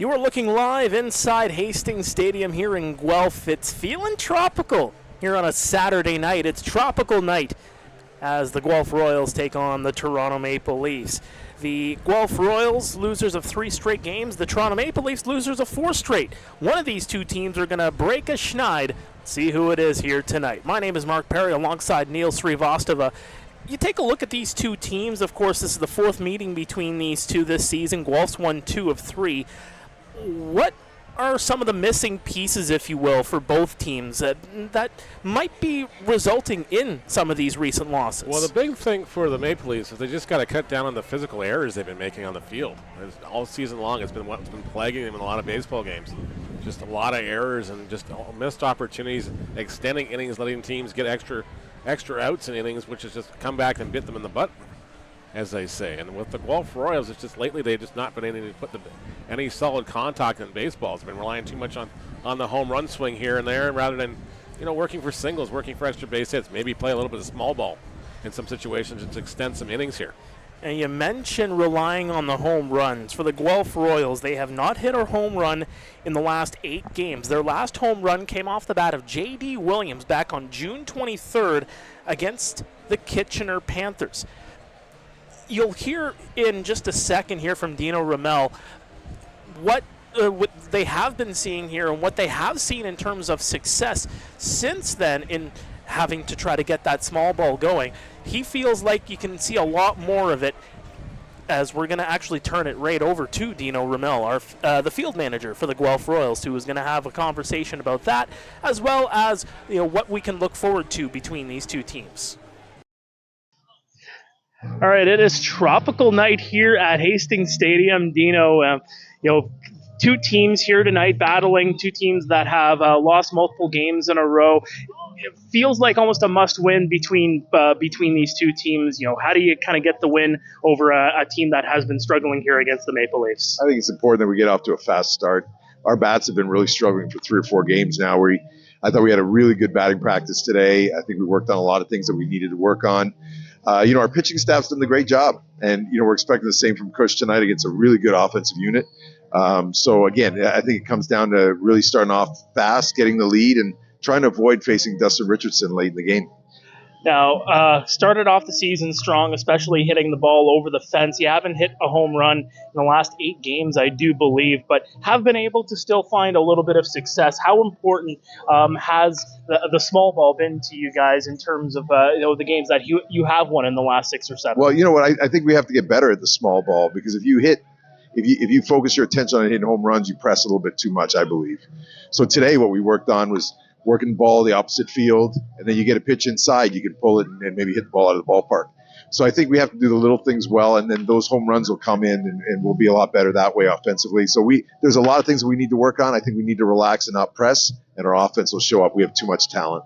You are looking live inside Hastings Stadium here in Guelph. It's feeling tropical here on a Saturday night. It's tropical night as the Guelph Royals take on the Toronto Maple Leafs. The Guelph Royals, losers of 3 straight games. The Toronto Maple Leafs, losers of 4 straight. One of these two teams are going to break a schneid. See who it is here tonight. My name is Mark Perry alongside Neil Srivastava. You take a look at these two teams. Of course, this is the 4th meeting between these two this season. Guelph's won 2 of 3. What are some of the missing pieces, if you will, for both teams that might be resulting in some of these recent losses? Well, the big thing for the Maple Leafs is they just got to cut down on the physical errors they've been making on the field. All season long, it's been what's been plaguing them in a lot of baseball games. Just a lot of errors and just missed opportunities, extending innings, letting teams get extra outs in innings, which has just come back and bit them in the butt, as they say. And with the Guelph Royals, it's just lately they've just not been able to put any solid contact in baseball. It's been relying too much on the home run swing here and there rather than, working for singles, working for extra base hits, maybe play a little bit of small ball in some situations to extend some innings here. And you mentioned relying on the home runs. For the Guelph Royals, they have not hit a home run in the last 8 games. Their last home run came off the bat of J.D. Williams back on June 23rd against the Kitchener Panthers. You'll hear in just a second here from Dino Ramel what they have been seeing here and what they have seen in terms of success since then in having to try to get that small ball going. He feels like you can see a lot more of it as we're going to actually turn it right over to Dino Ramel, the field manager for the Guelph Royals, who is going to have a conversation about that, as well as what we can look forward to between these two teams. All right, it is tropical night here at Hastings Stadium. Dino, two teams here tonight battling, two teams that have lost multiple games in a row. It feels like almost a must-win between these two teams. How do you kind of get the win over a team that has been struggling here against the Maple Leafs? I think it's important that we get off to a fast start. Our bats have been really struggling for 3 or 4 games now. I thought we had a really good batting practice today. I think we worked on a lot of things that we needed to work on. Our pitching staff's done a great job, and we're expecting the same from Kush tonight against a really good offensive unit. So again, I think it comes down to really starting off fast, getting the lead, and trying to avoid facing Dustin Richardson late in the game. Now, started off the season strong, especially hitting the ball over the fence. You haven't hit a home run in the last 8 games, I do believe, but have been able to still find a little bit of success. How important has the small ball been to you guys in terms of the games that you have won in the last 6 or 7? Well, I think we have to get better at the small ball, because if you focus your attention on hitting home runs, you press a little bit too much, I believe. So today what we worked on was working the ball the opposite field, and then you get a pitch inside, you can pull it and maybe hit the ball out of the ballpark. So I think we have to do the little things well, and then those home runs will come in, and we'll be a lot better that way offensively. So there's a lot of things that we need to work on. I think we need to relax and not press, and our offense will show up. We have too much talent.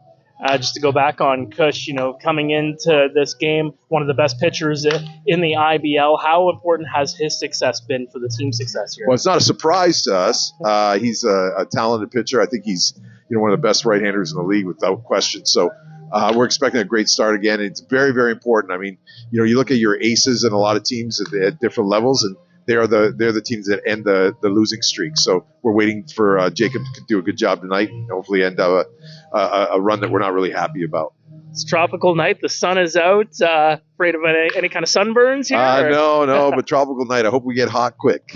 Just to go back on Kush, coming into this game, one of the best pitchers in the IBL. How important has his success been for the team's success here? Well, it's not a surprise to us. He's a talented pitcher. I think he's one of the best right-handers in the league without question. So we're expecting a great start again. It's very, very important. I mean, you look at your aces in a lot of teams at different levels, and they're the teams that end the losing streak. So we're waiting for Jacob to do a good job tonight and hopefully end up a run that we're not really happy about. It's a tropical night. The sun is out. Afraid of any kind of sunburns here? No, but tropical night. I hope we get hot quick.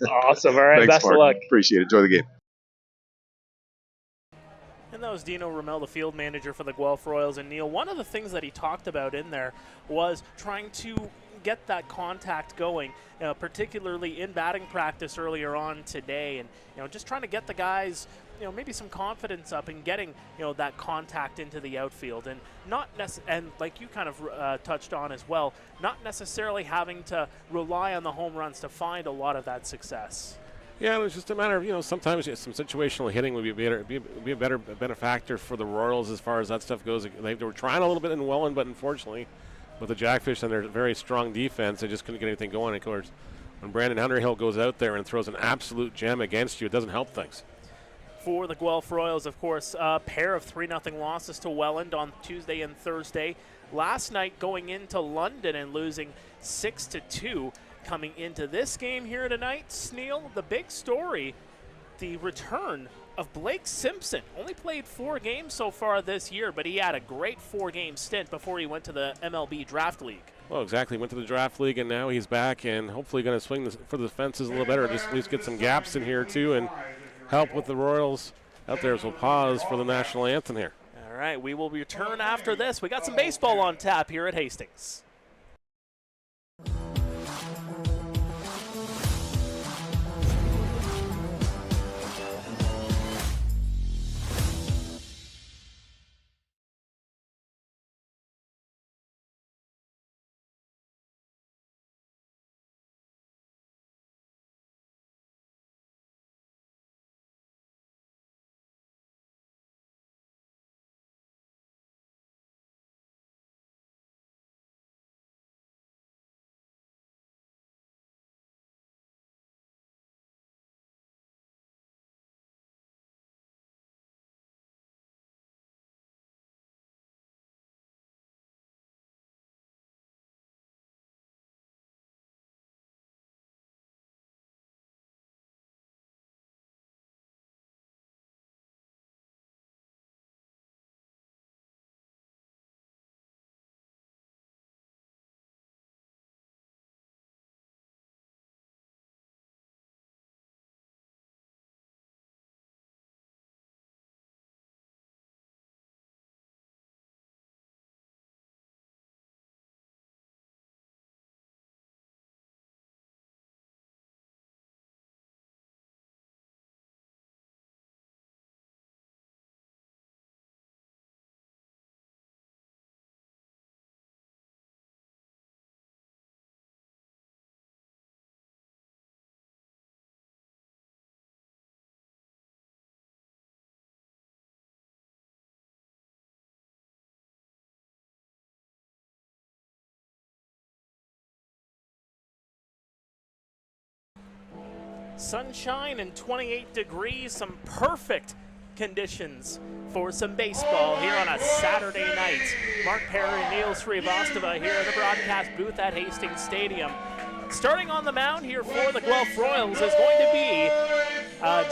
Awesome. All right. Thanks, Best Mark. of luck. Appreciate it. Enjoy the game. And that was Dino Ramel, the field manager for the Guelph Royals. And Neil, one of the things that he talked about in there was trying to get that contact going, particularly in batting practice earlier on today, and just trying to get the guys, maybe some confidence up in getting that contact into the outfield, and and like you kind of touched on as well, not necessarily having to rely on the home runs to find a lot of that success. Yeah, it was just a matter of, sometimes some situational hitting would be a better benefactor for the Royals as far as that stuff goes. They were trying a little bit in Welland, but unfortunately, with the Jackfish and their very strong defense, they just couldn't get anything going. Of course, when Brandon Underhill goes out there and throws an absolute gem against you, it doesn't help things. For the Guelph Royals, of course, a pair of 3-0 losses to Welland on Tuesday and Thursday. Last night going into London and losing 6-2. coming into this game here tonight, Sneal, the big story, the return of Blake Simpson. Only played 4 games so far this year, but he had a great 4-game stint before he went to the MLB Draft League. Well, exactly. Went to the draft league, and now he's back, and hopefully going to swing for the fences a little better, just at least get some gaps in here, too, and help with the Royals out there as we'll pause for the national anthem here. All right, we will return after this. We got some baseball on tap here at Hastings. Sunshine and 28 degrees, some perfect conditions for some baseball here on a Saturday night. Mark Perry, Neil Srivastava here in the broadcast booth at Hastings Stadium. Starting on the mound here for the Guelph Royals is going to be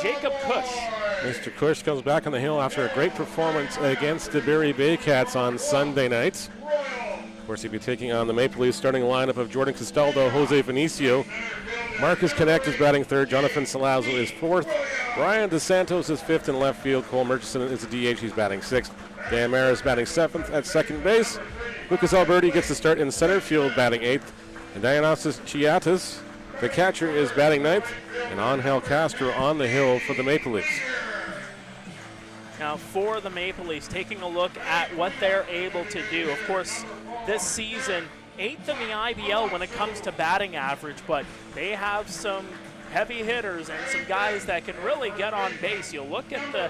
Jacob Cush. Mr. Cush comes back on the hill after a great performance against the Barrie Baycats on Sunday night. Of course, he'll be taking on the Maple Leafs starting lineup of Jordan Castaldo, Jose Vinicio. Marcus Connect is batting third. Jonathan Salazzo is fourth. Ryan DeSantos is fifth in left field. Cole Murchison is the DH. He's batting sixth. Dan Mara is batting seventh at second base. Lucas Alberti gets the start in center field, batting eighth. And Dionysus Chiatis, the catcher, is batting ninth. And Angel Castro on the hill for the Maple Leafs. Now for the Maple Leafs, taking a look at what they're able to do. Of course, this season, 8th in the IBL when it comes to batting average, but they have some heavy hitters and some guys that can really get on base. You look at the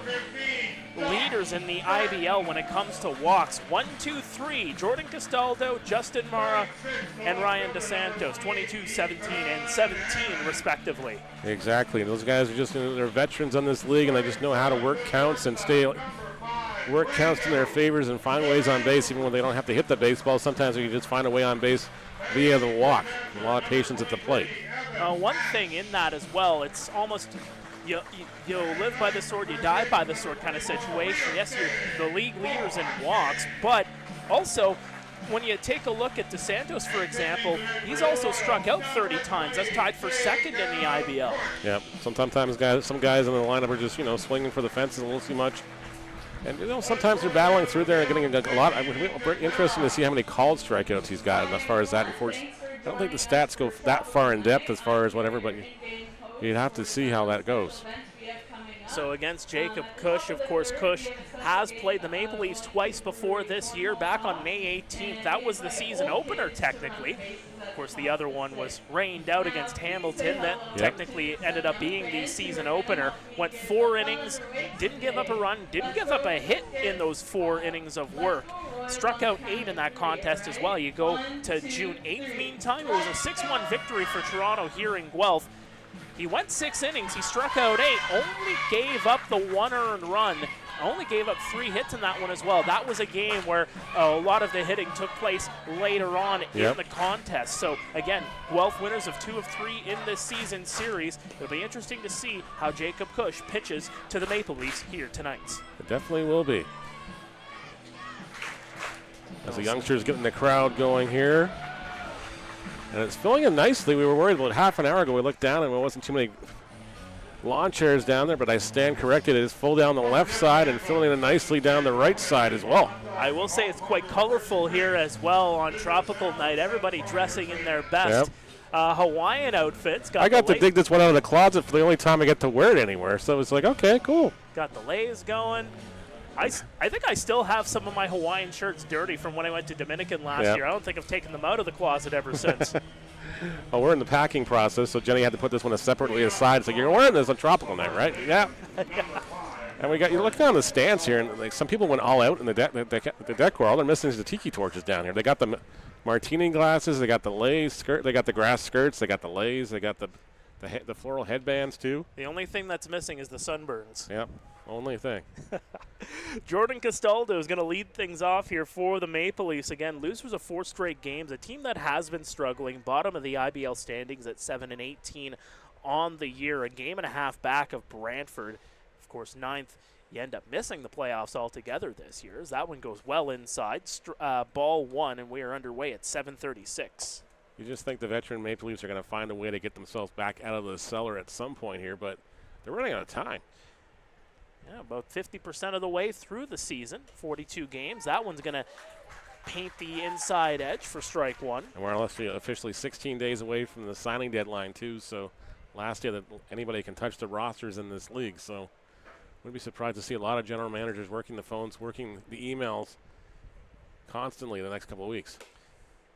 leaders in the IBL when it comes to walks. 1, 2, 3, Jordan Castaldo, Justin Mara, and Ryan DeSantos, 22, 17, and 17 respectively. Exactly. Those guys are just, they're veterans on this league, and they just know how to work counts and work counts in their favors and find ways on base even when they don't have to hit the baseball. Sometimes you can just find a way on base via the walk. A lot of patience at the plate. One thing in that as well, it's almost you live by the sword, you die by the sword kind of situation. Yes, you're the league leaders in walks, but also when you take a look at DeSantos, for example, he's also struck out 30 times. That's tied for second in the IBL. Yeah, sometimes some guys in the lineup are just, swinging for the fences a little too much. And, sometimes they're battling through there and getting a lot. It's interesting to see how many called strikeouts he's got as far as that. Unfortunately, I don't think the stats go that far in depth as far as whatever, but you'd have to see how that goes. So against Jacob Cush, of course, Cush has played the Maple Leafs twice before this year, back on May 18th. That was the season opener, technically. Of course, the other one was rained out against Hamilton. That technically ended up being the season opener. Went 4 innings, didn't give up a run, didn't give up a hit in those 4 innings of work. Struck out 8 in that contest as well. You go to June 8th, meantime, it was a 6-1 victory for Toronto here in Guelph. He went 6 innings, he struck out 8, only gave up the 1 earned run only gave up 3 hits in that one as well. That was a game where a lot of the hitting took place later on in the contest. So again, Guelph winners of 2 of 3 in this season series. It'll be interesting to see how Jacob Cush pitches to the Maple Leafs here tonight. It definitely will be. As the youngsters getting the crowd going here. And it's filling in nicely. We were worried about half an hour ago. We looked down and there wasn't too many lawn chairs down there, but I stand corrected. It is full down the left side and filling in nicely down the right side as well. I will say it's quite colorful here as well on Tropical Night. Everybody dressing in their best Hawaiian outfits. I got to dig this one out of the closet for the only time I get to wear it anywhere. So it's like, okay, cool. Got the lays going. I think I still have some of my Hawaiian shirts dirty from when I went to Dominican last year. I don't think I've taken them out of the closet ever since. Well, we're in the packing process, so Jenny had to put this one separately aside. So you're wearing this on Tropical Night, right? Yeah. And we got, you look down the stands here, and like some people went all out in the decor. All they're missing is the tiki torches down here. They got the martini glasses, they got the lays skirt, they got the grass skirts, they got the lays, they got the floral headbands too. The only thing that's missing is the sunburns. Yep, only thing. Jordan Castaldo is going to lead things off here for the Maple Leafs. Again, losers of 4 straight games, a team that has been struggling, bottom of the IBL standings at 7-18 on the year, a game and a half back of Brantford. Of course, 9th. You end up missing the playoffs altogether this year, as that one goes well inside. Ball 1, and we are underway at 7:36. You just think the veteran Maple Leafs are going to find a way to get themselves back out of the cellar at some point here, but they're running out of time. Yeah, about 50% of the way through the season, 42 games. That one's going to paint the inside edge for strike 1. And we're officially 16 days away from the signing deadline, too, so last year that anybody can touch the rosters in this league, so wouldn't be surprised to see a lot of general managers working the phones, working the emails constantly the next couple of weeks.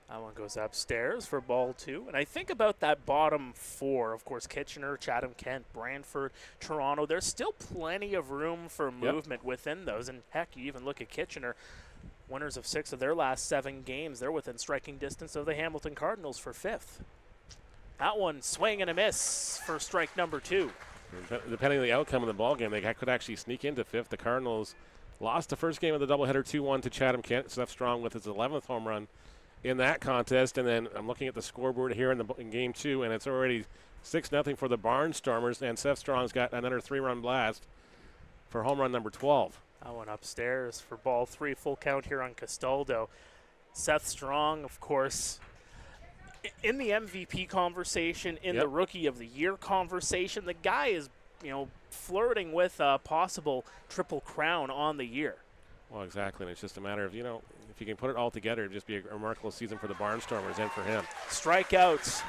That one goes upstairs for ball 2. And I think about that bottom 4, of course, Kitchener, Chatham-Kent, Brantford, Toronto. There's still plenty of room for movement within those. And heck, you even look at Kitchener, winners of 6 of their last 7 games. They're within striking distance of the Hamilton Cardinals for 5th. That one, swing and a miss for strike number 2. Depending on the outcome of the ball game, they could actually sneak into 5th. The Cardinals lost the first game of the doubleheader 2-1 to Chatham-Kent. Seth Strong with his 11th home run in that contest. And then I'm looking at the scoreboard here in game 2, and it's already 6-0 for the Barnstormers, and Seth Strong's got another 3-run blast for home run number 12. That one upstairs for ball 3, full count here on Castaldo. Seth Strong, of course, in the MVP conversation, in the Rookie of the Year conversation. The guy is, flirting with a possible triple crown on the year. Well, exactly, and it's just a matter of, if you can put it all together, it'd just be a remarkable season for the Barnstormers and for him. Strikeouts.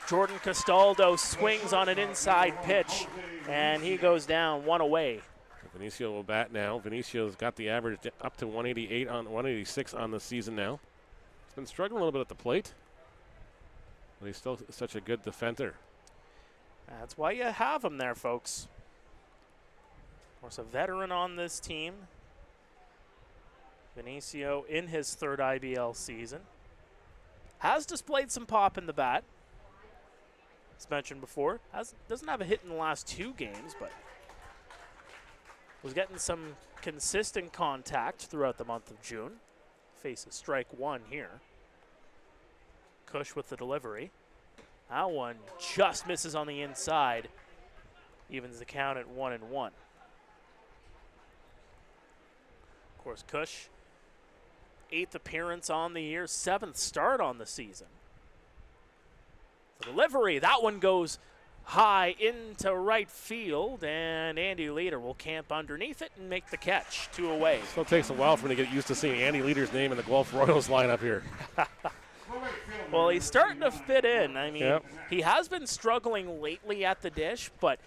Jordan Castaldo swings on an inside pitch, and he goes down, 1 away. Vinicio will bat now. Vinicio's got the average up to 186 on the season now. He's been struggling a little bit at the plate, but he's still such a good defender. That's why you have him there, folks. Of course, a veteran on this team. Vinicio in his 3rd IBL season. Has displayed some pop in the bat. As mentioned before, doesn't have a hit in the last 2 games, but was getting some consistent contact throughout the month of June. Faces strike 1 here. Cush with the delivery. That one just misses on the inside. Evens the count at 1-1. Of course, Cush, 8th appearance on the year, 7th start on the season. The delivery, that one goes high into right field, and Andy Leader will camp underneath it and make the catch. 2 away. Still takes a while for me to get used to seeing Andy Leader's name in the Guelph Royals lineup here. Well, he's starting to fit in. I mean, he has been struggling lately at the dish, but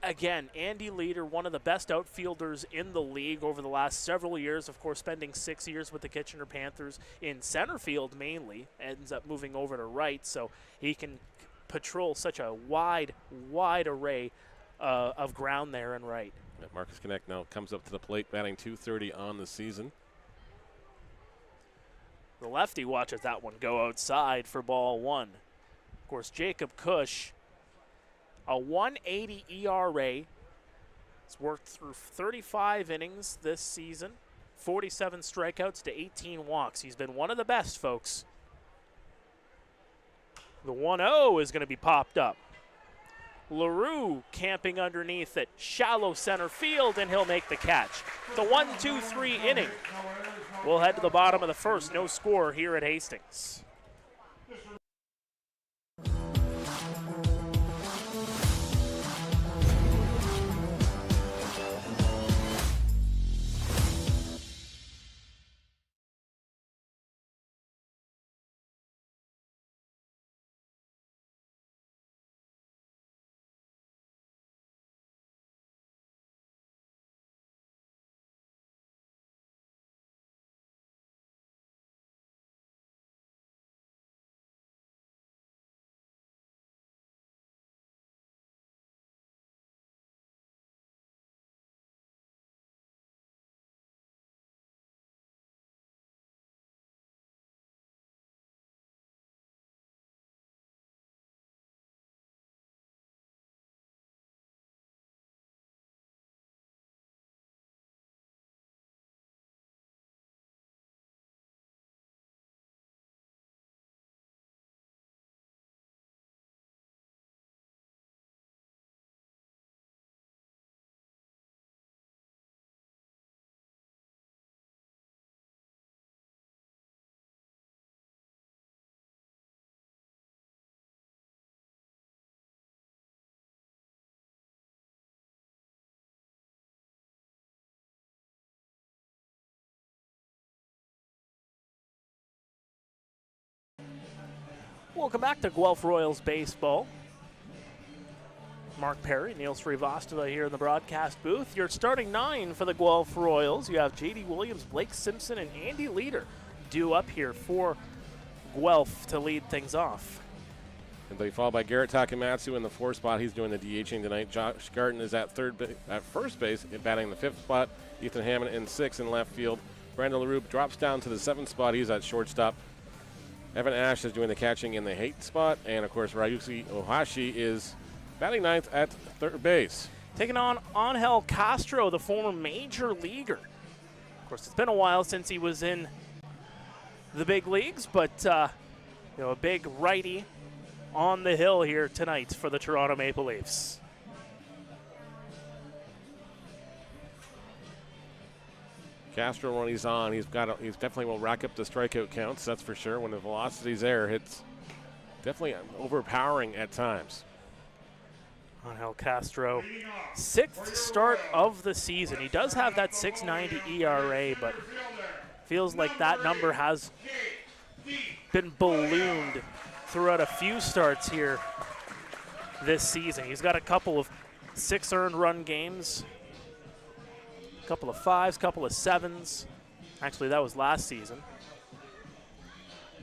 again, Andy Leader, one of the best outfielders in the league over the last several years, of course, spending 6 years with the Kitchener Panthers in center field mainly, ends up moving over to right, so he can patrol such a wide array of ground there and right. Marcus Connect now comes up to the plate, batting .230 on the season. The lefty watches that one go outside for ball 1. Of course, Jacob Cush, a 1.80 ERA, He's worked through 35 innings this season, 47 strikeouts to 18 walks. He's been one of the best, folks. The 1-0 is going to be popped up. LaRue camping underneath at shallow center field, and he'll make the catch. The 1-2-3 inning. We'll head to the bottom of the first. No score here at Hastings. Welcome back to Guelph Royals baseball. Mark Perry, Neil Srivastava here in the broadcast booth. Your starting 9 for the Guelph Royals. You have J.D. Williams, Blake Simpson, and Andy Leader due up here for Guelph to lead things off. And they followed by Garrett Takamatsu in the 4th spot. He's doing the DHing tonight. Josh Garten is at first base, batting the 5th spot. Ethan Hammond in 6th in left field. Brandon LaRue drops down to the 7th spot. He's at shortstop. Evan Ash is doing the catching in the 8th spot. And, of course, Ryuki Ohashi is batting 9th at 3rd base. Taking on Angel Castro, the former major leaguer. Of course, it's been a while since he was in the big leagues, but a big righty on the hill here tonight for the Toronto Maple Leafs. Castro, when he's on, he's definitely will rack up the strikeout counts, that's for sure. When the velocity's there, it's definitely overpowering at times. Angel Castro, 6th start of the season. He does have that 6.90 ERA, but feels like that number has been ballooned throughout a few starts here this season. He's got a couple of 6 earned run games, a couple of 5s, couple of 7s. Actually, that was last season.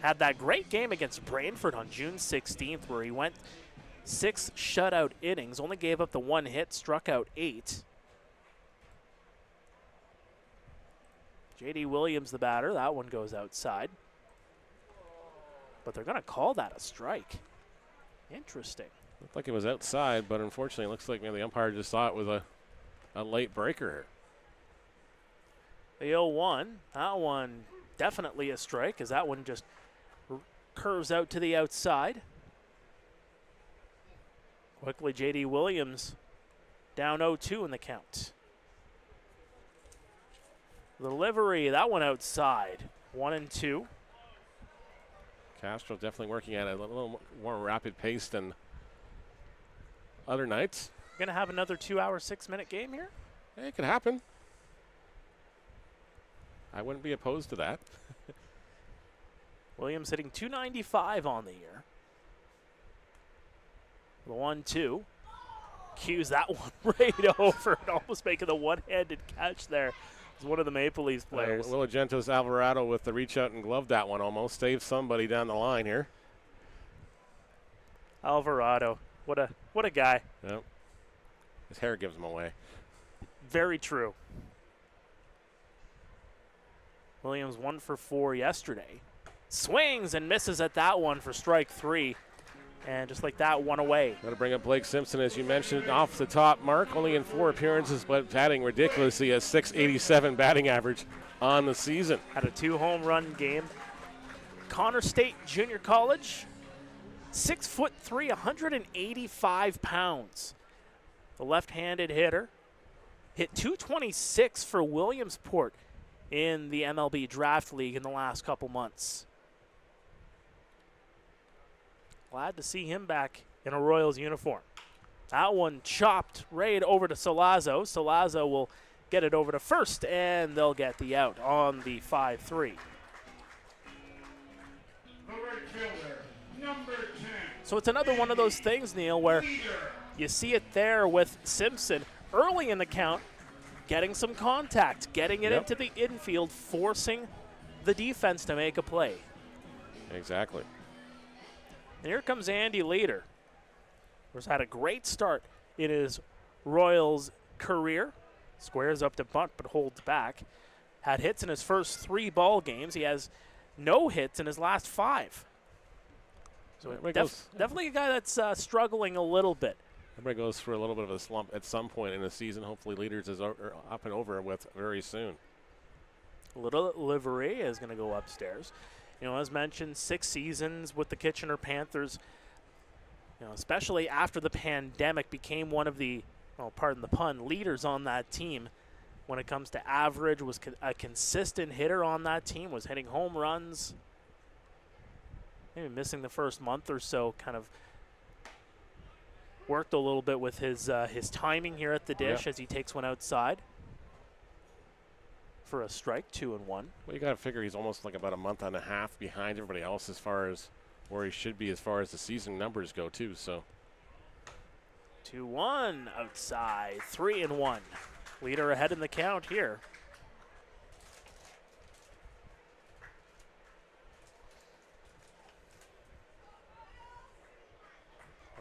Had that great game against Brantford on June 16th where he went 6 shutout innings, only gave up the 1 hit, struck out 8. J.D. Williams, the batter, that one goes outside. But they're going to call that a strike. Interesting. Looked like it was outside, but unfortunately it looks like maybe the umpire just thought it was a late breaker here. The 0-1, that one definitely a strike, as that one just curves out to the outside. Quickly, J.D. Williams down 0-2 in the count. The delivery, that one outside, 1-2. Castro definitely working at a little more rapid pace than other nights. Going to have another 2-hour, 6-minute game here? Hey, it could happen. I wouldn't be opposed to that. Williams hitting .295 on the year. The 1-2. Cues that one right over and almost making the one-handed catch there. It's one of the Maple Leafs players. Will Agentos Alvarado with the reach out and glove that one almost. Saved somebody down the line here. Alvarado. What a guy. Yep. His hair gives him away. Very true. Williams 1 for 4 yesterday. Swings and misses at that one for strike 3. And just like that, one away. Got to bring up Blake Simpson, as you mentioned, off the top mark, only in 4 appearances, but batting ridiculously a .687 batting average on the season. Had a 2-home run game. Connor State Junior College, 6'3", 185 pounds. The left-handed hitter hit .226 for Williamsport in the MLB Draft League in the last couple months. Glad to see him back in a Royals uniform. That one chopped right over to Solazzo. Solazzo will get it over to first, and they'll get the out on the 5-3. The right fielder, number 10. So it's another one of those things, Neil, where you see it there with Simpson early in the count, getting some contact, getting it into the infield, forcing the defense to make a play. Exactly. And here comes Andy Leader, who's had a great start in his Royals career. Squares up to bunt but holds back. Had hits in his first 3 ball games. He has no hits in his last 5. So definitely a guy that's struggling a little bit. Everybody goes through a little bit of a slump at some point in the season. Hopefully Leaders is up and over with very soon. Little Livery is going to go upstairs. You know, as mentioned, 6 seasons with the Kitchener Panthers. You know, especially after the pandemic, became one of the, well, pardon the pun, leaders on that team. When it comes to average, was a consistent hitter on that team, was hitting home runs. Maybe missing the first month or so, kind of worked a little bit with his timing here at the dish as he takes one outside for a strike, 2-1. Well, you got to figure he's almost like about a month and a half behind everybody else as far as where he should be as far as the season numbers go too. So 2-1 outside, 3-1. Leader ahead in the count here.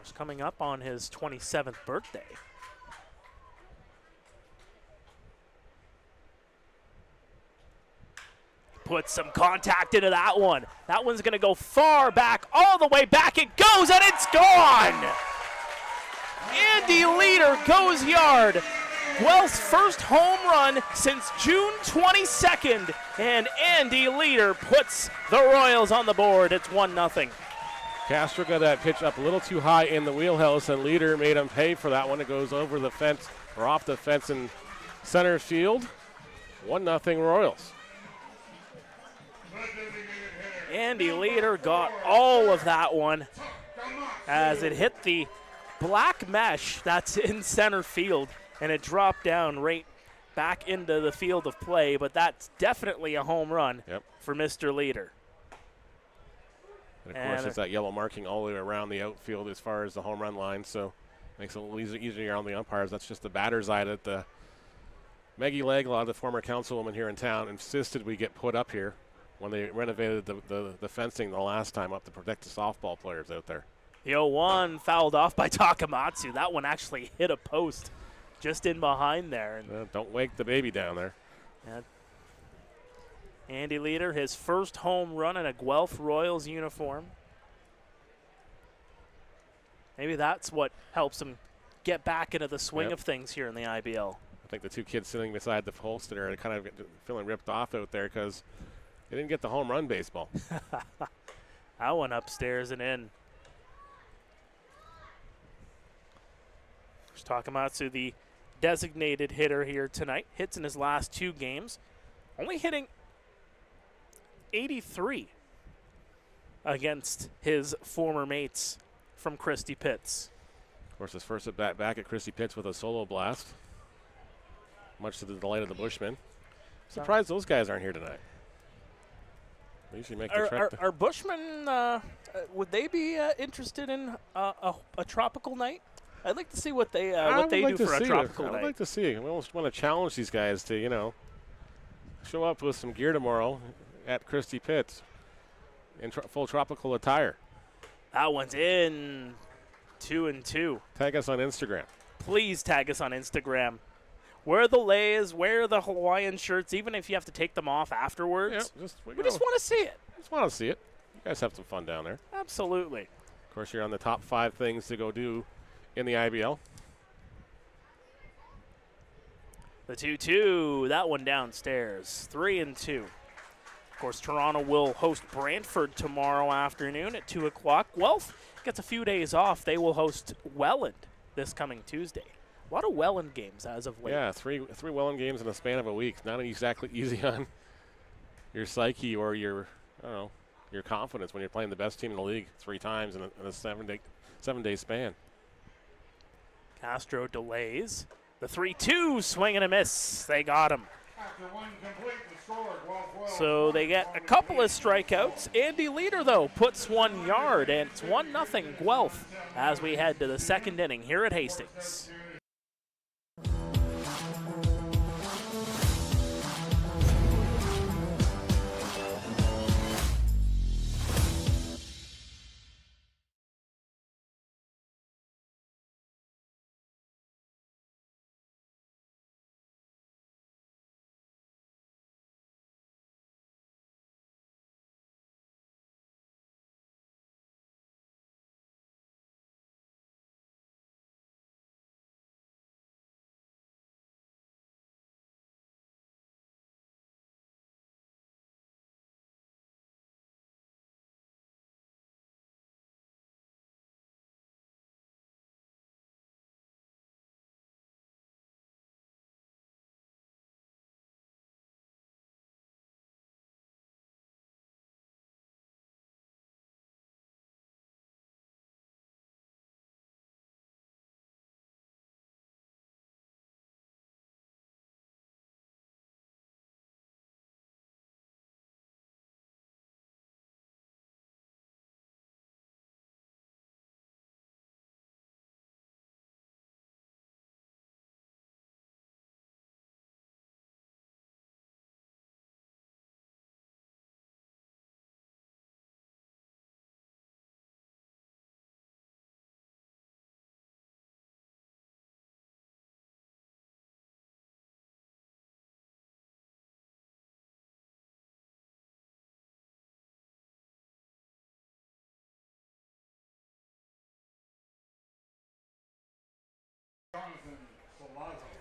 He's coming up on his 27th birthday. Put some contact into that one. That one's going to go far back, all the way back. It goes, and it's gone! Andy Leader goes yard. Guelph's first home run since June 22nd, and Andy Leader puts the Royals on the board. It's 1-0. Castro got that pitch up a little too high in the wheelhouse, and Leader made him pay for that one. It goes over the fence, or off the fence in center field. 1-0 Royals. Andy Leader got all of that one as it hit the black mesh that's in center field, and it dropped down right back into the field of play, but that's definitely a home run for Mr. Leader. And of course, it's that yellow marking all the way around the outfield as far as the home run line, so makes it a little easier on the umpires. That's just the batter's eye that the Maggie Leglaw, the former councilwoman here in town, insisted we get put up here when they renovated the fencing the last time up to protect the softball players out there. The 0-1 fouled off by Takamatsu. That one actually hit a post just in behind there. And don't wake the baby down there. Andy Leader, his first home run in a Guelph Royals uniform. Maybe that's what helps him get back into the swing of things here in the IBL. I think the 2 kids sitting beside the post there are kind of feeling ripped off out there because they didn't get the home run baseball. That one upstairs and in. Takamatsu, the designated hitter here tonight, hits in his last 2 games, only hitting .83 against his former mates from Christie Pitts. Of course, his first at bat back at Christie Pitts with a solo blast, much to the delight of the Bushmen. Surprised those guys aren't here tonight. They usually make the trek. Are Bushmen, would they be interested in a tropical night? I'd like to see what they do for a tropical night. I'd like to see. We almost want to challenge these guys to, show up with some gear tomorrow at Christie Pitts in full tropical attire. That one's in, 2-2. Tag us on Instagram. Please tag us on Instagram. Wear the lays, wear the Hawaiian shirts, even if you have to take them off afterwards. Yeah, we just want to see it. Just want to see it. You guys have some fun down there. Absolutely. Of Of course, you're on the top 5 things to go do in the IBL. The 2-2, that one downstairs, 3-2. Of course, Toronto will host Brantford tomorrow afternoon at 2 o'clock. Guelph gets a few days off. They will host Welland this coming Tuesday. A lot of Welland games as of late. Yeah, three Welland games in the span of a week. Not exactly easy on your psyche or your, I don't know, your confidence when you're playing the best team in the league 3 times in a 7-day span. Castro delays. The 3-2, swing and a miss. They got him. After one complete, the score, Guelph Royals. So they get a couple of strikeouts. Andy Leader, though, puts 1 yard, and it's 1-0 Guelph as we head to the second inning here at Hastings.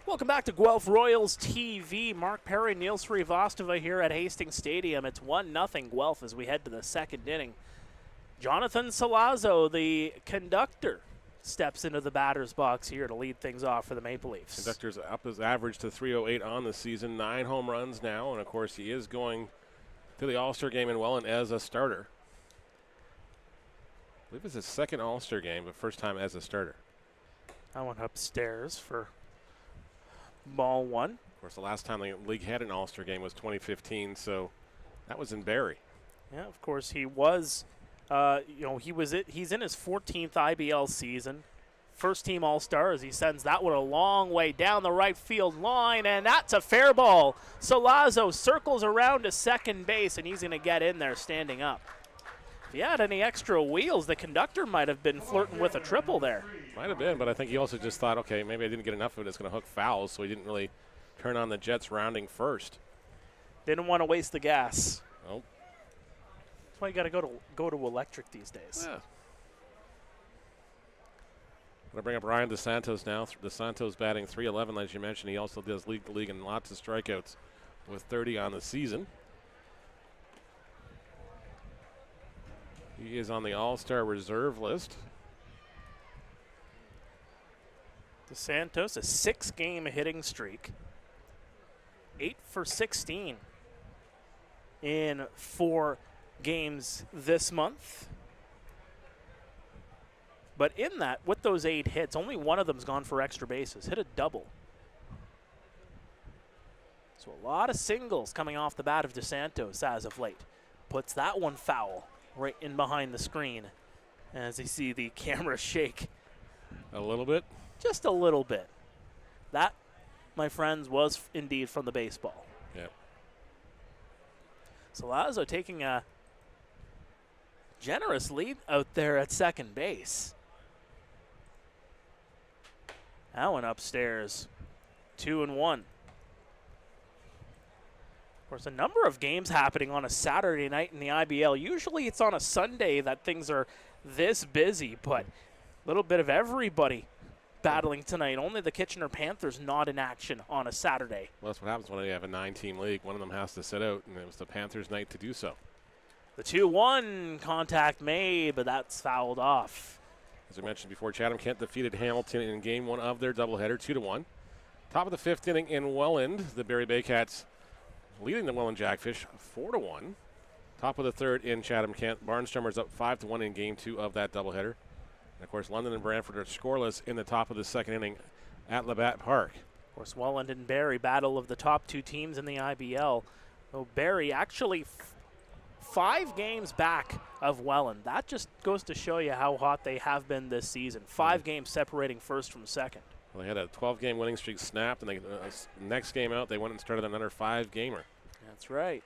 Welcome back to Guelph Royals TV. Mark Perry, Neil Srivastava here at Hastings Stadium. It's 1-0 Guelph as we head to the second inning. Jonathan Salazzo, the conductor, steps into the batter's box here to lead things off for the Maple Leafs. Conductor's up his average to 308 on the season, 9 home runs now, and of course he is going to the All-Star game in Welland as a starter. I believe it's his second All-Star game, but first time as a starter. I went upstairs for ball 1. Of course, the last time the league had an All-Star game was 2015, so that was in Barrie. Yeah, of course he was. He's in his 14th IBL season. First team All-Star as he sends that one a long way down the right field line, and that's a fair ball. Salazzo circles around to second base, and he's going to get in there standing up. If he had any extra wheels, the conductor might have been flirting with a triple there. Might have been, but I think he also just thought, okay, maybe I didn't get enough of it. It's going to hook fouls, so he didn't really turn on the Jets rounding first. Didn't want to waste the gas. Nope. That's why you got to go to electric these days. Yeah. I'm going to bring up Ryan DeSantos now. DeSantos batting .311, as you mentioned. He also does lead the league in lots of strikeouts with 30 on the season. He is on the All-Star reserve list. DeSantos, a 6-game hitting streak. 8 for 16 in 4 games this month. But in that, with those 8 hits, only one of them's gone for extra bases. Hit a double. So a lot of singles coming off the bat of DeSantos as of late. Puts that one foul right in behind the screen as you see the camera shake. A little bit? Just a little bit. That, my friends, was indeed from the baseball. Yep. Salazzo taking a generous lead out there at second base. That one upstairs. 2-1. course, a number of games happening on a Saturday night in the IBL. Usually it's on a Sunday that things are this busy, but a little bit of everybody battling tonight. Only the Kitchener Panthers not in action on a Saturday. Well, that's what happens when you have a 9-team league. One of them has to sit out, and it was the Panthers' night to do so. The 2-1 contact made, but that's fouled off. As I mentioned before, Chatham-Kent defeated Hamilton in Game 1 of their doubleheader, 2-1. Top of the 5th inning in Welland, the Barrie Baycats leading the Welland Jackfish 4-1. Top of the 3rd in Chatham-Kent, Barnstormers up 5-1 in Game 2 of that doubleheader. And of course, London and Brantford are scoreless in the top of the 2nd inning at Labatt Park. Of course, Welland and Barrie, battle of the top 2 teams in the IBL. Though Barrie actually 5 games back of Welland. That just goes to show you how hot they have been this season. 5 games separating first from second. Well, they had a 12-game winning streak snapped, and next game out, they went and started another 5-gamer. That's right.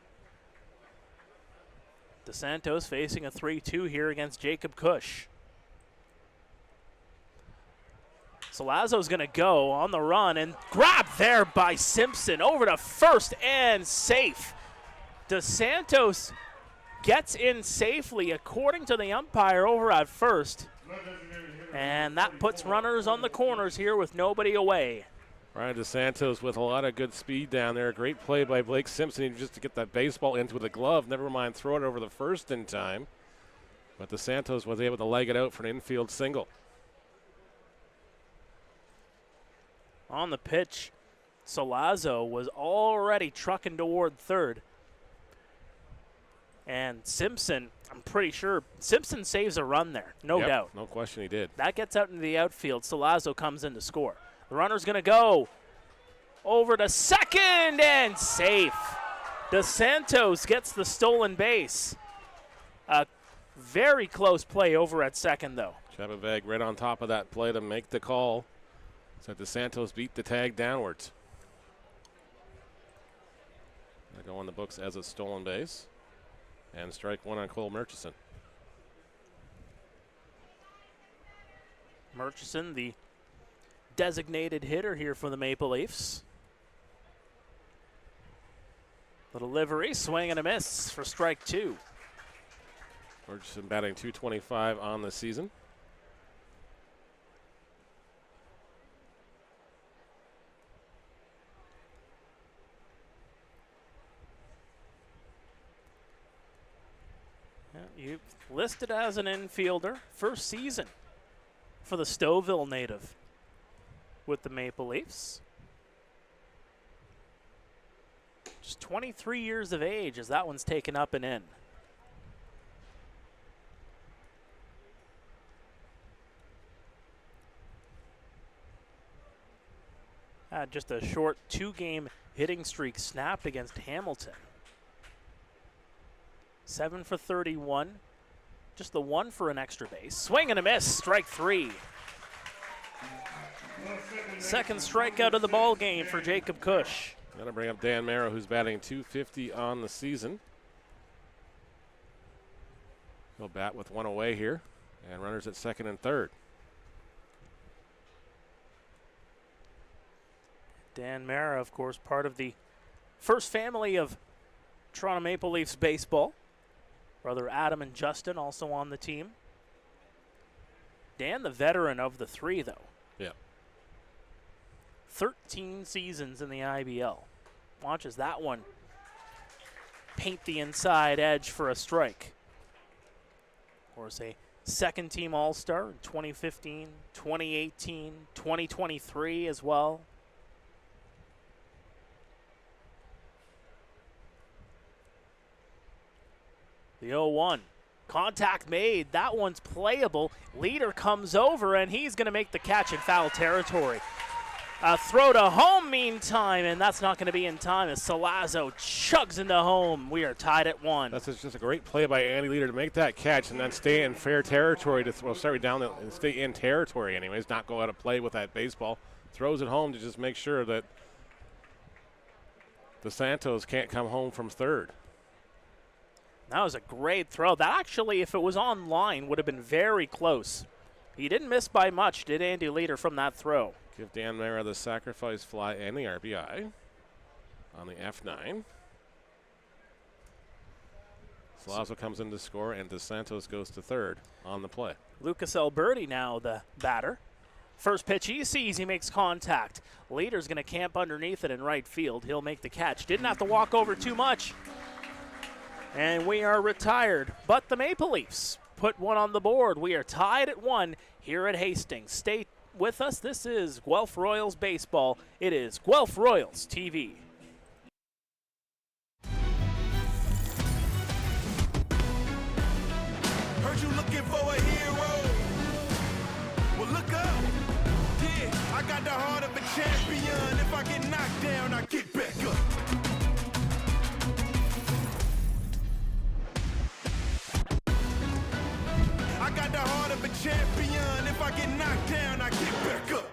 DeSantos facing a 3-2 here against Jacob Cush. Salazzo's going to go on the run and grabbed there by Simpson over to first and safe. DeSantos gets in safely according to the umpire over at first. And that puts runners on the corners here with nobody away. Ryan DeSantos with a lot of good speed down there. Great play by Blake Simpson just to get that baseball into with a glove. Never mind throw it over the first in time. But DeSantos was able to leg it out for an infield single. On the pitch, Salazzo was already trucking toward third. And Simpson, I'm pretty sure, Simpson saves a run there, no doubt. No question he did. That gets out into the outfield. Salazzo comes in to score. The runner's going to go over to second and safe. DeSantos gets the stolen base. A very close play over at second, though. Chabaveg right on top of that play to make the call. So DeSantos beat the tag downwards. They go on the books as a stolen base. And strike one on Cole Murchison. Murchison, the designated hitter here for the Maple Leafs. Little livery, swing and a miss for strike 2. Murchison batting .225 on the season. You listed as an infielder, first season for the Stouffville native with the Maple Leafs. Just 23 years of age as that one's taken up and in. Had just a short 2-game hitting streak snapped against Hamilton. 7 for 31. Just the 1 for an extra base. Swing and a miss, strike 3. Second strikeout of the ball game for Jacob Cush. Gonna bring up Dan Merrow, who's batting .250 on the season. He'll bat with 1 away here, and runners at second and third. Dan Merrow, of course, part of the first family of Toronto Maple Leafs baseball. Brother Adam and Justin also on the team. Dan, the veteran of the 3, though. Yeah. 13 seasons in the IBL. Watches that one paint the inside edge for a strike. Of course, a second-team All-Star in 2015, 2018, 2023 as well. The 0-1. Contact made. That one's playable. Leader comes over, and he's going to make the catch in foul territory. A throw to home meantime, and that's not going to be in time as Salazzo chugs into home. We are tied at 1. That's just a great play by Andy Leader to make that catch and then stay in fair territory. And stay in territory anyways, not go out of play with that baseball. Throws it home to just make sure that DeSantos can't come home from third. That was a great throw. That actually, if it was on line, would have been very close. He didn't miss by much, did Andy Leader, from that throw. Give Dan Mara the sacrifice fly and the RBI on the F9. Salazzo comes in to score, and DeSantos goes to third on the play. Lucas Alberti now the batter. First pitch he sees, he makes contact. Leader's going to camp underneath it in right field. He'll make the catch. Didn't have to walk over too much. And we are retired. But the Maple Leafs put one on the board. We are tied at 1 here at Hastings. Stay with us. This is Guelph Royals baseball. It is Guelph Royals TV. Heard you looking for a hero. Well, look up. Yeah, I got the heart of a champion. If I get knocked down, I get back up. I got the heart of a champion. If I get knocked down, I get back up.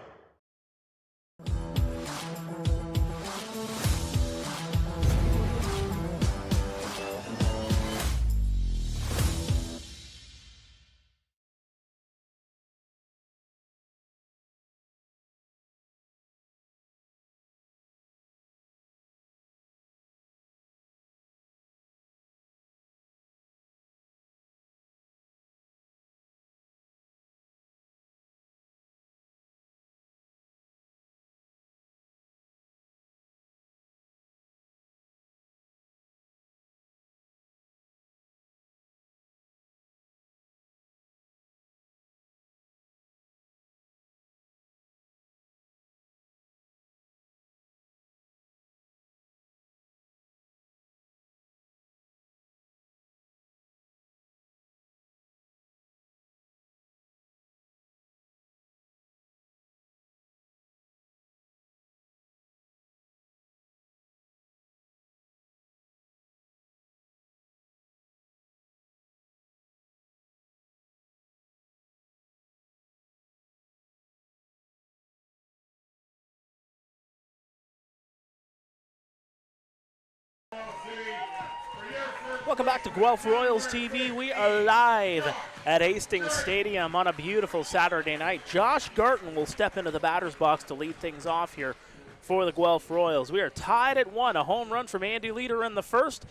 Welcome back to Guelph Royals TV. We are live at Hastings Stadium on a beautiful Saturday night. Josh Garton will step into the batter's box to lead things off here for the Guelph Royals. We are tied at 1. A home run from Andy Leader in the first,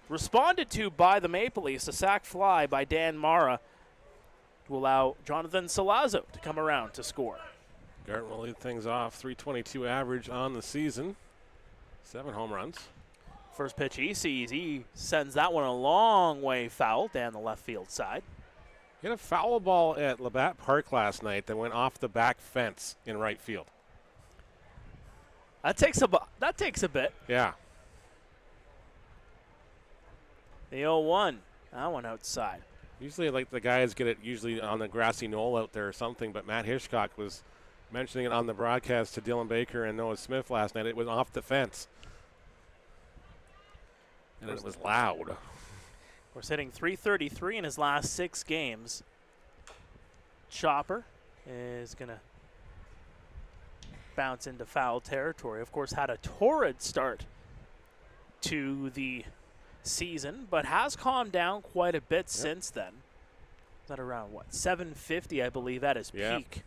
responded to by the Maple Leafs. A sac fly by Dan Mara to allow Jonathan Salazzo to come around to score. Garton will lead things off. .322 average on the season. 7 home runs. First pitch he sees, he sends that one a long way foul down the left field side. He had a foul ball at Labatt Park last night that went off the back fence in right field. That takes a bit. Yeah. The 0-1, that one outside. Usually, like, the guys get it usually on the grassy knoll out there or something, but Matt Hitchcock was mentioning it on the broadcast to Dylan Baker and Noah Smith last night. It was off the fence. And it was loud. We're sitting .333 in his last 6 games. Chopper is going to bounce into foul territory. Of course, had a torrid start to the season, but has calmed down quite a bit since then. Is that around, what, 750, I believe, at his peak,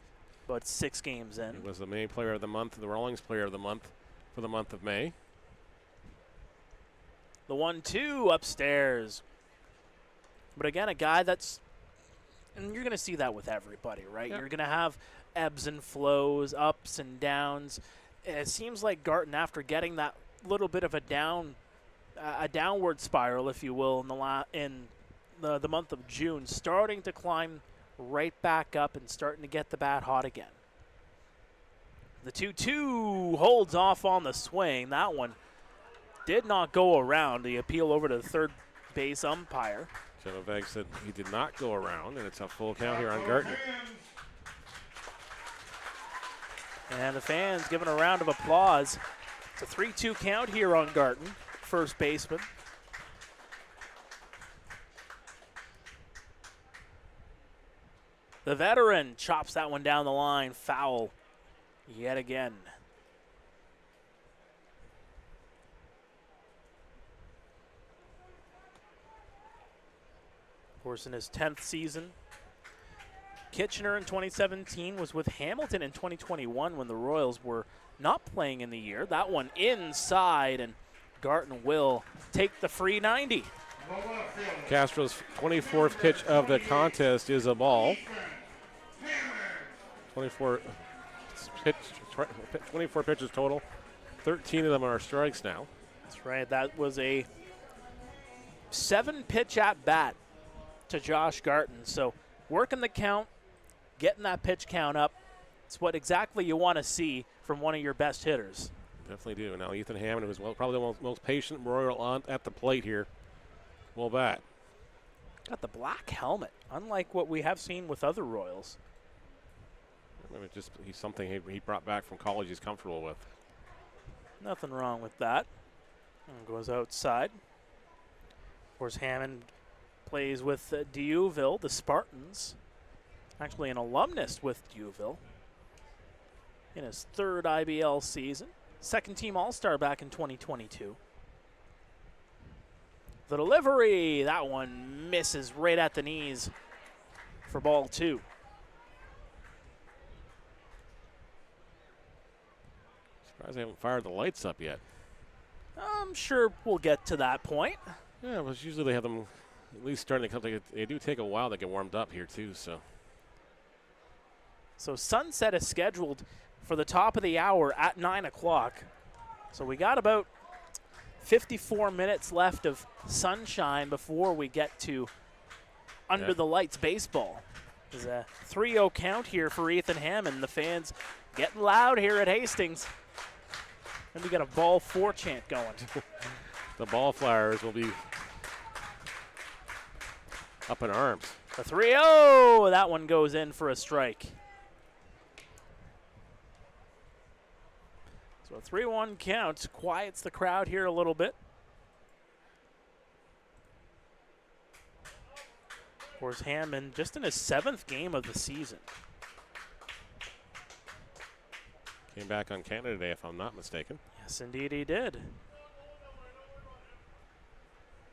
but 6 games in. He was the May Player of the Month, the Rawlings Player of the Month for the month of May. The 1-2 upstairs. But again, a guy that's, and you're going to see that with everybody, right? Yep. You're going to have ebbs and flows, ups and downs. It seems like Garton, after getting that little bit of a downward spiral, if you will, in the month of June, starting to climb right back up and starting to get the bat hot again. The 2-2 holds off on the swing. That one did not go around. The appeal over to the third base umpire. Genoveg said he did not go around, and it's a full count here on Garton. And the fans giving a round of applause. It's a 3-2 count here on Garton, first baseman. The veteran chops that one down the line, foul yet again. Of course, in his 10th season. Kitchener in 2017 was with Hamilton in 2021 when the Royals were not playing in the year. That one inside, and Garton will take the free 90. Castro's 24th pitch of the contest is a ball. 24 pitches total. 13 of them are strikes now. That's right. That was a 7-pitch at bat to Josh Garton. So working the count, getting that pitch count up. It's what exactly you want to see from one of your best hitters. Definitely do. Now Ethan Hammond, who's probably the most patient Royal at the plate here, will bat. Got the black helmet, unlike what we have seen with other Royals. Maybe he's something he brought back from college he's comfortable with. Nothing wrong with that. And goes outside. Of course, Hammond plays with Dieuville, the Spartans. Actually an alumnus with Dieuville in his 3rd IBL season. 2nd-team All-Star back in 2022. The delivery, that one misses right at the knees for ball 2. Surprised they haven't fired the lights up yet. I'm sure we'll get to that point. Yeah, but usually they have them at least starting to come. They do take a while to get warmed up here too. So sunset is scheduled for the top of the hour at 9 o'clock. So we got about 54 minutes left of sunshine before we get to under the lights baseball. There's a 3-0 count here for Ethan Hammond. The fans getting loud here at Hastings. And we got a ball 4 chant going. The ball flyers will be up in arms. The 3-0, that one goes in for a strike. So a 3-1 count quiets the crowd here a little bit. Of course, Hammond just in his 7th game of the season. Came back on Canada Day, if I'm not mistaken. Yes, indeed he did.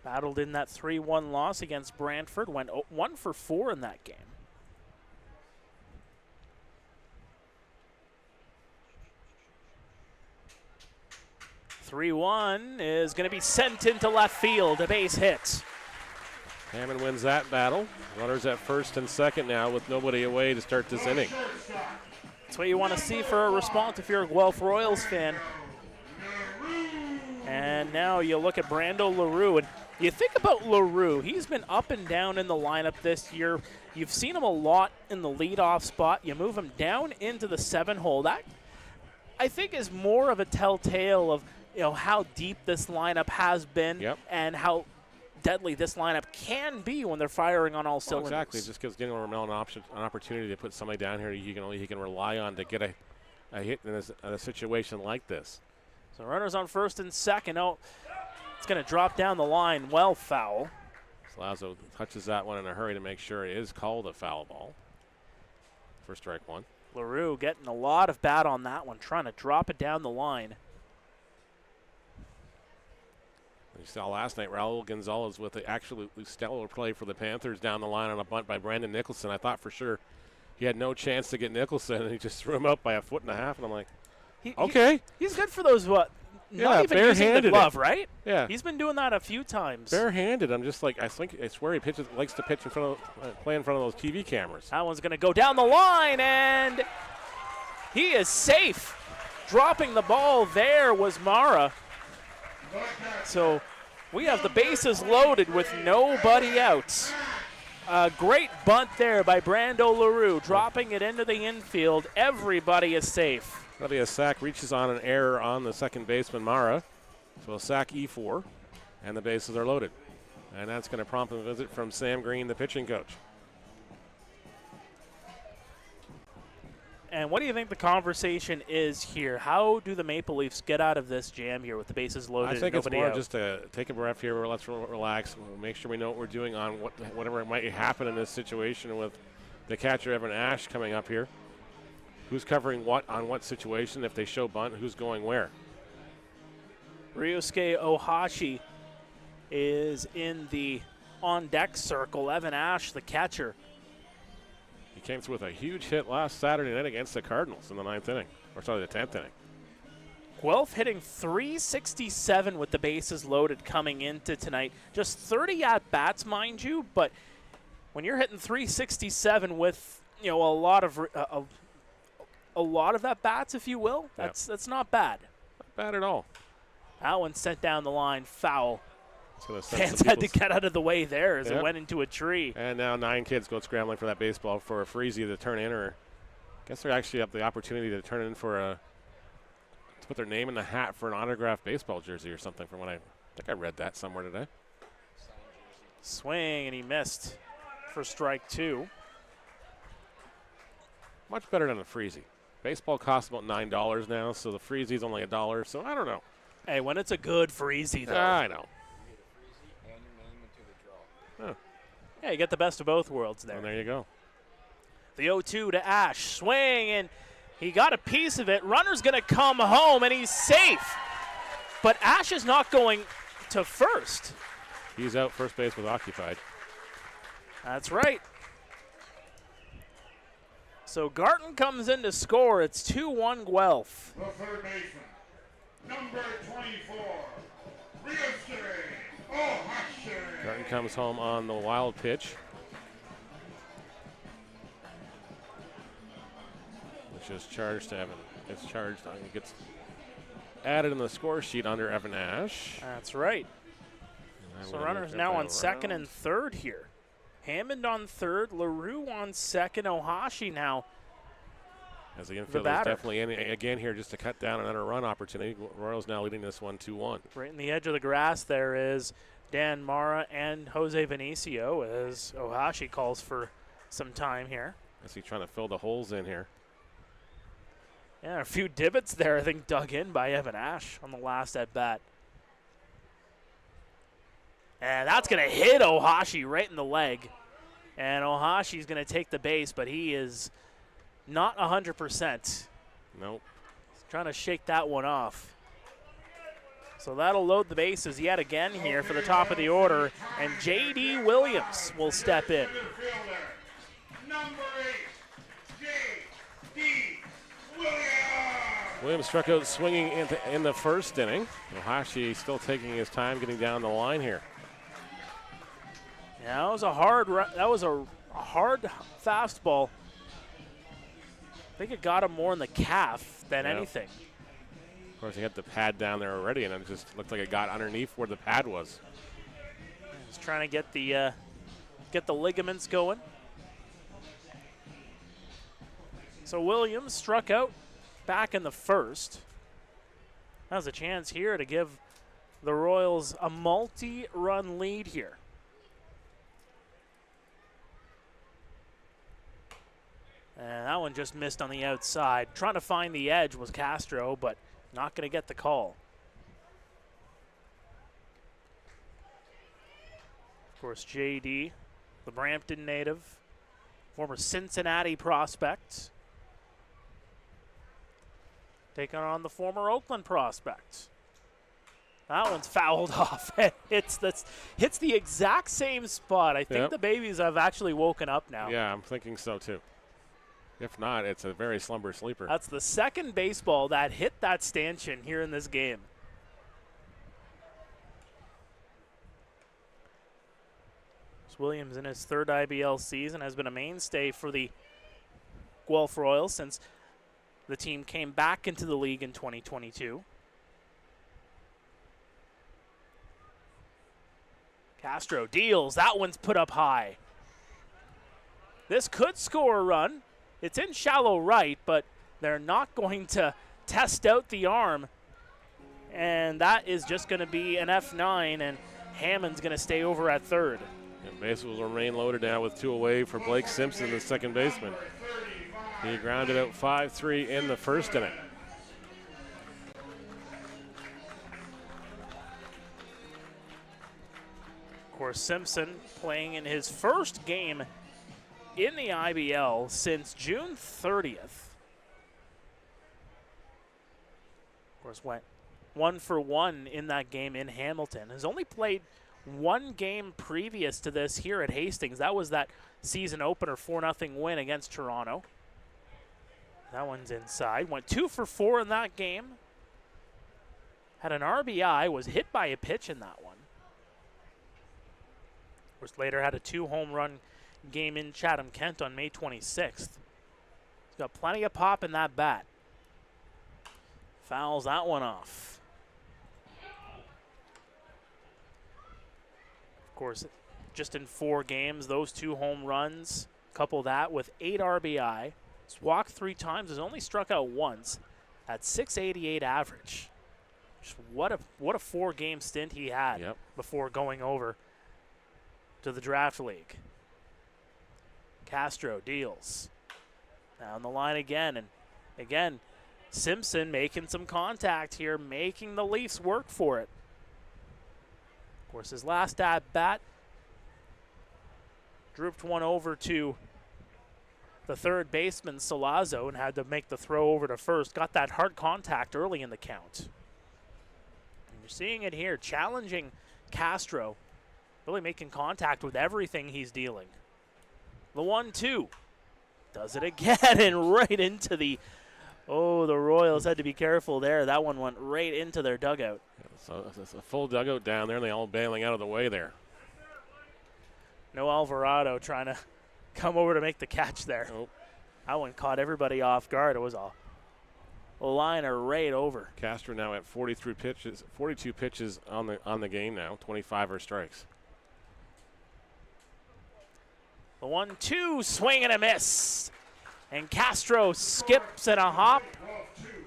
Battled in that 3-1 loss against Brantford, went 1 for 4 in that game. (3-1) is going to be sent into left field, a base hit. Hammond wins that battle. Runners at 1st and 2nd now with nobody away to start this inning. That's what you want to see for a response if you're a Guelph Royals fan. And now you look at Brando LaRue, and you think about LaRue. He's been up and down in the lineup this year. You've seen him a lot in the leadoff spot. You move him down into the 7-hole. That, I think, is more of a telltale of how deep this lineup has been and how deadly this lineup can be when they're firing on all cylinders. Exactly. It just gives Daniel Ramel an opportunity to put somebody down here he can rely on to get a hit in a situation like this. So runners on 1st and 2nd. Oh, it's going to drop down the line. Well, foul. Salazzo touches that one in a hurry to make sure it is called a foul ball for strike 1. LaRue getting a lot of bat on that one, trying to drop it down the line. You saw last night Raul Gonzalez with an absolutely stellar play for the Panthers down the line on a bunt by Brandon Nicholson. I thought for sure he had no chance to get Nicholson, and he just threw him up by 1.5 feet, and I'm like, okay. He's good for those, not even using the glove, right? Yeah. He's been doing that a few times. Barehanded. I'm just like, I swear he likes to pitch in front of, play in front of those TV cameras. That one's going to go down the line, and he is safe. Dropping the ball there was Mara. So we have the bases loaded with nobody out. A great bunt there by Brando LaRue, dropping it into the infield. Everybody is safe. That'll be a sack, reaches on an error on the second baseman, Mara. So a sack E4, and the bases are loaded. And that's going to prompt a visit from Sam Green, the pitching coach. And what do you think the conversation is here? How do the Maple Leafs get out of this jam here with the bases loaded? I think and it's more out? just to take a breath here. Let's relax. We'll make sure we know what we're doing on whatever might happen in this situation with the catcher Evan Ash coming up here. Who's covering what on what situation? If they show bunt, who's going where? Ryusuke Ohashi is in the on-deck circle. Evan Ash, the catcher. He came through with a huge hit last Saturday night against the Cardinals in the 9th inning. Or sorry, the 10th inning. Guelph hitting .367 with the bases loaded coming into tonight. Just 30 at-bats, mind you, but when you're hitting .367 with, you know, a lot of at-bats, if you will, that's not bad. Not bad at all. That one sent down the line, foul. Fans had to get out of the way there as it went into a tree. And now 9 kids go scrambling for that baseball for a Freezy to turn in, or I guess they actually have the opportunity to turn in for to put their name in the hat for an autographed baseball jersey or something. From what I think I read that somewhere today. Swing, and he missed for strike 2. Much better than a Freezy. Baseball costs about $9 now, so the Freezy's only $1. So I don't know. Hey, when it's a good Freezy, though. I know. Huh. Yeah, you get the best of both worlds there. And there you go. The 0-2 to Ash. Swing, and he got a piece of it. Runner's going to come home, and he's safe. But Ash is not going to first. He's out. First base was occupied. That's right. So Garton comes in to score. It's 2-1 Guelph. The third baseman, number 24, Ryusuke Ohashi. Garton comes home on the wild pitch, which is charged to Evan. It's charged. It gets added in the score sheet under Evan Ash. That's right. So runners now on second and third here. Hammond on third, LaRue on second, Ohashi now. As the infield is definitely in again here just to cut down another run opportunity. Royals now leading this one 2-1. Right in the edge of the grass there is Dan Mara and Jose Vinicio as Ohashi calls for some time here. Is he trying to fill the holes in here? Yeah, a few divots there, I think, dug in by Evan Ash on the last at-bat. And that's going to hit Ohashi right in the leg. And Ohashi's going to take the base, but he is not 100%. Nope. He's trying to shake that one off. So that'll load the bases yet again here for the top of the order. And J.D. Williams will step in. Number 8, J.D. Williams. Williams struck out swinging in the first inning. Ohashi still taking his time getting down the line here. Yeah, that was a hard fastball. I think it got him more in the calf than anything. Of course, he had the pad down there already, and it just looked like it got underneath where the pad was. He's trying to get the ligaments going. So Williams struck out back in the first. That was a chance here to give the Royals a multi-run lead here. And that one just missed on the outside. Trying to find the edge was Castro, but not going to get the call. Of course, J.D., the Brampton native, former Cincinnati prospect, taking on the former Oakland prospect. That one's fouled off. Hits the exact same spot. I think the babies have actually woken up now. Yeah, I'm thinking so too. If not, it's a very slumber sleeper. That's the second baseball that hit that stanchion here in this game. Williams in his third IBL season has been a mainstay for the Guelph Royals since the team came back into the league in 2022. Castro deals. That one's put up high. This could score a run. It's in shallow right, but they're not going to test out the arm. And that is just going to be an F9, and Hammond's going to stay over at third. And bases will remain loaded now with 2 away for Blake Simpson, the second baseman. He grounded out 5-3 in the first inning. Of course, Simpson playing in his first game in the IBL since June 30th. Of course, went 1 for 1 in that game in Hamilton. Has only played one game previous to this here at Hastings. That was that season opener 4-0 win against Toronto. That one's inside. Went 2 for 4 in that game. had an RBI, was hit by a pitch in that one. Of course, later had a 2-home run game in Chatham-Kent on May 26th. He's got plenty of pop in that bat. Fouls that one off. Of course, just in 4 games, those 2 home runs, couple that with 8 RBI. He's walked 3 times, has only struck out once at .688 average. Just what a 4-game stint he had before going over to the draft league. Castro deals. Down the line again, and again, Simpson making some contact here, making the Leafs work for it. Of course, his last at bat drooped one over to the third baseman, Salazzo, and had to make the throw over to first. Got that hard contact early in the count. And you're seeing it here, challenging Castro, really making contact with everything he's dealing. The 1-2. Does it again and right into the, the Royals had to be careful there. That one went right into their dugout. Yeah, so it's a full dugout down there, and they all bailing out of the way there. No Alvarado trying to come over to make the catch there. Nope. That one caught everybody off guard. It was a liner right over. Castro now at 42 pitches on the game now. 25 are strikes. The 1-2, swing and a miss. And Castro skips and a hop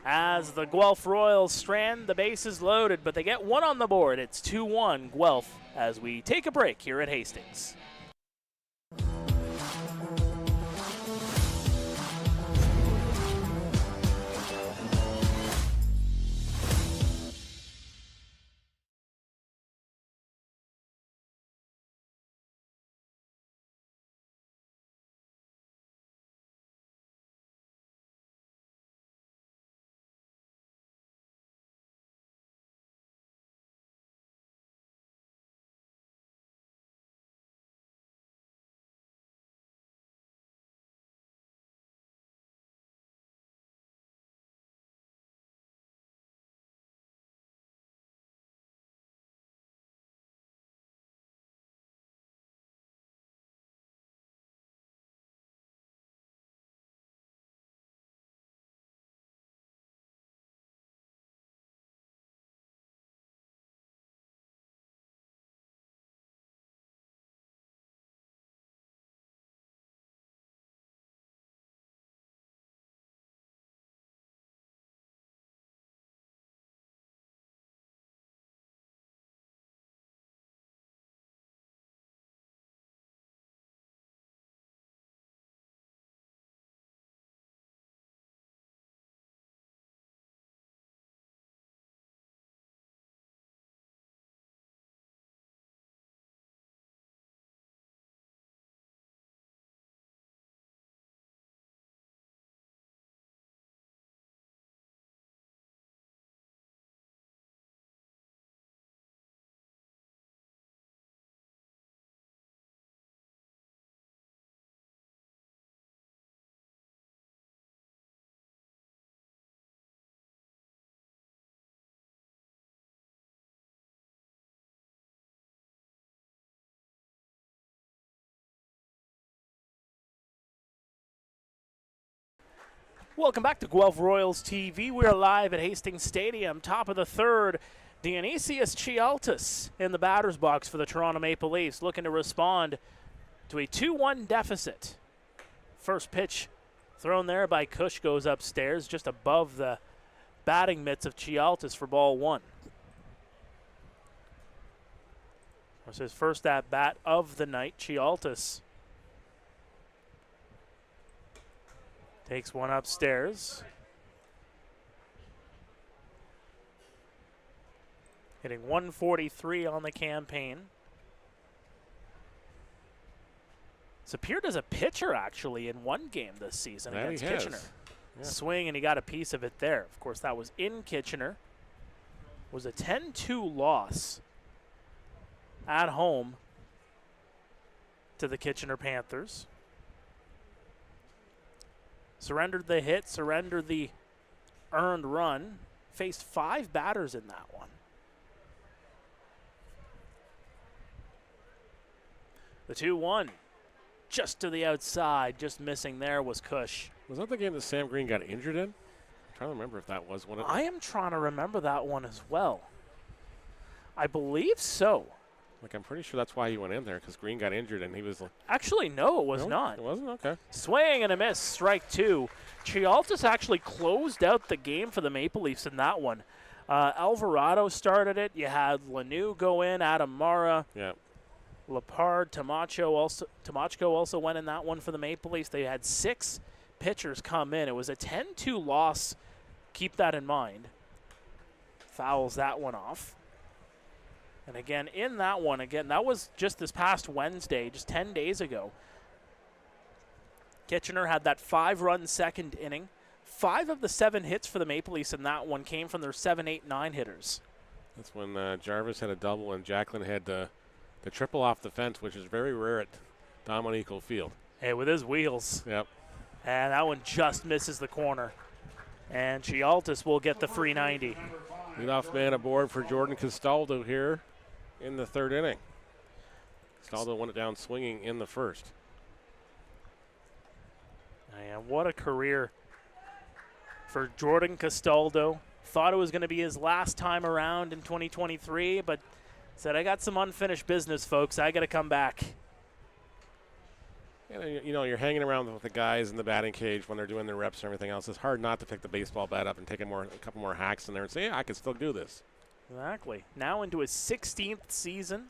as the Guelph Royals strand the bases loaded, but they get one on the board. It's 2-1 Guelph as we take a break here at Hastings. Welcome back to Guelph Royals TV. We're live at Hastings Stadium, top of the third. Dionysius Chialtis in the batter's box for the Toronto Maple Leafs, looking to respond to a 2-1 deficit. First pitch thrown there by Cush goes upstairs, just above the batting mitts of Chialtis for ball 1. That's his first at bat of the night. Chialtis takes one upstairs. Hitting 143 on the campaign. It's appeared as a pitcher, actually, in one game this season against Kitchener. Yeah. Swing, and he got a piece of it there. Of course, that was in Kitchener. It was a 10-2 loss at home to the Kitchener Panthers. Surrendered the hit, surrendered the earned run. Faced 5 batters in that one. The 2-1. Just to the outside, just missing there was Cush. Was that the game that Sam Green got injured in? I'm trying to remember if that was one. I am trying to remember that one as well. I believe so. Like, I'm pretty sure that's why he went in there, because Green got injured and he was like. Actually, no, it was not. It wasn't? Okay. Swing and a miss, strike 2. Chialtis actually closed out the game for the Maple Leafs in that one. Alvarado started it. You had Lanu go in, Adam Mara. Yeah. Lepard, Tomachko also went in that one for the Maple Leafs. They had 6 pitchers come in. It was a 10-2 loss. Keep that in mind. Fouls that one off. And again, in that one, that was just this past Wednesday, just 10 days ago. Kitchener had that 5-run second inning. 5 of the 7 hits for the Maple Leafs in that one came from their 7, 8, 9 hitters. That's when Jarvis had a double and Jacqueline had the triple off the fence, which is very rare at Dominico Field. Hey, with his wheels. Yep. And that one just misses the corner. And Chialtis will get the free 90. Leadoff man aboard for Jordan Castaldo here in the 3rd inning. Castaldo went it down swinging in the 1st. And what a career for Jordan Castaldo. Thought it was going to be his last time around in 2023, but said, I got some unfinished business, folks. I got to come back. You know, you're hanging around with the guys in the batting cage when they're doing their reps and everything else. It's hard not to pick the baseball bat up and take a couple more hacks in there and say, yeah, I can still do this. Exactly. Now into his 16th season.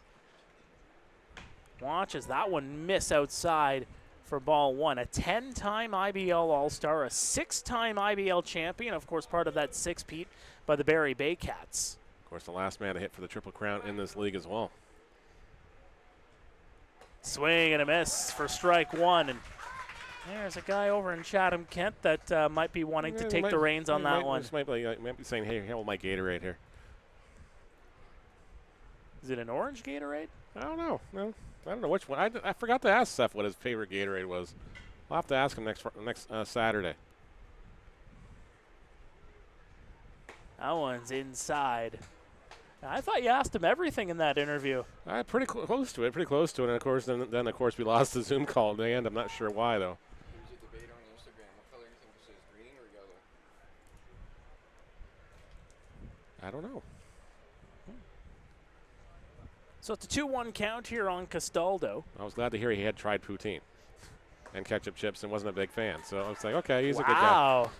Watch as that one miss outside for ball 1. A 10-time IBL All-Star, a 6-time IBL champion, of course part of that 6-peat by the Barrie Bay Cats. Of course, the last man to hit for the Triple Crown in this league as well. Swing and a miss for strike 1. And there's a guy over in Chatham-Kent that might be wanting to take the reins on that one. Might be saying, hey, hold my Gatorade here. Is it an orange Gatorade? I don't know. No, I don't know which one. I forgot to ask Seth what his favorite Gatorade was. I'll have to ask him next Saturday. That one's inside. I thought you asked him everything in that interview. Pretty close to it. And of course, then of course we lost the Zoom call at the end. I'm not sure why though. There's a debate on Instagram. What color do you think this is, green or yellow? I don't know. So it's a 2-1 count here on Castaldo. I was glad to hear he had tried poutine and ketchup chips and wasn't a big fan. So I was like, okay, he's a good guy. Wow.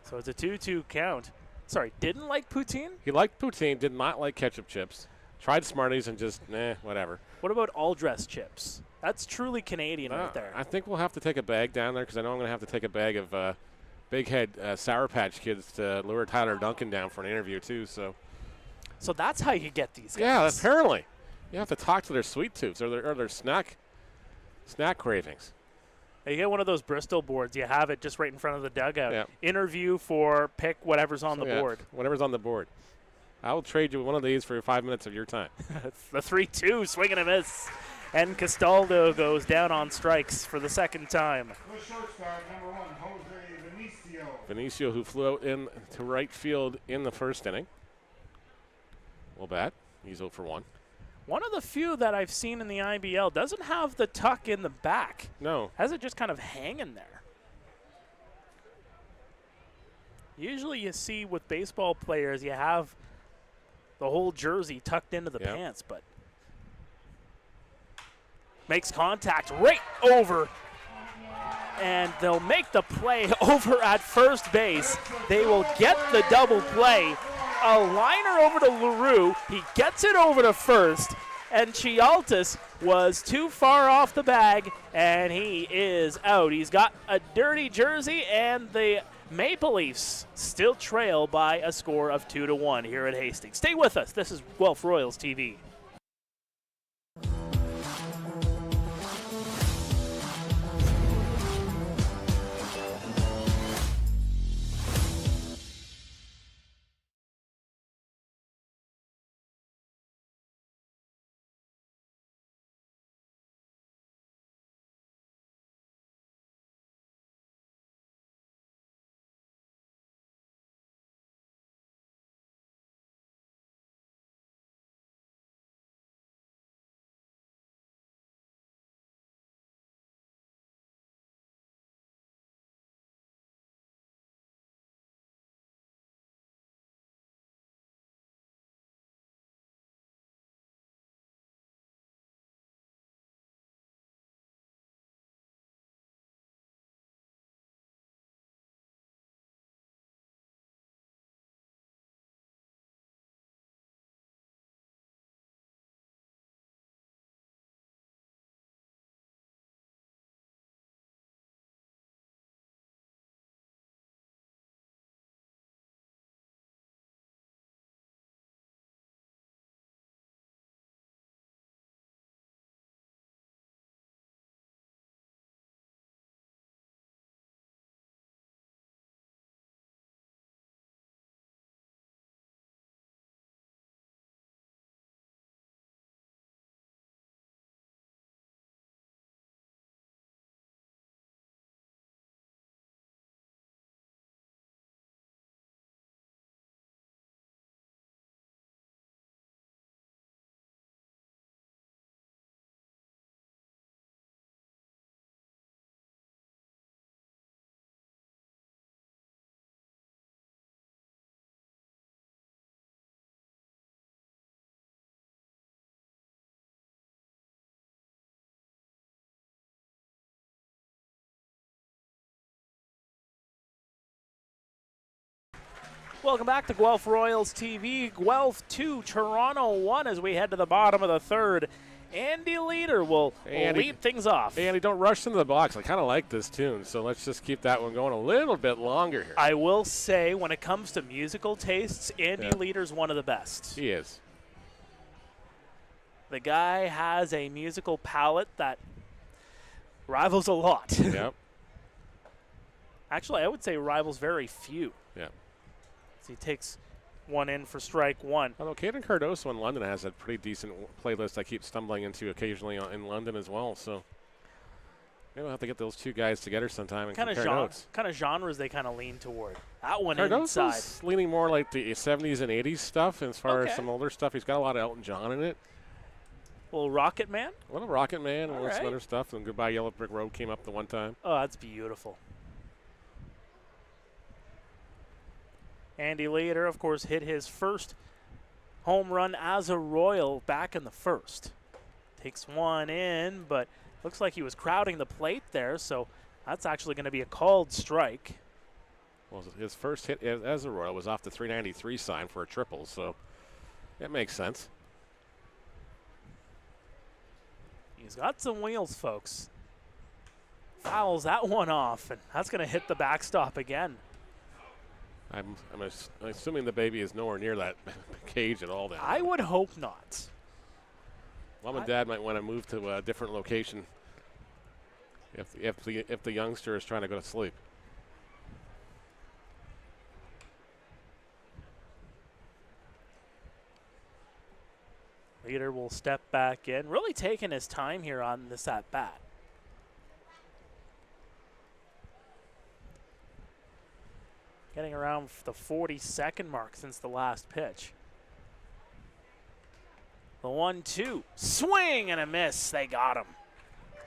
So it's a 2-2 count. Sorry, didn't like poutine? He liked poutine, did not like ketchup chips. Tried Smarties and just, whatever. What about all-dress chips? That's truly Canadian right there. I think we'll have to take a bag down there because I know I'm going to have to take a bag of Big Head Sour Patch Kids to lure Tyler Duncan down for an interview too. So that's how you get these guys. Yeah, apparently. You have to talk to their sweet tooths or their snack cravings. You get one of those Bristol boards. You have it just right in front of the dugout. Yeah. Interview for pick whatever's on the board. Whatever's on the board. I will trade you one of these for 5 minutes of your time. The 3-2, swing and a miss. And Castaldo goes down on strikes for the 2nd time. The shortstop, number 1, Jose Benicio. Benicio, who flew out in to right field in the 1st inning. Well, bat. He's 0 for 1. One of the few that I've seen in the IBL doesn't have the tuck in the back. No. Has it just kind of hanging there. Usually you see with baseball players, you have the whole jersey tucked into the pants, but makes contact right over. And they'll make the play over at first base. They will get the double play. A liner over to LaRue. He gets it over to first. And Chialtis was too far off the bag, and he is out. He's got a dirty jersey, and the Maple Leafs still trail by a score of 2-1 here at Hastings. Stay with us. This is Guelph Royals TV. Welcome back to Guelph Royals TV. Guelph 2, Toronto 1 as we head to the bottom of the third. Andy Leader will lead things off. Andy, don't rush into the box. I kind of like this tune, so let's just keep that one going a little bit longer here. I will say, when it comes to musical tastes, Andy Leader's one of the best. He is. The guy has a musical palette that rivals a lot. Yep. Actually, I would say rivals very few. Yeah. So he takes one in for strike one. Although Caden Cardoso in London has a pretty decent playlist I keep stumbling into occasionally in London as well. So maybe we'll have to get those two guys together sometime and compare notes. Kind of genres they kind of lean toward. That one Cardoso's inside. leaning more like the 70s and 80s stuff as far as some older stuff. He's got a lot of Elton John in it. A little Rocket Man? A little Rocket Man and some right. other stuff. And Goodbye Yellow Brick Road came up the one time. Oh, that's beautiful. Andy Leader, of course, hit his first home run as a Royal back in the first. Takes one in, but looks like he was crowding the plate there, so that's actually going to be a called strike. Well, his first hit as a Royal was off the 393 sign for a triple, so it makes sense. He's got some wheels, folks. Fouls that one off, and that's going to hit the backstop again. I'm assuming the baby is nowhere near that cage at all. Then I would hope not. Mom and Dad might want to move to a different location if the youngster is trying to go to sleep. Leader will step back in, really taking his time here on this at bat. Getting around the 40-second mark since the last pitch. The 1-2, swing and a miss. They got him.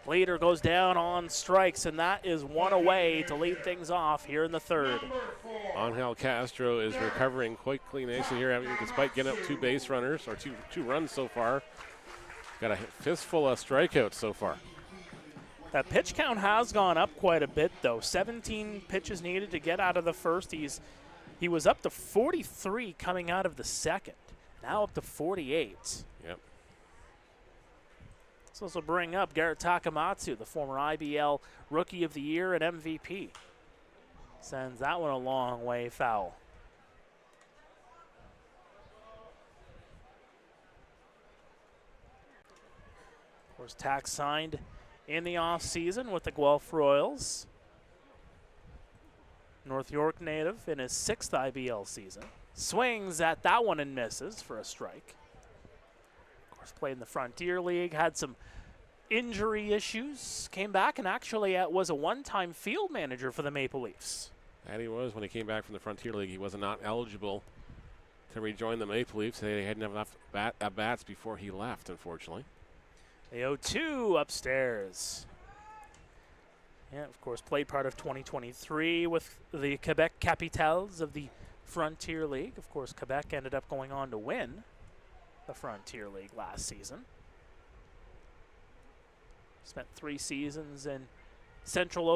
Leader goes down on strikes, and that is one away to lead things off here in the third. Angel Castro is recovering quickly, nicely here, despite getting up two base runners, or two runs so far. Got a fistful of strikeouts so far. That pitch count has gone up quite a bit, though. 17 pitches needed to get out of the first. He was up to 43 coming out of the second. Now up to 48. Yep. Let's also bring up Garrett Takamatsu, the former IBL Rookie of the Year and MVP. Sends that one a long way foul. Of course, Tak signed in the offseason with the Guelph Royals. North York native in his 6th IBL season. Swings at that one and misses for a strike. Of course, played in the Frontier League, had some injury issues, came back and actually was a one-time field manager for the Maple Leafs. And he was when he came back from the Frontier League. He was not eligible to rejoin the Maple Leafs. They hadn't have enough at-bats before he left, unfortunately. The 0-2 upstairs. Yeah, of course, played part of 2023 with the Quebec Capitals of the Frontier League. Of course, Quebec ended up going on to win the Frontier League last season. Spent 3 seasons in Central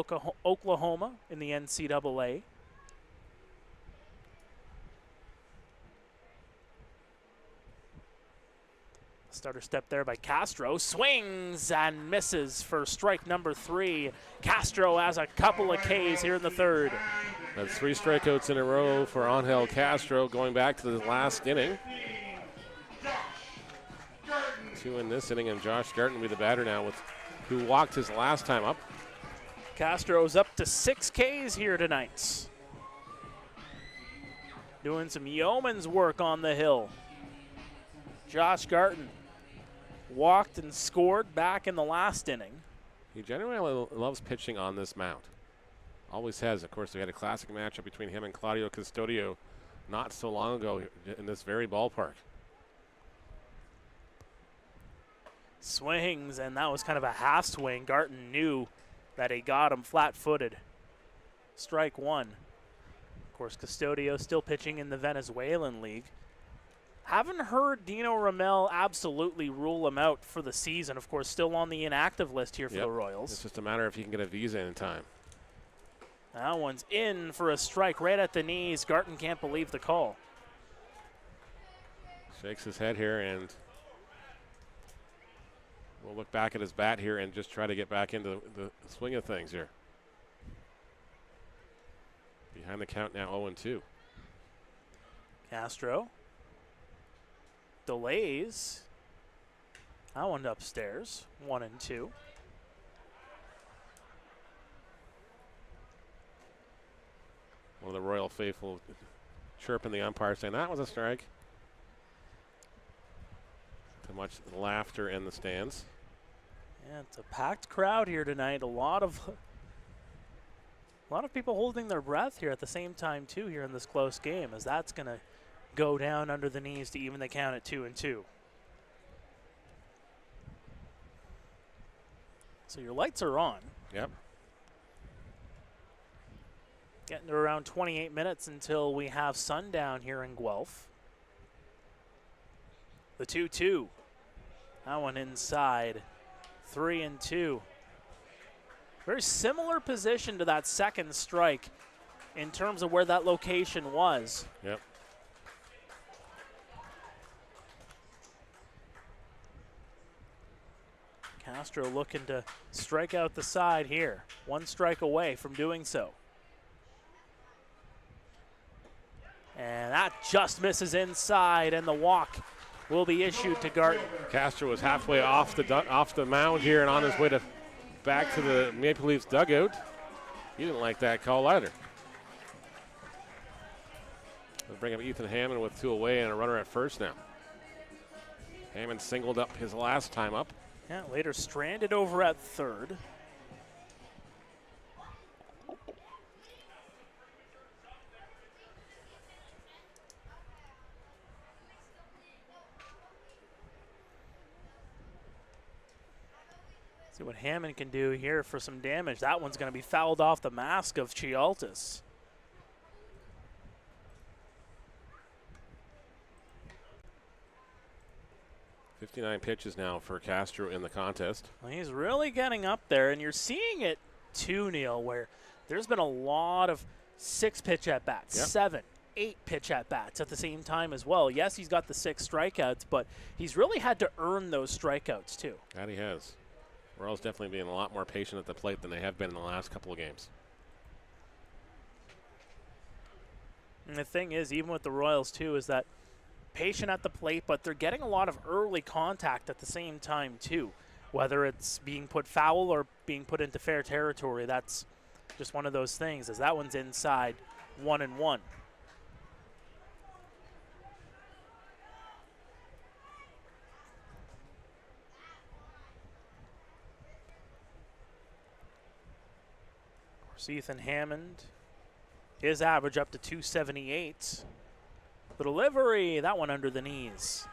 Oklahoma in the NCAA. Starter step there by Castro. Swings and misses for strike number 3. Castro has a couple of Ks here in the third. That's 3 strikeouts in a row for Angel Castro going back to the last inning. 2 in this inning, and Josh Garton will be the batter now, who walked his last time up. Castro's up to 6 Ks here tonight. Doing some yeoman's work on the hill. Josh Garton walked and scored back in the last inning. He generally loves pitching on this mound. Always has. Of course, we had a classic matchup between him and Claudio Custodio not so long ago in this very ballpark. Swings, and that was kind of a half swing. Garton knew that he got him flat-footed. Strike 1. Of course, Custodio still pitching in the Venezuelan League. Haven't heard Dino Ramel absolutely rule him out for the season. Of course, still on the inactive list here for the Royals. It's just a matter if he can get a visa in time. That one's in for a strike right at the knees. Garton can't believe the call. Shakes his head here and we'll look back at his bat here and just try to get back into the swing of things here. Behind the count now 0-2. Castro delays. That one upstairs, 1-2. One of the Royal faithful chirping the umpire saying that was a strike. Too much laughter in the stands. Yeah, it's a packed crowd here tonight. A lot of people holding their breath here at the same time too here in this close game, as that's going to go down under the knees to even the count at 2-2. So your lights are on. Yep. Getting to around 28 minutes until we have sundown here in Guelph. The 2-2. That one inside. 3-2. Very similar position to that second strike in terms of where that location was. Yep. Castro looking to strike out the side here. One strike away from doing so. And that just misses inside, and the walk will be issued to Garton. Castro was halfway off the mound here and on his way back to the Maple Leafs dugout. He didn't like that call either. They'll bring up Ethan Hammond with 2 away and a runner at first now. Hammond singled up his last time up. Yeah, later stranded over at third. See what Hammond can do here for some damage. That one's going to be fouled off the mask of Chialtis. .59 pitches now for Castro in the contest. Well, he's really getting up there, and you're seeing it too, Neil, where there's been a lot of 6-pitch at-bats, Yep. 7, 8-pitch at-bats at the same time as well. Yes, he's got the 6 strikeouts, but he's really had to earn those strikeouts too. That he has. Royals definitely being a lot more patient at the plate than they have been in the last couple of games. And the thing is, even with the Royals too, is that patient at the plate, but they're getting a lot of early contact at the same time too. Whether it's being put foul or being put into fair territory, that's just one of those things, as that one's inside, 1-1. Ethan Hammond, his average up to 278. The delivery, that one under the knees.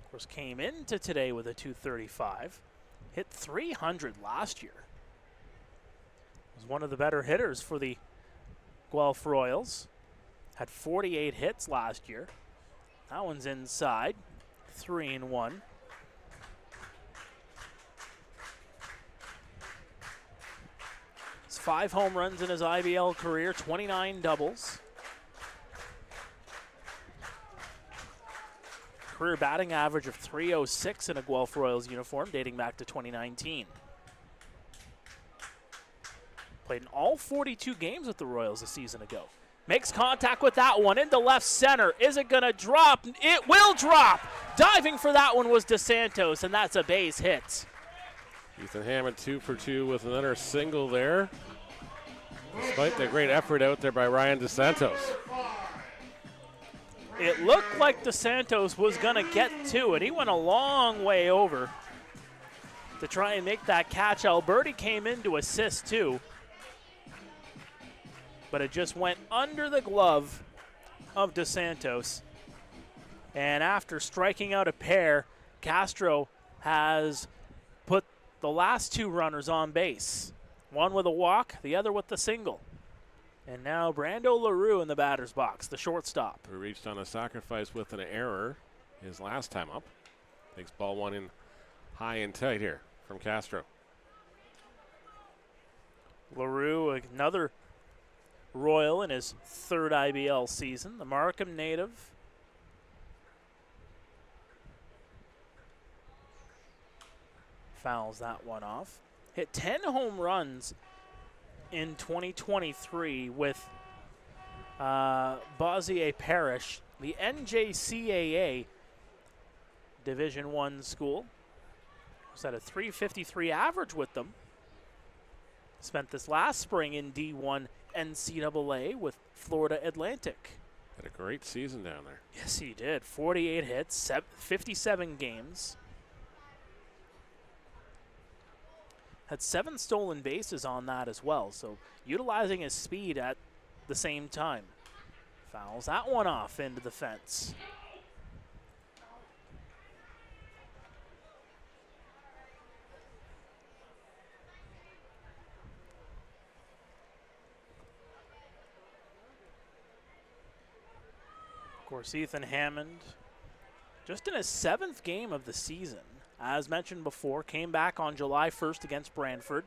Of course, came into today with a 235. Hit 300 last year. Was one of the better hitters for the Guelph Royals. Had 48 hits last year. That one's inside, 3-1. It's 5 home runs in his IBL career, 29 doubles. Career batting average of .306 in a Guelph Royals uniform dating back to 2019. Played in all 42 games with the Royals a season ago. Makes contact with that one into left center. Is it going to drop? It will drop. Diving for that one was DeSantos, and that's a base hit. Ethan Hammond 2 for 2 with another single there. Despite the great effort out there by Ryan DeSantos. It looked like DeSantos was going to get to it. He went a long way over to try and make that catch. Alberti came in to assist too, but it just went under the glove of DeSantos. And after striking out a pair, Castro has put the last 2 runners on base. One with a walk, the other with the single. And now Brando LaRue in the batter's box, the shortstop. Who reached on a sacrifice with an error his last time up. Takes ball one in high and tight here from Castro. LaRue, another Royal in his third IBL season, the Markham native. Fouls that one off. Hit 10 home runs in 2023 with Bossier Parish, the NJCAA Division I school. Was at a .353 average with them. Spent this last spring in D1 NCAA with Florida Atlantic. Had a great season down there. Yes, he did. 48 hits, 57 games. Had 7 stolen bases on that as well, so utilizing his speed at the same time. Fouls that one off into the fence. Of course, Ethan Hammond, just in his 7th game of the season, as mentioned before, came back on July 1st against Brantford.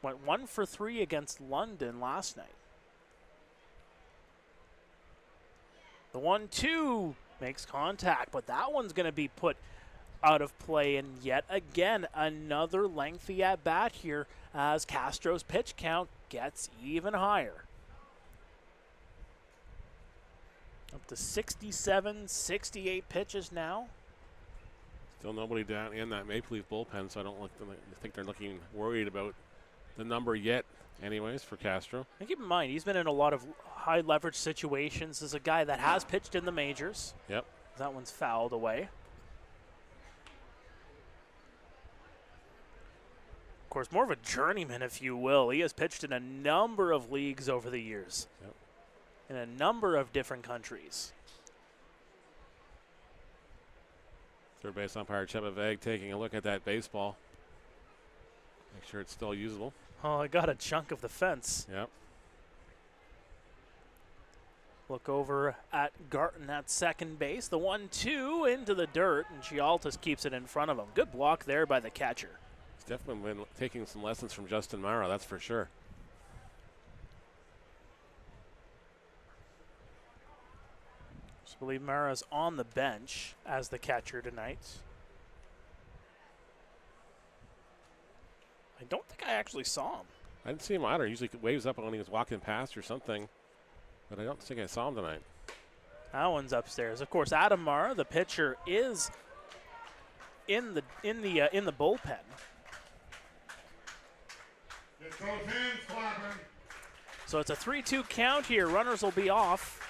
Went 1 for 3 against London last night. The 1-2 makes contact, but that one's going to be put out of play. And yet again, another lengthy at-bat here as Castro's pitch count gets even higher. Up to 67, 68 pitches now. Still nobody down in that Maple Leaf bullpen, so I don't think they're looking worried about the number yet anyways for Castro. And keep in mind, he's been in a lot of high leverage situations as a guy that has pitched in the majors. Yep. That one's fouled away. Of course, more of a journeyman, if you will. He has pitched in a number of leagues over the years. Yep. In a number of different countries. Third base umpire Chebeveg taking a look at that baseball. Make sure it's still usable. Oh, I got a chunk of the fence. Yep. Look over at Garton at second base. The 1-2 into the dirt, and Chialtas keeps it in front of him. Good block there by the catcher. He's definitely been taking some lessons from Justin Mara, that's for sure. I believe Mara's on the bench as the catcher tonight. I don't think I actually saw him. I didn't see him either. He usually waves up when he was walking past or something, but I don't think I saw him tonight. That one's upstairs. Of course, Adam Mara, the pitcher, is in the bullpen. Get those hands clapping. So it's a 3-2 count here. Runners will be off.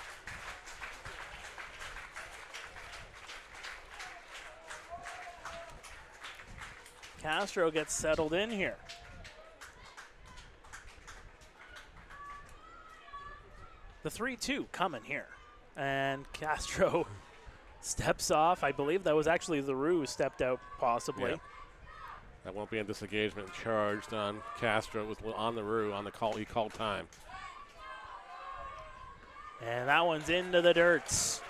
Castro gets settled in here. The 3-2 coming here. And Castro steps off. I believe that was actually LaRue who stepped out, possibly. Yeah. That won't be a disengagement charged on Castro. It was on LaRue on the call. He called time. And that one's into the dirt.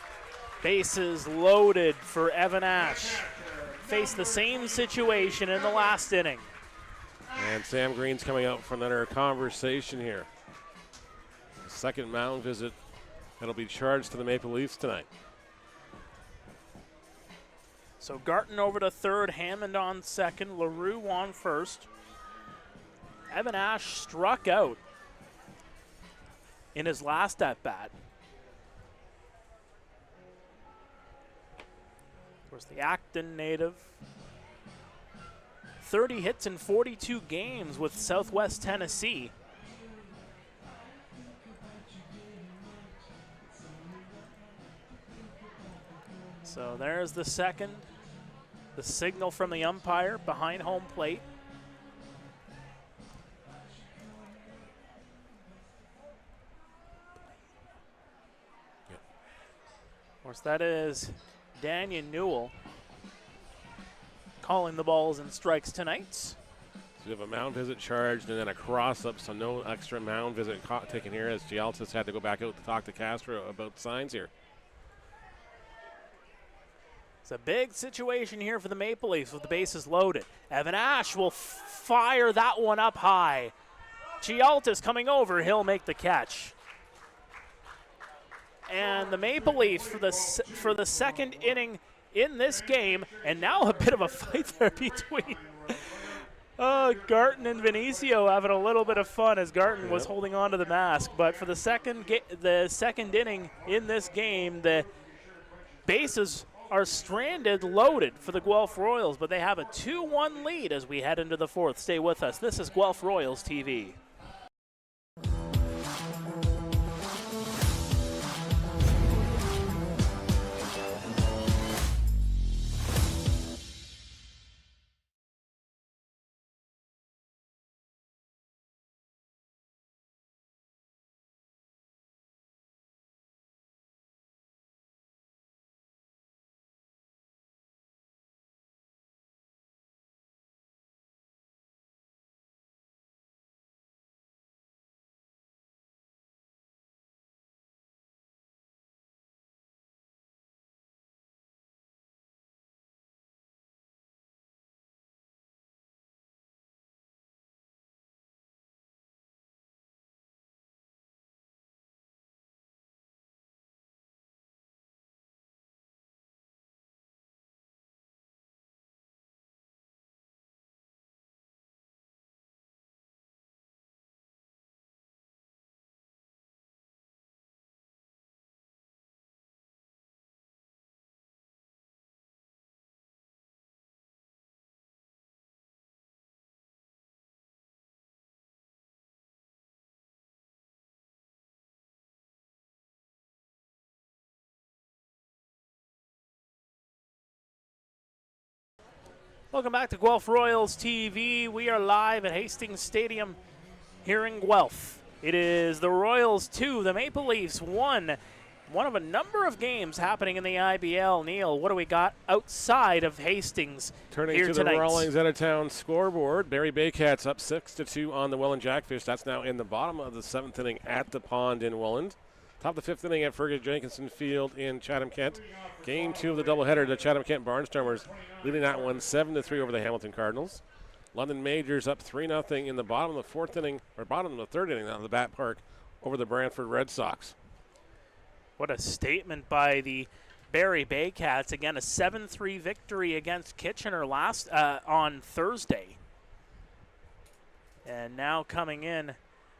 Bases loaded for Evan Ash. Faced the same situation in the last inning. And Sam Green's coming out for another conversation here. The second mound visit that'll be charged to the Maple Leafs tonight. So Garton over to third, Hammond on second, LaRue on first. Evan Ash struck out in his last at-bat. Of course, the Acton native. 30 hits in 42 games with Southwest Tennessee. So there's the second. The signal from the umpire behind home plate. Yep. Of course, that is Daniel Newell calling the balls and strikes tonight. So you have a mound visit charged and then a cross-up, so no extra mound visit taken here as Gialtis had to go back out to talk to Castro about signs here. It's a big situation here for the Maple Leafs with the bases loaded. Evan Ash will fire that one up high. Gialtis coming over, he'll make the catch. And the Maple Leafs for the second inning in this game, and now a bit of a fight there between Garton and Vinicio having a little bit of fun as Garton was holding on to the mask. But for the second inning in this game, the bases are stranded, loaded for the Guelph Royals, but they have a 2-1 lead as we head into the fourth. Stay with us. This is Guelph Royals TV. Welcome back to Guelph Royals TV. We are live at Hastings Stadium here in Guelph. It is the Royals 2, the Maple Leafs 1. One of a number of games happening in the IBL. Neil, what do we got outside of Hastings Turning here to tonight? the Rawlings out-of-town scoreboard, Barry Baycats up 6-2 on the Welland Jackfish. That's now in the bottom of the 7th inning at the Pond in Welland. Top of the 5th inning at Fergus Jenkinson Field in Chatham-Kent. Game 2 of the doubleheader, the Chatham-Kent Barnstormers leading that one 7-3 over the Hamilton Cardinals. London Majors up 3-0 in the bottom of the 4th inning, or bottom of the 3rd inning on the Bat Park over the Brantford Red Sox. What a statement by the Barry Baycats. Again, a 7-3 victory against Kitchener on Thursday. And now coming in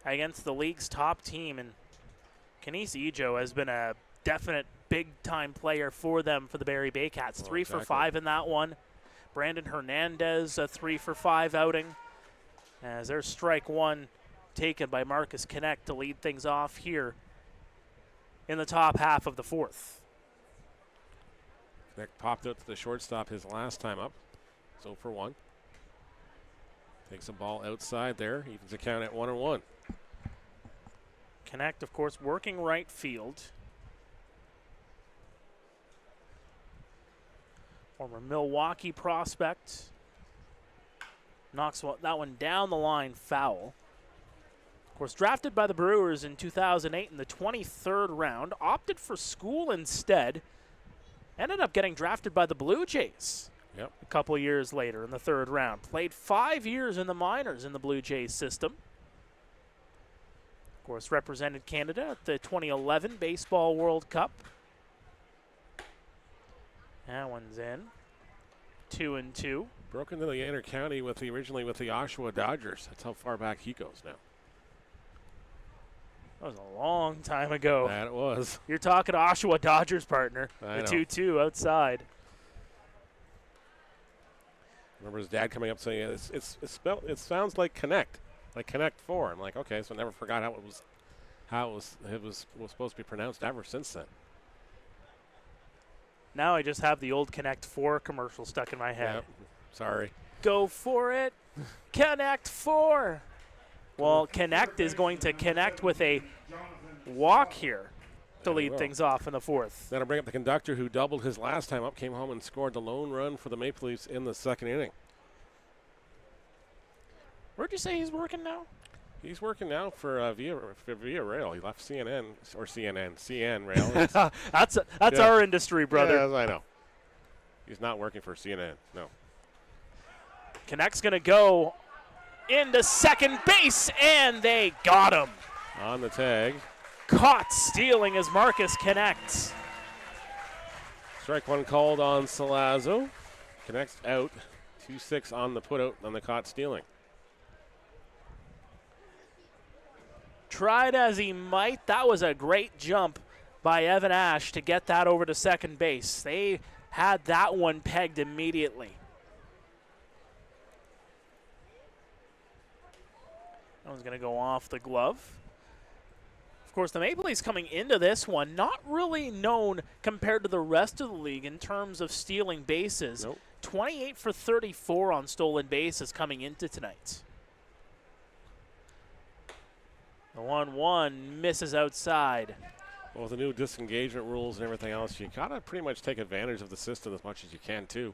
against the league's top team. And Kenisi Ijo has been a definite big-time player for them, for the Barry Baycats. 3 for 5 in that one. Brandon Hernandez, a 3 for 5 outing. As there's strike one taken by Marcus Connect to lead things off here in the top half of the fourth. Connect popped out to the shortstop his last time up. 0 for 1. Takes a ball outside there. Evens the count at 1-1. Connect, of course, working right field. Former Milwaukee prospect. Knocks that one down the line, foul. Of course, drafted by the Brewers in 2008 in the 23rd round. Opted for school instead. Ended up getting drafted by the Blue Jays a couple years later in the 3rd round. Played 5 years in the minors in the Blue Jays system. Of course, represented Canada at the 2011 Baseball World Cup. That one's in. 2-2. Broke into the inter-county originally with the Oshawa Dodgers. That's how far back he goes now. That was a long time ago. That it was. You're talking Oshawa Dodgers, partner. I the know. 2-2 outside. Remember his dad coming up saying it sounds like Connect, like Connect 4. I'm like, okay, so I never forgot how it was supposed to be pronounced ever since then. Now I just have the old Connect 4 commercial stuck in my head. Yep. Sorry. Go for it. Connect 4. Well, Connect is going to connect with a walk here to lead things off in the fourth. That'll bring up the conductor who doubled his last time up, came home and scored the lone run for the Maple Leafs in the 2nd inning. Where'd you say he's working now? He's working now for Via Rail. He left CN Rail. That's Yeah. our industry, brother. Yeah, I know. He's not working for CNN. No. Connect's going to go into second base, and they got him. On the tag. Caught stealing as Marcus connects. Strike one called on Salazzo. Connects out. 2-6 on the putout on the caught stealing. Tried as he might. That was a great jump by Evan Ash to get that over to second base. They had that one pegged immediately. That one's going to go off the glove. Of course, the Maple Leafs coming into this one, not really known compared to the rest of the league in terms of stealing bases. Nope. 28 for 34 on stolen bases coming into tonight. The 1-1 misses outside. Well, with the new disengagement rules and everything else, you got to pretty much take advantage of the system as much as you can, too.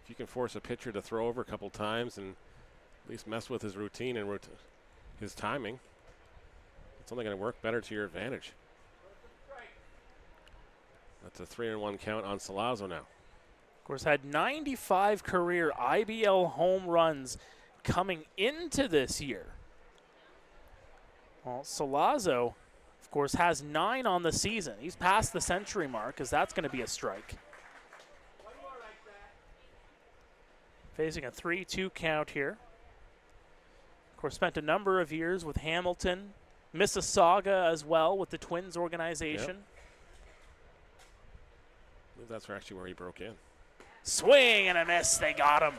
If you can force a pitcher to throw over a couple times and at least mess with his routine and his timing, it's only going to work better to your advantage. That's a 3-1 count on Salazzo now. Of course, had 95 career IBL home runs coming into this year. Well, Salazzo, of course, has 9 on the season. He's past the century mark, as that's going to be a strike. Facing a 3-2 count here. Of course, spent a number of years with Hamilton, Mississauga as well, with the Twins organization. Yep. I believe that's actually where he broke in. Swing and a miss. They got him.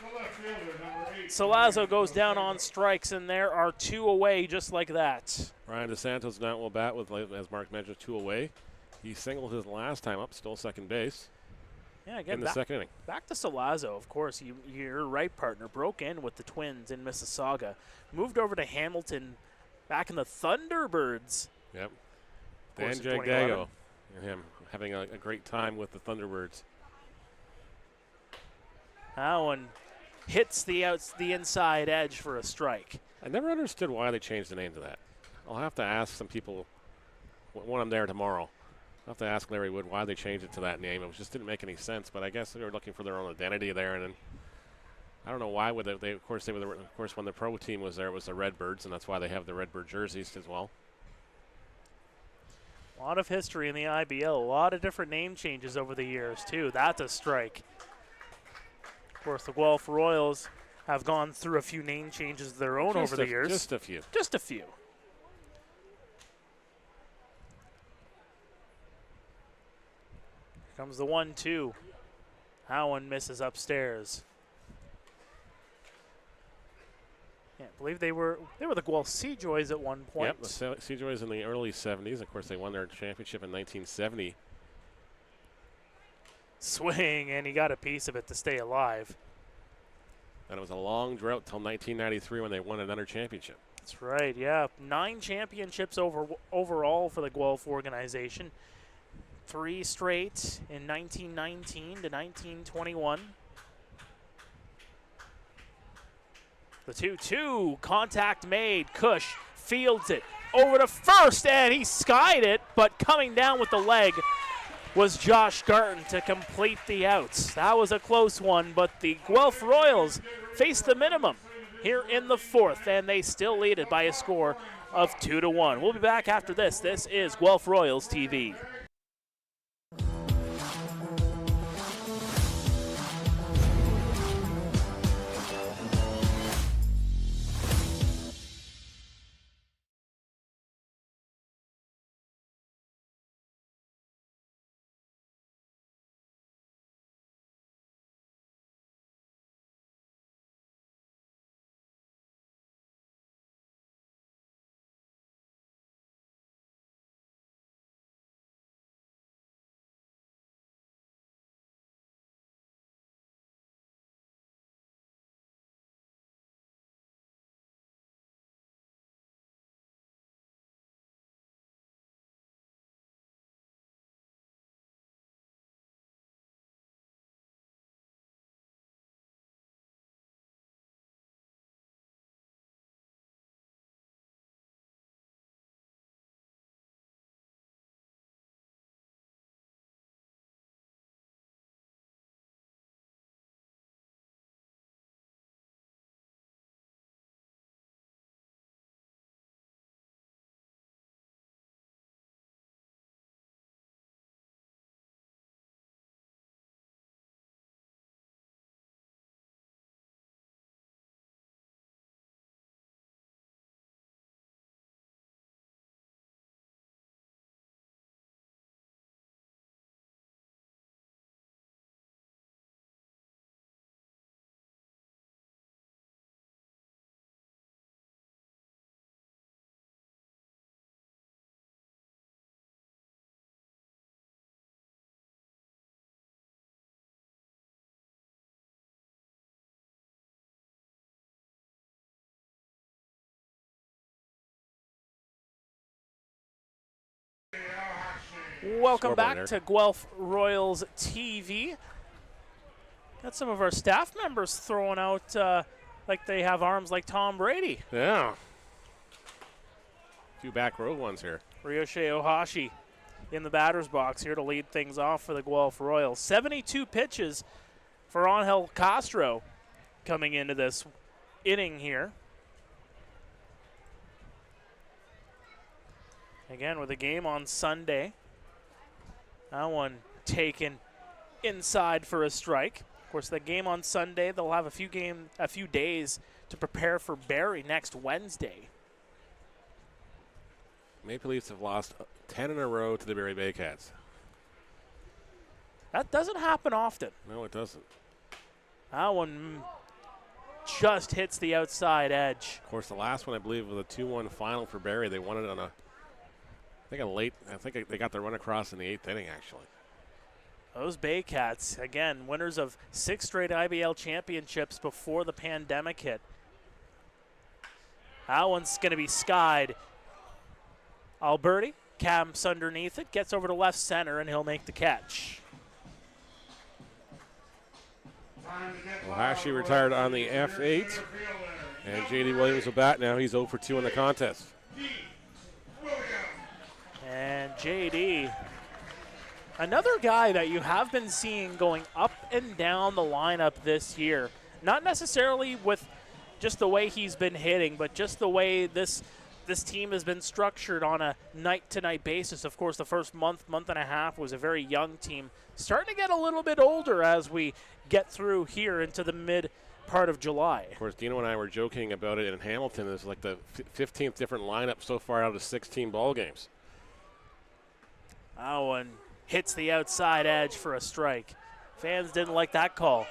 The left fielder, number 8. Salazzo goes down on strikes, and there are 2 away just like that. Ryan DeSantos now will bat with, as Mark mentioned, 2 away. He singled his last time up, stole second base Yeah, again, in the second inning. back to Salazzo, of course. Your right partner broke in with the Twins in Mississauga. Moved over to Hamilton back in the Thunderbirds. Yep. course, Dan in 2011. Jagdago and him having a great time with the Thunderbirds. That one hits the inside edge for a strike. I never understood why they changed the name to that. I'll have to ask some people when I'm there tomorrow. I'll have to ask Larry Wood why they changed it to that name. It just didn't make any sense, but I guess they were looking for their own identity there. And then I don't know why would they of course when the pro team was there, it was the Redbirds, and that's why they have the Redbird jerseys as well. A lot of history in the IBL. A lot of different name changes over the years, too. That's a strike. Of course, the Guelph Royals have gone through a few name changes of their own over the years. Just a few. Just a few. Here comes the 1-2. That one misses upstairs. Yeah, I believe they were the Guelph Seajoys at one point. Yep, the Seajoys in the early 70s. Of course, they won their championship in 1970. Swing, and he got a piece of it to stay alive. And it was a long drought till 1993 when they won another championship. That's right, yeah. 9 championships overall for the Guelph organization. 3 straight in 1919 to 1921. The 2-2, contact made. Cush fields it over to first, and he skied it, but coming down with the leg was Josh Garton to complete the outs. That was a close one, but the Guelph Royals faced the minimum here in the 4th, and they still lead it by a score of 2-1. We'll be back after this. This is Guelph Royals TV. Welcome Scoreboard back there. to Guelph Royals TV. Got some of our staff members throwing out like they have arms like Tom Brady. Yeah. A few back row ones here. Ryoshi Ohashi in the batter's box here to lead things off for the Guelph Royals. 72 pitches for Angel Castro coming into this inning here. Again, with a game on Sunday. That one taken inside for a strike. Of course, the game on Sunday, they'll have a few days to prepare for Barrie next Wednesday. Maple Leafs have lost 10 in a row to the Barrie Baycats. That doesn't happen often. No, it doesn't. That one just hits the outside edge. Of course, the last one, I believe, was a 2-1 final for Barrie. They won it on I think they got the run across in the 8th inning, actually. Those Baycats, again, winners of 6 straight IBL championships before the pandemic hit. That one's going to be skied. Alberti camps underneath it, gets over to left center, and he'll make the catch. Ohashi retired on the F8, and J.D. Williams will bat now. He's 0 for 2 in the contest. And J.D., another guy that you have been seeing going up and down the lineup this year. Not necessarily with just the way he's been hitting, but just the way this team has been structured on a night-to-night basis. Of course, the first month and a half was a very young team. Starting to get a little bit older as we get through here into the mid part of July. Of course, Dino and I were joking about it in Hamilton. It's like the 15th different lineup so far out of 16 ball games. That one hits the outside edge for a strike. Fans didn't like that call.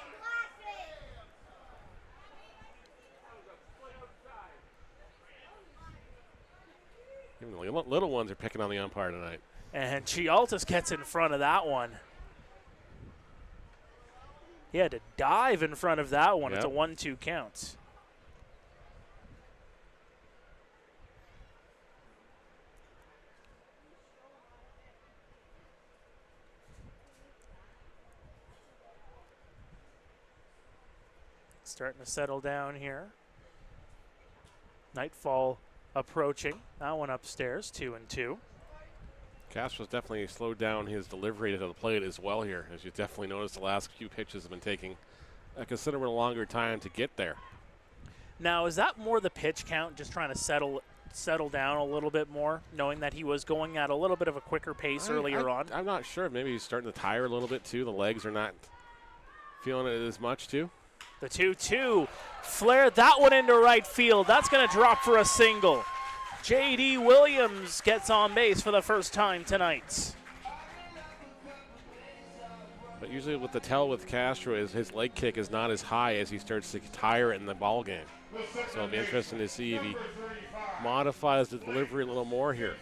Even the little ones are picking on the umpire tonight. And Chialtis gets in front of that one. He had to dive in front of that one. Yep. It's a 1-2 count. Starting to settle down here. Nightfall approaching. That one upstairs, 2-2. Castro's definitely slowed down his delivery to the plate as well here. As you definitely noticed, the last few pitches have been taking a considerable longer time to get there. Now, is that more the pitch count, just trying to settle down a little bit more, knowing that he was going at a little bit of a quicker pace earlier on? I'm not sure. Maybe he's starting to tire a little bit too. The legs are not feeling it as much too. The 2-2 flared that one into right field. That's going to drop for a single. J.D. Williams gets on base for the first time tonight. But usually what the tell with Castro is his leg kick is not as high as he starts to tire in the ball game. So it'll be interesting to see if he modifies the delivery a little more here.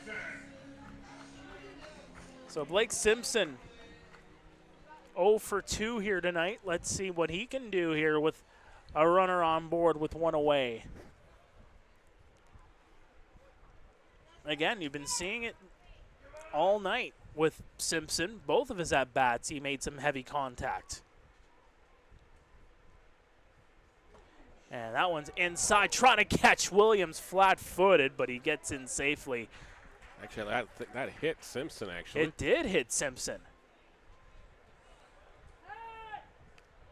So Blake Simpson 0 for 2 here tonight. Let's see what he can do here with a runner on board with one away. Again, you've been seeing it all night with Simpson. Both of his at-bats, he made some heavy contact. And that one's inside, trying to catch Williams flat-footed, but he gets in safely. Actually, that hit Simpson, actually. It did hit Simpson.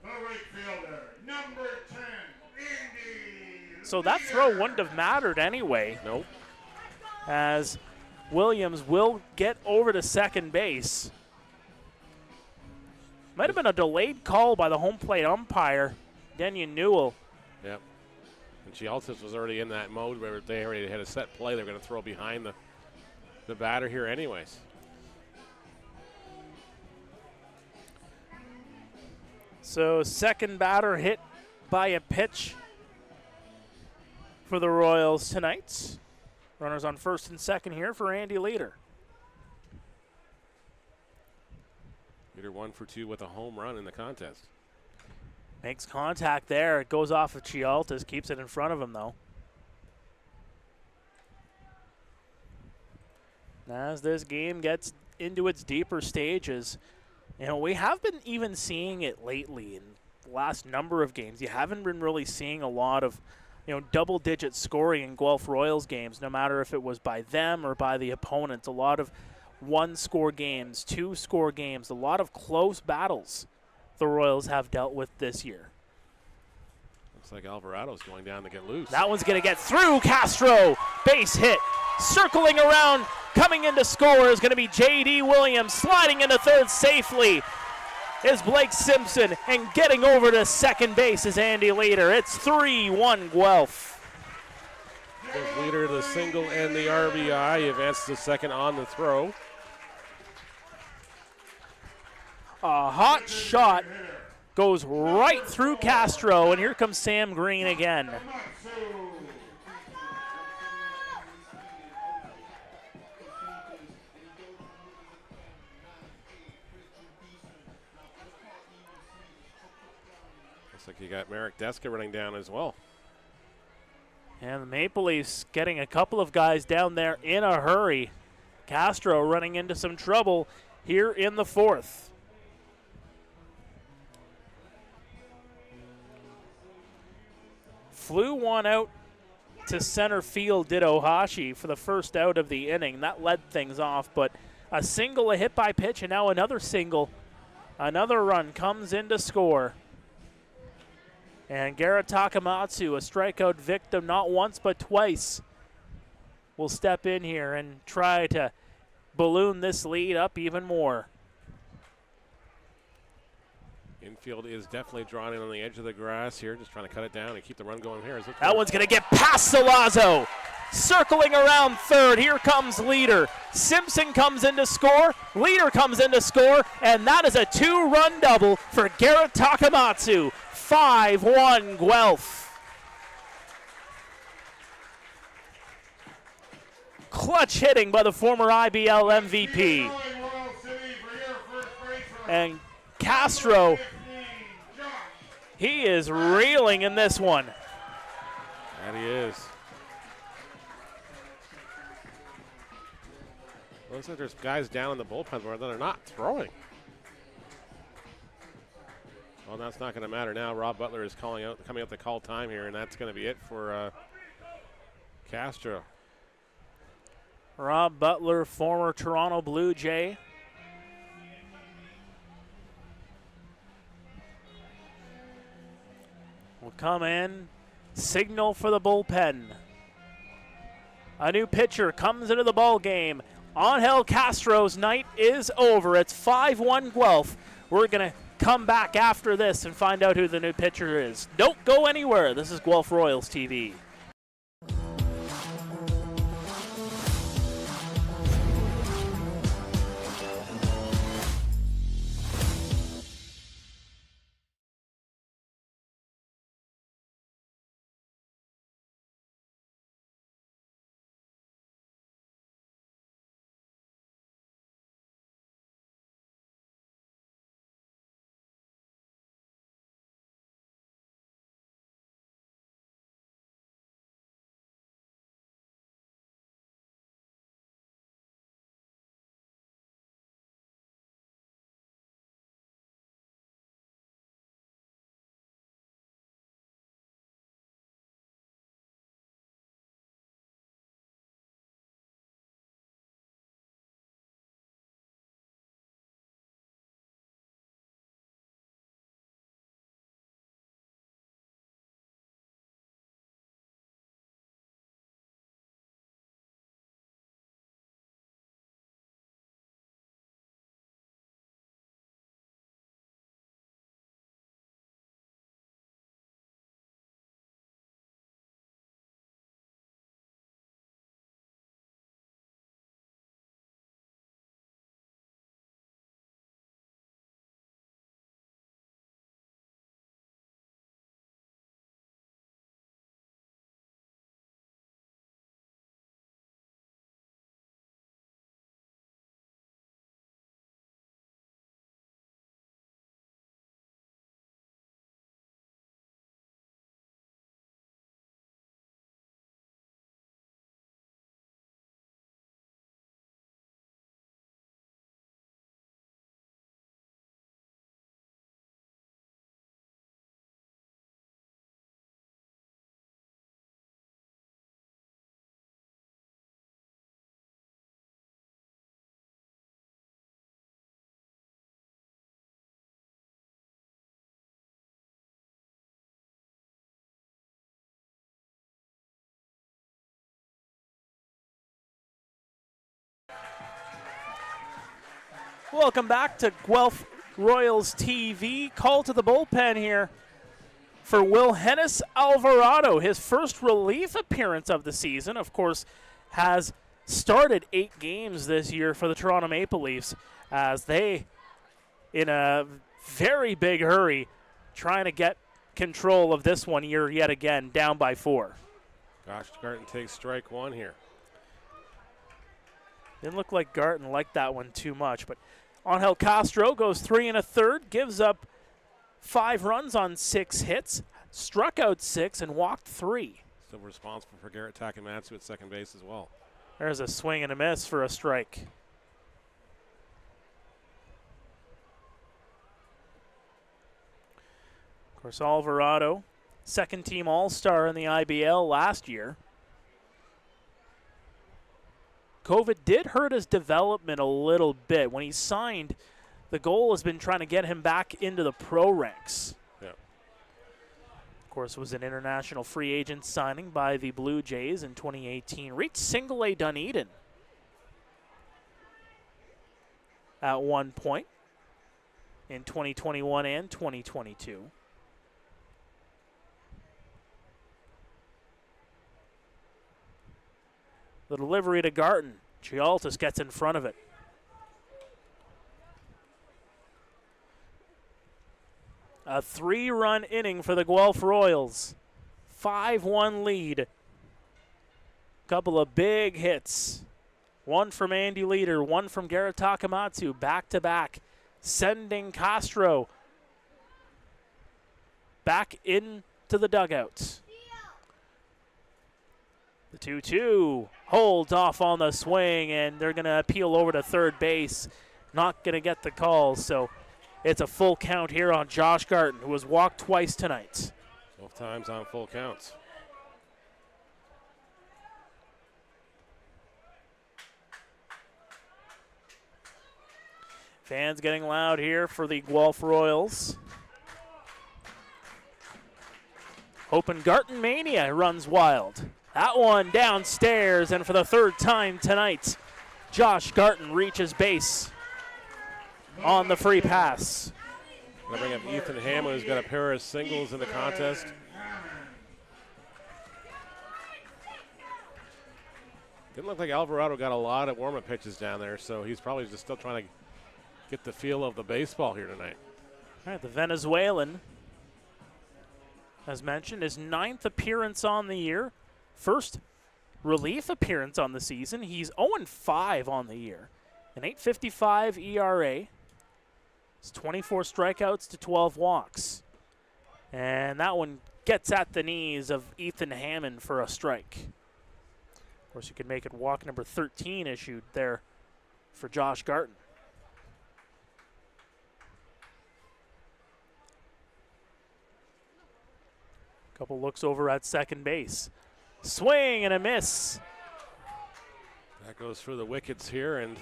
The right fielder, number 10, Indy. So that throw wouldn't have mattered anyway. Nope. As Williams will get over to second base. Might have been a delayed call by the home plate umpire, Denian Newell. Yep. And Chialtis was already in that mode where they already had a set play. They're going to throw behind the batter here anyways. So second batter hit by a pitch for the Royals tonight. Runners on first and second here for Andy Leader. Leader 1 for 2 with a home run in the contest. Makes contact there. It goes off of Chialtis, keeps it in front of him though. As this game gets into its deeper stages. You know, we have been even seeing it lately in the last number of games. You haven't been really seeing a lot of, double-digit scoring in Guelph Royals games, no matter if it was by them or by the opponents. A lot of one-score games, two-score games, a lot of close battles the Royals have dealt with this year. Looks like Alvarado's going down to get loose. That one's going to get through. Castro, base hit. Circling around, coming in to score is going to be J.D. Williams. Sliding into third safely is Blake Simpson. And getting over to second base is Andy Leader. It's 3-1 Guelph. The Leader, the single and the RBI. He advances to second on the throw. A hot shot goes right through Castro, and here comes Sam Green again. Looks like you got Merrick Deska running down as well. And the Maple Leafs getting a couple of guys down there in a hurry. Castro running into some trouble here in the fourth. Flew one out to center field, did Ohashi, for the first out of the inning. That led things off, but a single, a hit by pitch, and now another single. Another run comes in to score. And Garrett Takamatsu, a strikeout victim not once but twice, will step in here and try to balloon this lead up even more. Infield is definitely drawn in on the edge of the grass here, just trying to cut it down and keep the run going here. That one's going to get past Salazzo. Circling around third, here comes Leader. Simpson comes in to score, Leader comes in to score, and that is a two-run double for Garrett Takamatsu. 5-1 Guelph. Clutch hitting by the former IBL MVP. And Castro, he is reeling in this one. That he is. Looks like there's guys down in the bullpen where they're not throwing. Well, that's not going to matter now. Rob Butler is coming up to call time here, and that's going to be it for Castro. Rob Butler, former Toronto Blue Jay. Will come in, signal for the bullpen. A new pitcher comes into the ball game. Angel Castro's night is over. It's 5-1 Guelph. We're going to come back after this and find out who the new pitcher is. Don't go anywhere. This is Guelph Royals TV. Welcome back to Guelph Royals TV. Call to the bullpen here for Wilhennis Alvarado. His first relief appearance of the season, of course, has started 8 games this year for the Toronto Maple Leafs as they, in a very big hurry, trying to get control of this one here yet again, down by 4. Josh Garton takes strike 1 here. Didn't look like Garton liked that one too much, but Angel Castro goes 3 1/3, gives up 5 runs on 6 hits, struck out 6 and walked 3. Still responsible for Garrett Takamatsu at second base as well. There's a swing and a miss for a strike. Of course, Alvarado, second team All-Star in the IBL last year. COVID did hurt his development a little bit. When he signed, the goal has been trying to get him back into the pro ranks. Yeah. Of course, it was an international free agent signing by the Blue Jays in 2018. Reached single-A Dunedin at one point in 2021 and 2022. The delivery to Garton. Chialtis gets in front of it. A 3-run inning for the Guelph Royals. 5-1 lead. Couple of big hits. One from Andy Leader, one from Garrett Takamatsu, back-to-back, sending Castro back into the dugouts. The 2-2 holds off on the swing, and they're going to appeal over to third base. Not going to get the call, so it's a full count here on Josh Garton, who has walked twice tonight. Both times on full counts. Fans getting loud here for the Guelph Royals. Hoping Garton Mania runs wild. That one downstairs, and for the 3rd time tonight, Josh Garton reaches base on the free pass. Gonna bring up Ethan Hammond, who's got a pair of singles in the contest. Didn't look like Alvarado got a lot of warm-up pitches down there, so he's probably just still trying to get the feel of the baseball here tonight. All right, the Venezuelan, as mentioned, his 9th appearance on the year. First relief appearance on the season. He's 0-5 on the year. An 8.55 ERA. It's 24 strikeouts to 12 walks. And that one gets at the knees of Ethan Hammond for a strike. Of course, you could make it walk number 13 issued there for Josh Garton. Couple looks over at second base. Swing and a miss. That goes through the wickets here, and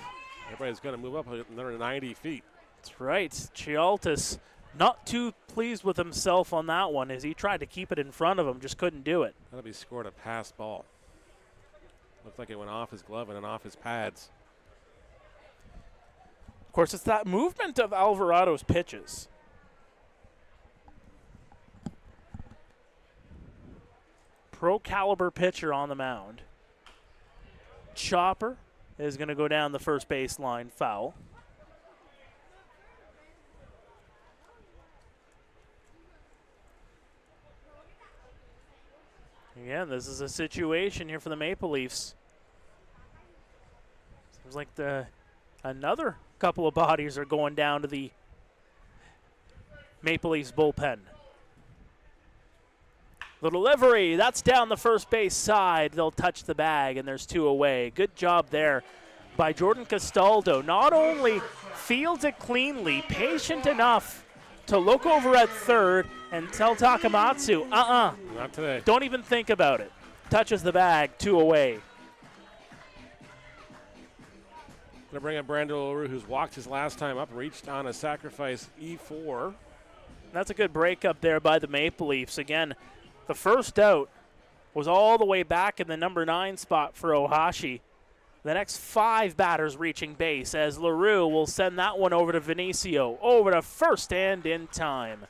everybody's going to move up another 90 feet. That's right. Chialtis not too pleased with himself on that one as he tried to keep it in front of him, just couldn't do it. That'll be scored a pass ball. Looked like it went off his glove and off his pads. Of course, it's that movement of Alvarado's pitches. Pro caliber pitcher on the mound. Chopper is going to go down the first baseline, foul. Again, this is a situation here for the Maple Leafs. Seems like another couple of bodies are going down to the Maple Leafs bullpen. The delivery, that's down the first base side. They'll touch the bag, and there's 2 away. Good job there by Jordan Castaldo. Not only fields it cleanly, patient enough to look over at third and tell Takamatsu, Not today. don't even think about it. Touches the bag, 2 away. Going to bring up Brando O'Rue, who's walked his last time up, reached on a sacrifice E4. That's a good breakup there by the Maple Leafs. Again, the first out was all the way back in the number 9 spot for Ohashi. The next 5 batters reaching base as LaRue will send that one over to Vinicio. Over to first and in time.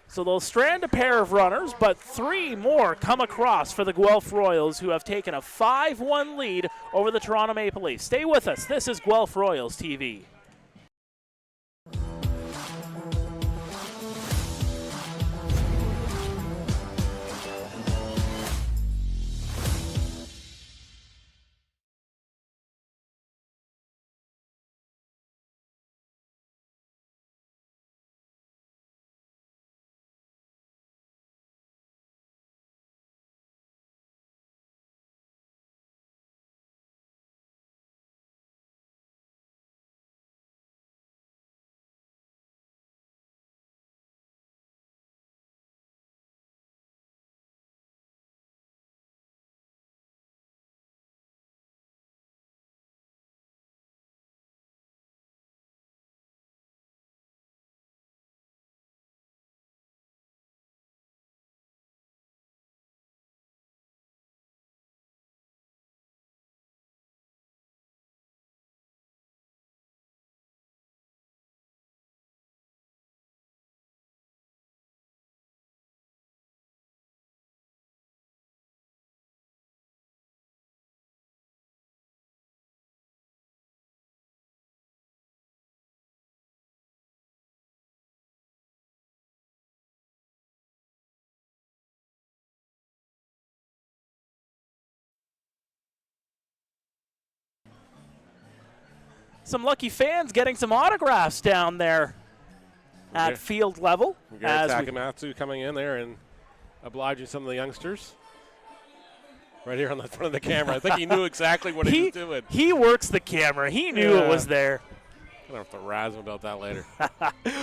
So they'll strand a pair of runners, but 3 more come across for the Guelph Royals, who have taken a 5-1 lead over the Toronto Maple Leafs. Stay with us. This is Guelph Royals TV. Some lucky fans getting some autographs down there at field level. Gary Takamatsu coming in there and obliging some of the youngsters. Right here on the front of the camera. I think he knew exactly what he was doing. He works the camera. He knew it was there. I'm going to have to razz him about that later.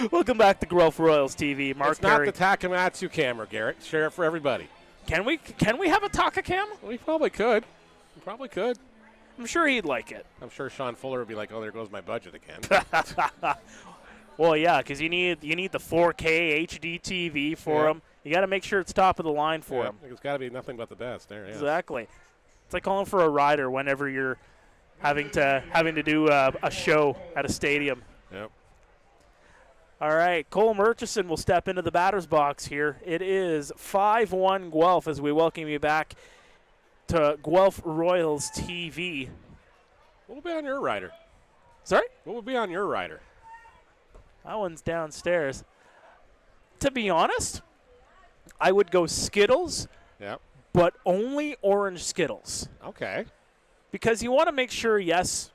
Welcome back to Guelph Royals TV. Mark It's Perry. not the Takamatsu camera, Garrett. Share it for everybody. Can we have a Taka cam? We probably could. We probably could. I'm sure he'd like it. I'm sure Sean Fuller would be like, oh, there goes my budget again. Well, yeah, because you need the 4K HD TV for him. You got to make sure it's top of the line for him. It's got to be nothing but the best there. Yeah. Exactly. It's like calling for a rider whenever you're having to do a show at a stadium. Yep. All right, Cole Murchison will step into the batter's box here. It is 5-1 Guelph as we welcome you back to Guelph Royals TV. What would be on your rider? Sorry? What would be on your rider? That one's downstairs. To be honest, I would go Skittles, but only orange Skittles. Okay. Because you want to make sure, yes,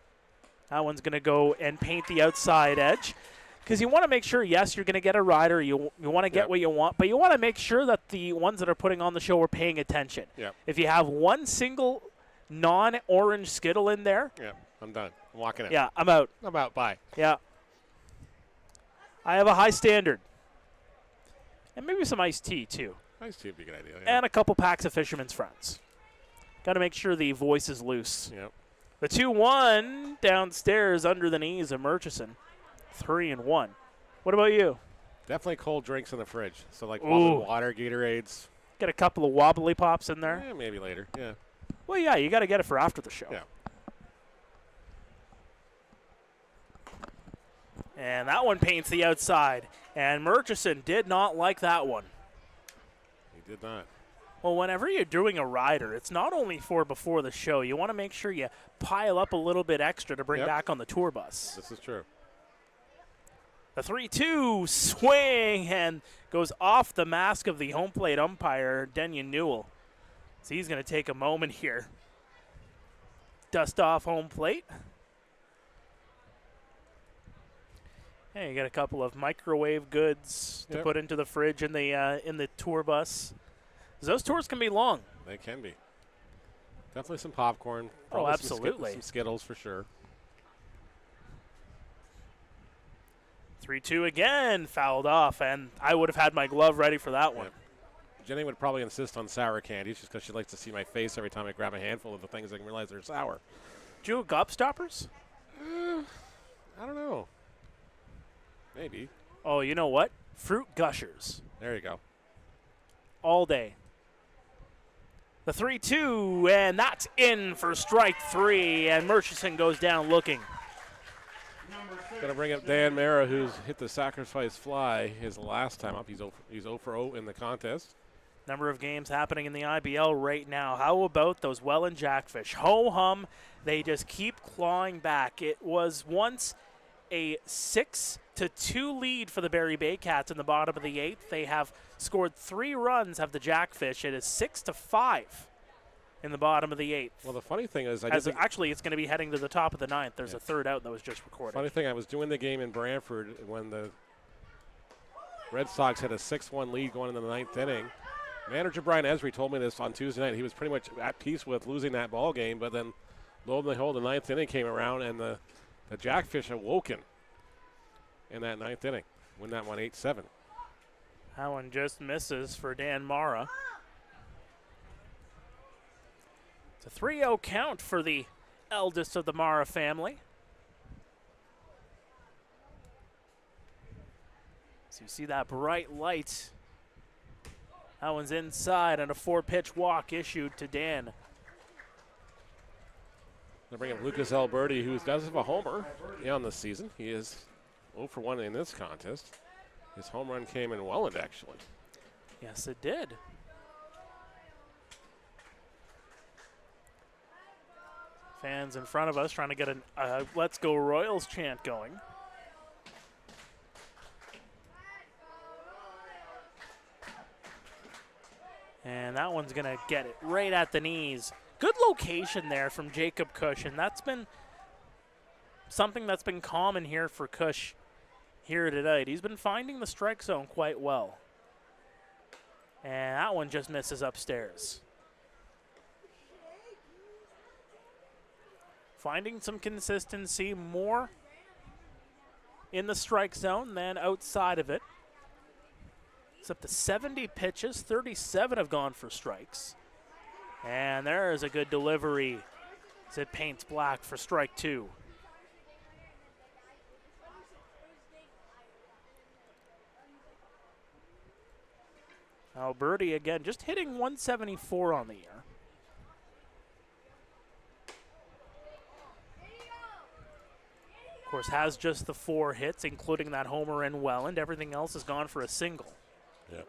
that one's going to go and paint the outside edge. Because you want to make sure, yes, you're going to get a rider. You want to get what you want, but you want to make sure that the ones that are putting on the show are paying attention. Yep. If you have one single non-orange Skittle in there. Yeah, I'm done. I'm walking out. Yeah, I'm out. I'm out. Bye. Yeah. I have a high standard. And maybe some iced tea, too. Iced tea would be a good idea. Yeah. And a couple packs of Fisherman's Friends. Got to make sure the voice is loose. Yep. The 2-1 downstairs under the knees of Murchison. 3-1. What about you? Definitely cold drinks in the fridge. So like water, Gatorades. Get a couple of wobbly pops in there. Yeah, maybe later. Yeah. Well, yeah, you got to get it for after the show. Yeah. And that one paints the outside. And Murchison did not like that one. He did not. Well, whenever you're doing a rider, it's not only for before the show. You want to make sure you pile up a little bit extra to bring back on the tour bus. This is true. The 3-2 swing and goes off the mask of the home plate umpire, Denyon Newell. So he's going to take a moment here. Dust off home plate. Hey, you got a couple of microwave goods to put into the fridge in the tour bus. Those tours can be long. They can be. Definitely some popcorn. Oh, absolutely. Some Skittles for sure. 3-2 again, fouled off, and I would have had my glove ready for that one. Jenny would probably insist on sour candies just because she likes to see my face every time I grab a handful of the things I can realize they're sour. Do you have gobstoppers? I don't know. Maybe. Oh, you know what? Fruit Gushers. There you go. All day. The 3-2, and that's in for strike 3, and Murchison goes down looking. Going to bring up Dan Mara, who's hit the sacrifice fly his last time up. He's 0 for 0 in the contest. Number of games happening in the IBL right now. How about those Welland Jackfish? Ho-hum, they just keep clawing back. It was once a 6-2 lead for the Barry Bay Cats in the bottom of the 8th. They have scored 3 runs, have the Jackfish. It is 6-5 in the bottom of the 8th. Well, the funny thing is, Actually, it's going to be heading to the top of the 9th. There's a third out that was just recorded. Funny thing, I was doing the game in Brantford when the Red Sox had a 6-1 lead going into the 9th inning. Manager Brian Esri told me this on Tuesday night. He was pretty much at peace with losing that ball game, but then lo and behold, the 9th inning came around, and the Jackfish awoken in that 9th inning. Win that one 8-7. That one just misses for Dan Mara. It's a 3-0 count for the eldest of the Mara family. So you see that bright light. That one's inside, and a 4-pitch walk issued to Dan. They bring up Lucas Alberti, who does have a homer on this season. He is 0 for 1 in this contest. His home run came in Welland, actually. Yes, it did. Fans in front of us trying to get a Let's Go Royals chant going. And that one's going to get it right at the knees. Good location there from Jacob Cush, and that's been something that's been common here for Cush here tonight. He's been finding the strike zone quite well. And that one just misses upstairs. Finding some consistency, more in the strike zone than outside of it. It's up to 70 pitches, 37 have gone for strikes. And there is a good delivery as it paints black for strike 2. Alberti again, just hitting 174 on the year. Of course, has just the 4 hits, including that homer in Welland. Everything else has gone for a single. Yep.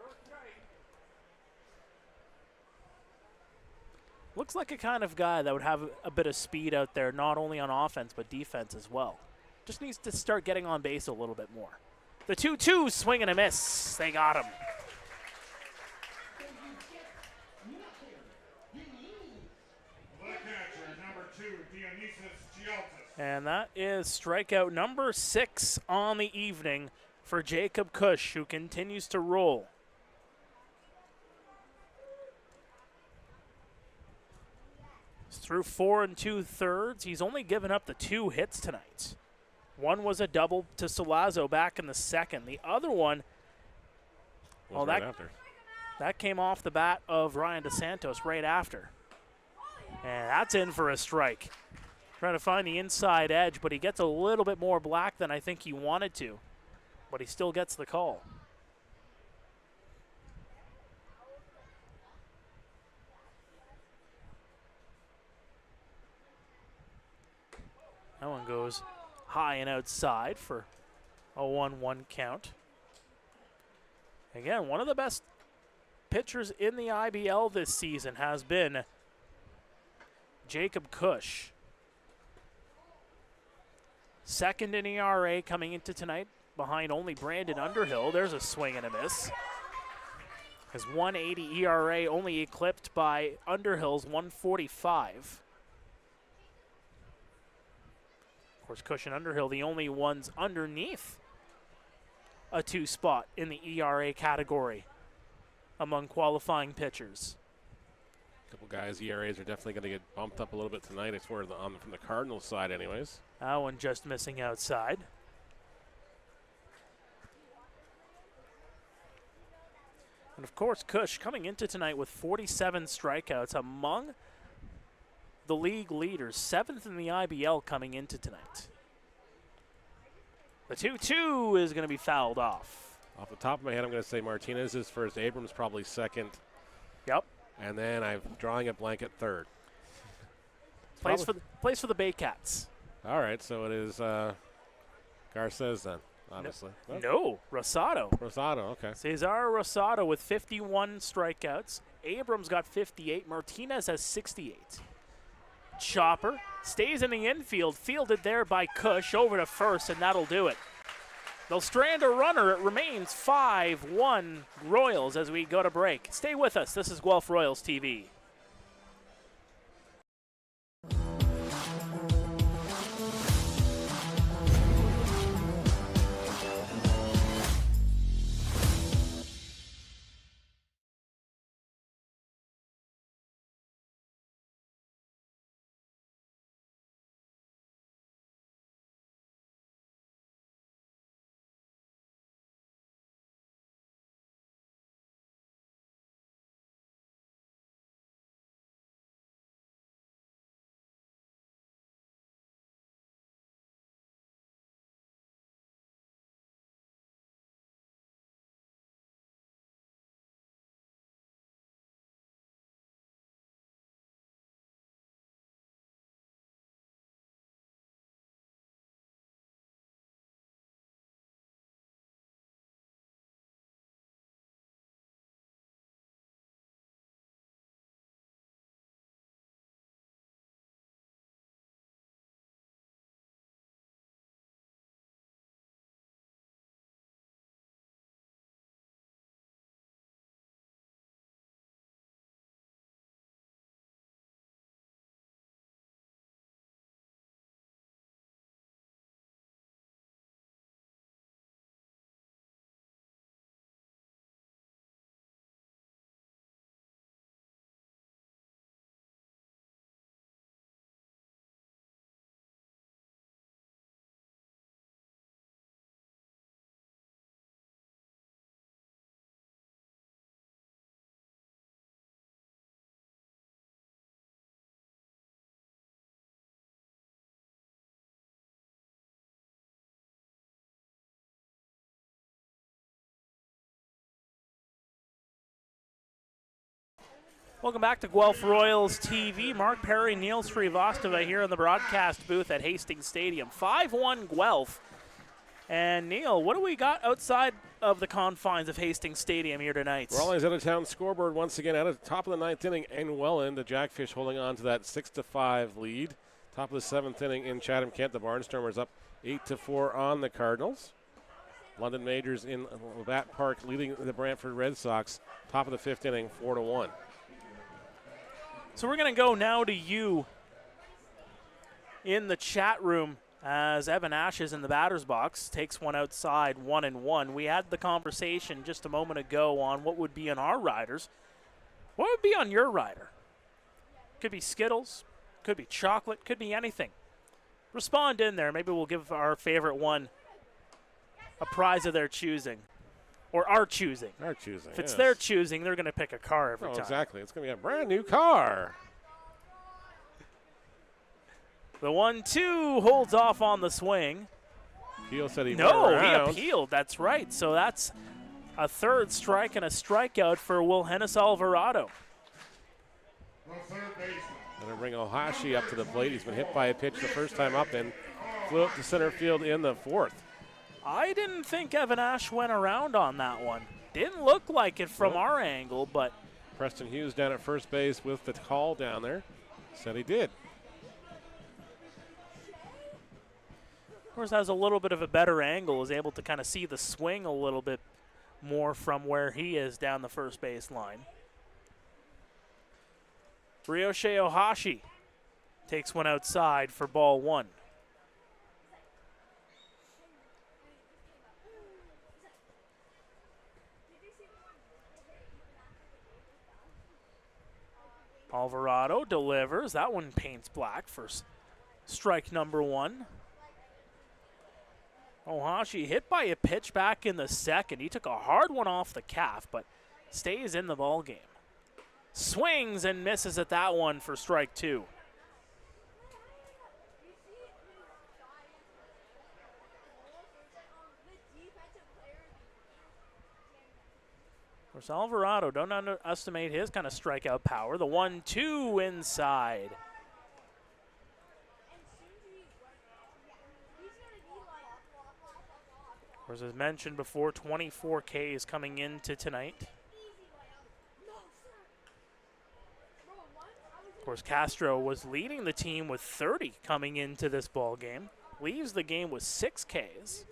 Looks like a kind of guy that would have a bit of speed out there, not only on offense, but defense as well. Just needs to start getting on base a little bit more. The 2-2, swing and a miss. They got him. And that is strikeout number 6 on the evening for Jacob Cush, who continues to roll. He's through 4 2/3. He's only given up the 2 hits tonight. One was a double to Solazzo back in the second. The other one, that came off the bat of Ryan DeSantos right after. And that's in for a strike. Trying to find the inside edge, but he gets a little bit more black than I think he wanted to. But he still gets the call. That one goes high and outside for a 1-1 count. Again, one of the best pitchers in the IBL this season has been Jacob Cush. Second in ERA coming into tonight, behind only Brandon Underhill. There's a swing and a miss. His 1.80 ERA only eclipsed by Underhill's 1.45. Of course, Cush and Underhill, the only ones underneath a 2 spot in the ERA category among qualifying pitchers. A couple guys' ERAs are definitely going to get bumped up a little bit tonight. It's from the Cardinals side anyways. That one just missing outside. And of course, Cush coming into tonight with 47 strikeouts, among the league leaders, 7th in the IBL coming into tonight. The 2-2 is going to be fouled off. Off the top of my head, I'm going to say Martinez is first, Abrams probably second. Yep. And then I'm drawing a blank at third. Plays for the Bay Cats. All right, so it is Garces then, obviously. No, Rosado. Rosado, okay. Cesar Rosado with 51 strikeouts. Abrams got 58. Martinez has 68. Chopper stays in the infield, fielded there by Cush, over to first, and that'll do it. They'll strand a runner. It remains 5-1 Royals as we go to break. Stay with us. This is Guelph Royals TV. Welcome back to Guelph Royals TV. Mark Perry, Neil Srivastava here in the broadcast booth at Hastings Stadium. 5-1 Guelph. And Neil, what do we got outside of the confines of Hastings Stadium here tonight? Rawlings out of town scoreboard once again at the top of the ninth inning in Welland. The Jackfish holding on to that 6-5 lead. Top of the seventh inning in Chatham-Kent. The Barnstormers up 8-4 on the Cardinals. London Majors in Labatt Park leading the Brantford Red Sox. Top of the fifth inning, 4-1. So we're going to go now to you in the chat room as Evan Ash is in the batter's box, takes one outside, 1-1. We had the conversation just a moment ago on what would be on our riders. What would be on your rider? Could be Skittles, could be chocolate, could be anything. Respond in there. Maybe we'll give our favorite one a prize of their choosing. Or our choosing. Our choosing, If it's yes. their choosing, they're going to pick a car every time. Exactly. It's going to be a brand new car. The 1-2 holds off on the swing. Peel said he No, went around. he appealed. That's right. So that's a third strike and a strikeout for Wilhennis Alvarado. The third baseman. Going to bring Ohashi up to the plate. He's been hit by a pitch the first time up and flew up to center field in the fourth. I didn't think Evan Ash went around on that one. Didn't look like it from our angle, but Preston Hughes down at first base with the call down there. Said he did. of course has a little bit of a better angle, is able to kind of see the swing a little bit more from where he is down the first base line. Ryoshei Ohashi takes one outside for ball one. Alvarado delivers. That one paints black for strike number one. Ohashi hit by a pitch back in the second. He took a hard one off the calf, but stays in the ball game. Swings and misses at that one for strike two. course, Alvarado, don't underestimate his kind of strikeout power. The 1-2 inside. Of course, as mentioned before, 24 Ks coming into tonight. Of course, Castro was leading the team with 30 coming into this ball game. Leaves the game with 6 Ks.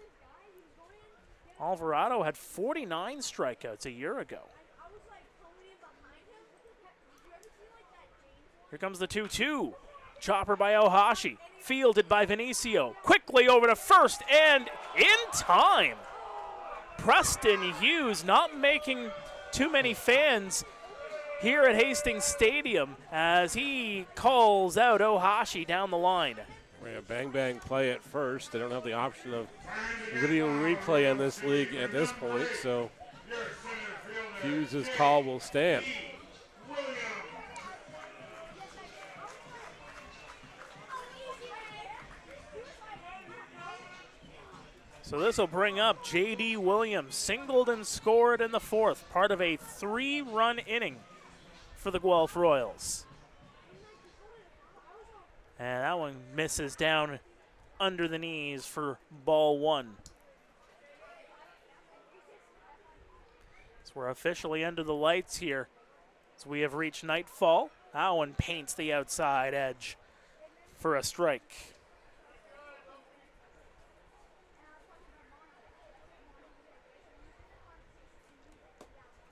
Alvarado had 49 strikeouts a year ago. Here comes the 2-2. Chopper by Ohashi. Fielded by Vinicio. Quickly over to first and in time. Preston Hughes not making too many fans here at Hastings Stadium as he calls out Ohashi down the line. A bang play at first. They don't have the option of video replay in this league at this point, so Hughes' call will stand. So this will bring up J.D. Williams, singled and scored in the 4th, part of a 3-run inning for the Guelph Royals. And that one misses down under the knees for ball 1. So we're officially under the lights here as we have reached nightfall. That one paints the outside edge for a strike.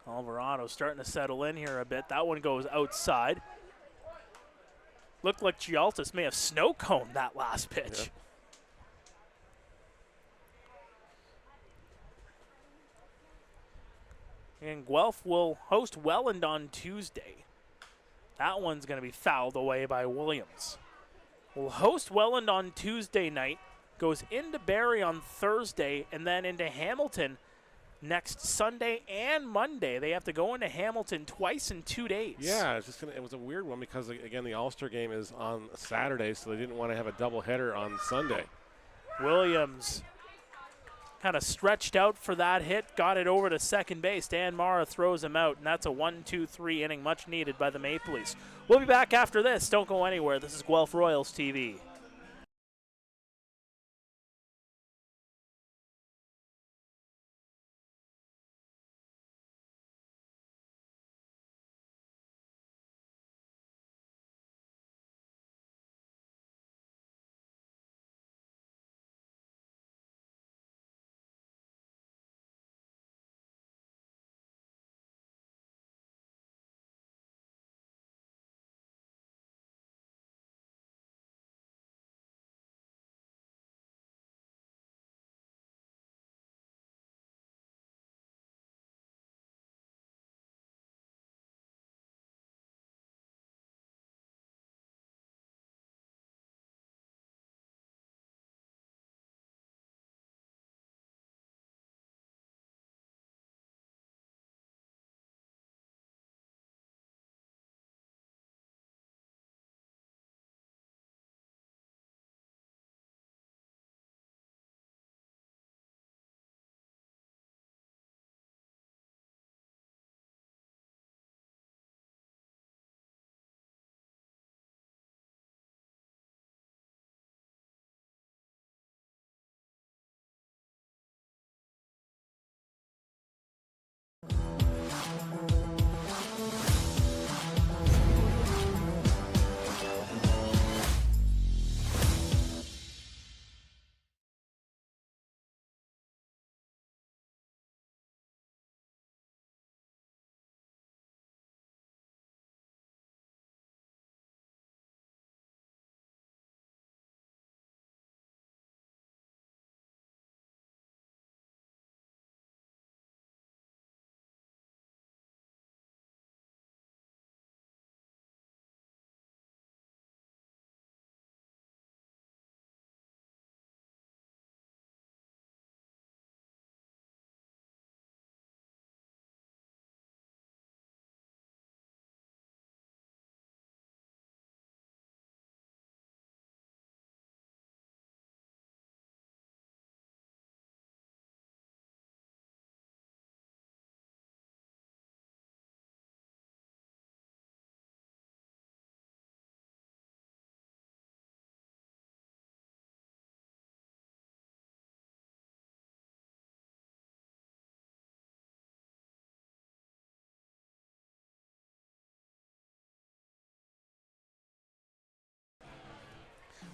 Alvarado starting to settle in here a bit. That one goes outside. Looked like Gialtis may have snow coned that last pitch. Yep. And Guelph will host Welland on Tuesday. That one's going to be fouled away by Williams. We'll host Welland on Tuesday night, goes into Barrie on Thursday, and then into Hamilton next Sunday and Monday. They have to go into Hamilton twice in 2 days. Yeah, it was a weird one because, again, the All-Star game is on Saturday, so they didn't want to have a doubleheader on Sunday. Williams kind of stretched out for that hit, got it over to second base. Dan Mara throws him out, and that's a 1-2-3 inning, much needed by the Maple Leafs. We'll be back after this. Don't go anywhere. This is Guelph Royals TV.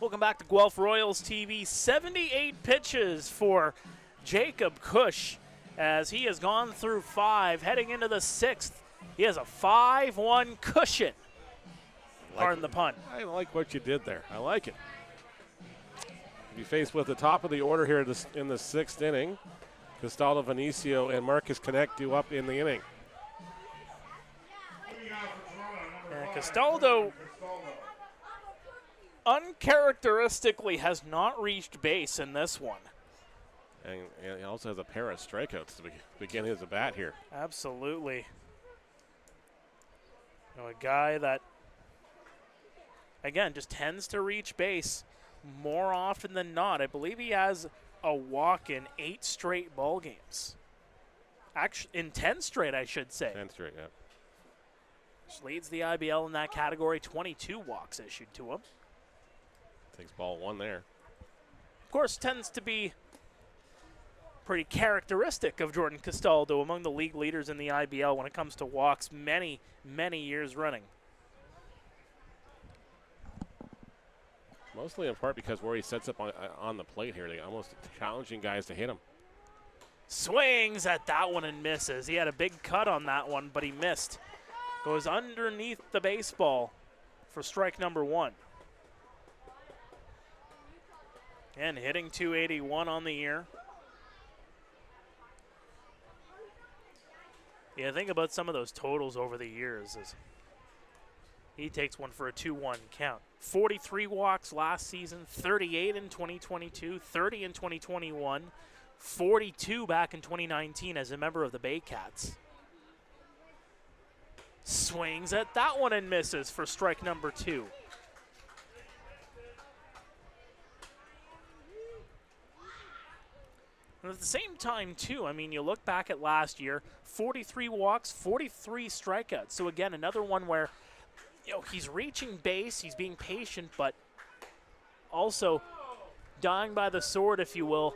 Welcome back to Guelph Royals TV. 78 pitches for Jacob Cush as he has gone through 5. Heading into the 6th, he has a 5-1 cushion. Pardon the pun. I like what you did there. I like it. Be faced with the top of the order here in the 6th inning. Castaldo, Vinicio, and Marcus Connect due up in the inning. Castaldo uncharacteristically has not reached base in this one. And he also has a pair of strikeouts to begin his at-bat here. Absolutely. You know, a guy that, again, just tends to reach base more often than not. I believe he has a walk in 8 straight ball games. Actually, in 10 straight, I should say. 10 straight, yeah. Which leads the IBL in that category. 22 walks issued to him. Takes ball 1 there. Of course, tends to be pretty characteristic of Jordan Castaldo, among the league leaders in the IBL when it comes to walks many, many years running. Mostly in part because where he sets up on the plate here, they're almost challenging guys to hit him. Swings at that one and misses. He had a big cut on that one, but he missed. Goes underneath the baseball for strike number 1. And hitting 281 on the year. Yeah, think about some of those totals over the years. As he takes one for a 2-1 count. 43 walks last season, 38 in 2022, 30 in 2021, 42 back in 2019 as a member of the Bay Cats. Swings at that one and misses for strike number 2. And at the same time, too, I mean, you look back at last year, 43 walks, 43 strikeouts. So, again, another one where, you know, he's reaching base, he's being patient, but also dying by the sword, if you will,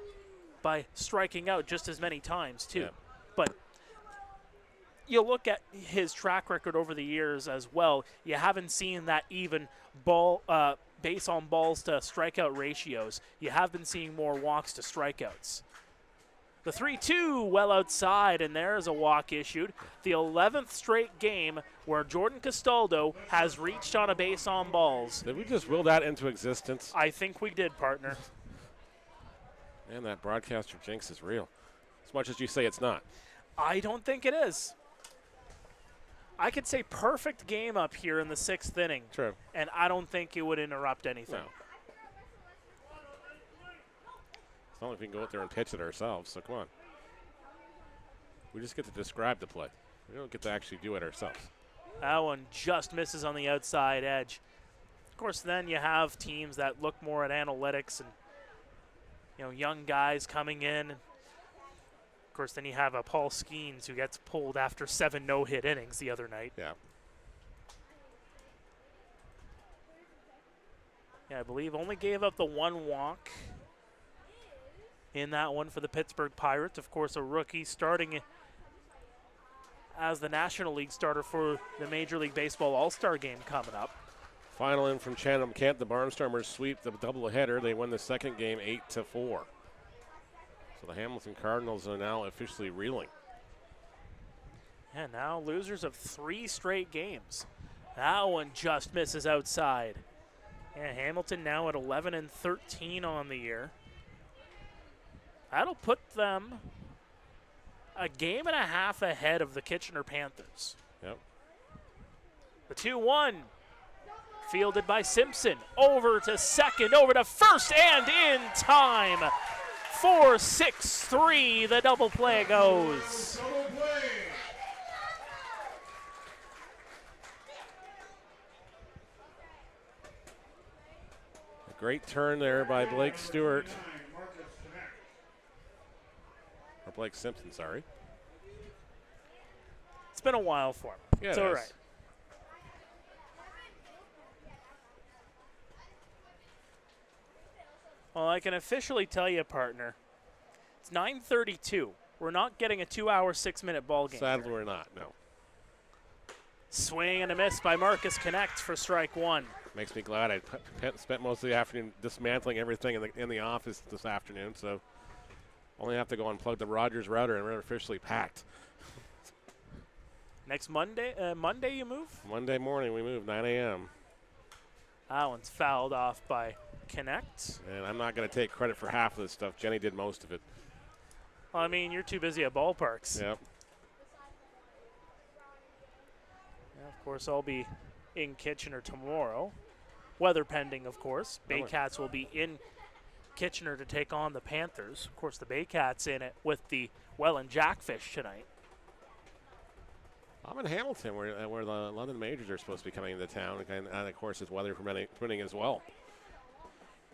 by striking out just as many times, too. Yeah. But you look at his track record over the years as well, you haven't seen that even base on balls to strikeout ratios. You have been seeing more walks to strikeouts. The 3-2 well outside, and there's a walk issued. The 11th straight game where Jordan Castaldo has reached on a base on balls. Did we just will that into existence? I think we did, partner. Man, that broadcaster jinx is real. As much as you say it's not. I don't think it is. I could say perfect game up here in the 6th inning. True. And I don't think it would interrupt anything. No. It's not like we can go out there and pitch it ourselves, so come on. We just get to describe the play. We don't get to actually do it ourselves. That one just misses on the outside edge. Of course, then you have teams that look more at analytics and, you know, young guys coming in. Of course, then you have a Paul Skeens who gets pulled after 7 no-hit innings the other night. Yeah. Yeah, I believe only gave up the 1 walk in that one for the Pittsburgh Pirates. Of course, a rookie starting as the National League starter for the Major League Baseball All-Star game coming up. Final in from Chatham Kent. The Barnstormers sweep the doubleheader. They win the second game 8-4. So the Hamilton Cardinals are now officially reeling. And now losers of 3 straight games. That one just misses outside. Yeah, Hamilton now at 11-13 on the year. That'll put them a game and a half ahead of the Kitchener Panthers. Yep. The 2-1 fielded by Simpson. Over to second, over to first, and in time. 4-6-3, the double play goes. Double play. A great turn there by Blake Stewart. Or Blake Simpson, sorry. It's been a while for him. Yeah, it's all right. Well, I can officially tell you, partner, it's 9:32. We're not getting a 2-hour, 6-minute ball game. Sadly, here. we're not, no. Swing and a miss by Marcus Connect for strike one. Makes me glad I spent most of the afternoon dismantling everything in the office this afternoon, so only have to go unplug the Rogers router and we're officially packed. Next Monday you move? Monday morning we move, 9 a.m. That one's fouled off by Connect. And I'm not going to take credit for half of this stuff. Jenny did most of it. Well, I mean, you're too busy at ballparks. Yep. Yeah, of course, I'll be in Kitchener tomorrow. Weather pending, of course. Baycats will be in Kitchener to take on the Panthers. Of course, the Baycats in it with the Welland Jackfish tonight. I'm in Hamilton, where the London Majors are supposed to be coming into town, and of course, it's weather permitting as well.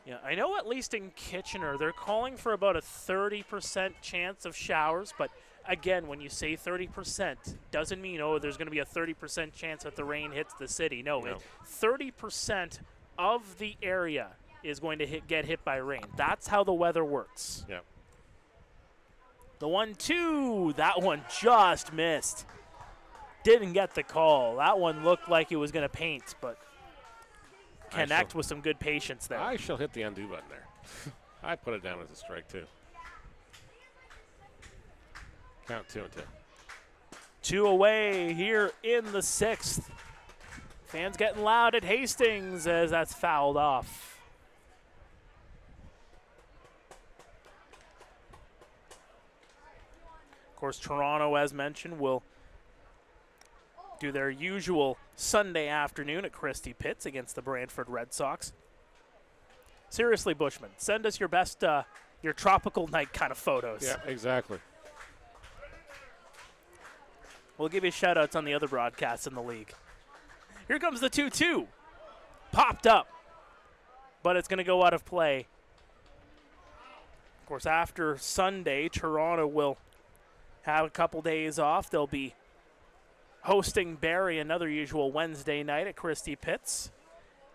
Yeah, I know at least in Kitchener, they're calling for about a 30% chance of showers, but again, when you say 30%, doesn't mean, oh, there's going to be a 30% chance that the rain hits the city. No, 30% of the area is going to get hit by rain. That's how the weather works. Yep. The 1-2, that one just missed. Didn't get the call. That one looked like it was going to paint, but Connect with some good patience there. I shall hit the undo button there. I put it down as a strike, too. Count 2-2. 2 away here in the 6th. Fans getting loud at Hastings as that's fouled off. Of course, Toronto, as mentioned, will do their usual Sunday afternoon at Christie Pitts against the Brantford Red Sox. Seriously, Bushman, send us your best, your tropical night kind of photos. Yeah, exactly. We'll give you shout-outs on the other broadcasts in the league. Here comes the 2-2. Popped up, but it's going to go out of play. Of course, after Sunday, Toronto will have a couple days off. They'll be hosting Barrie another usual Wednesday night at Christie Pitts,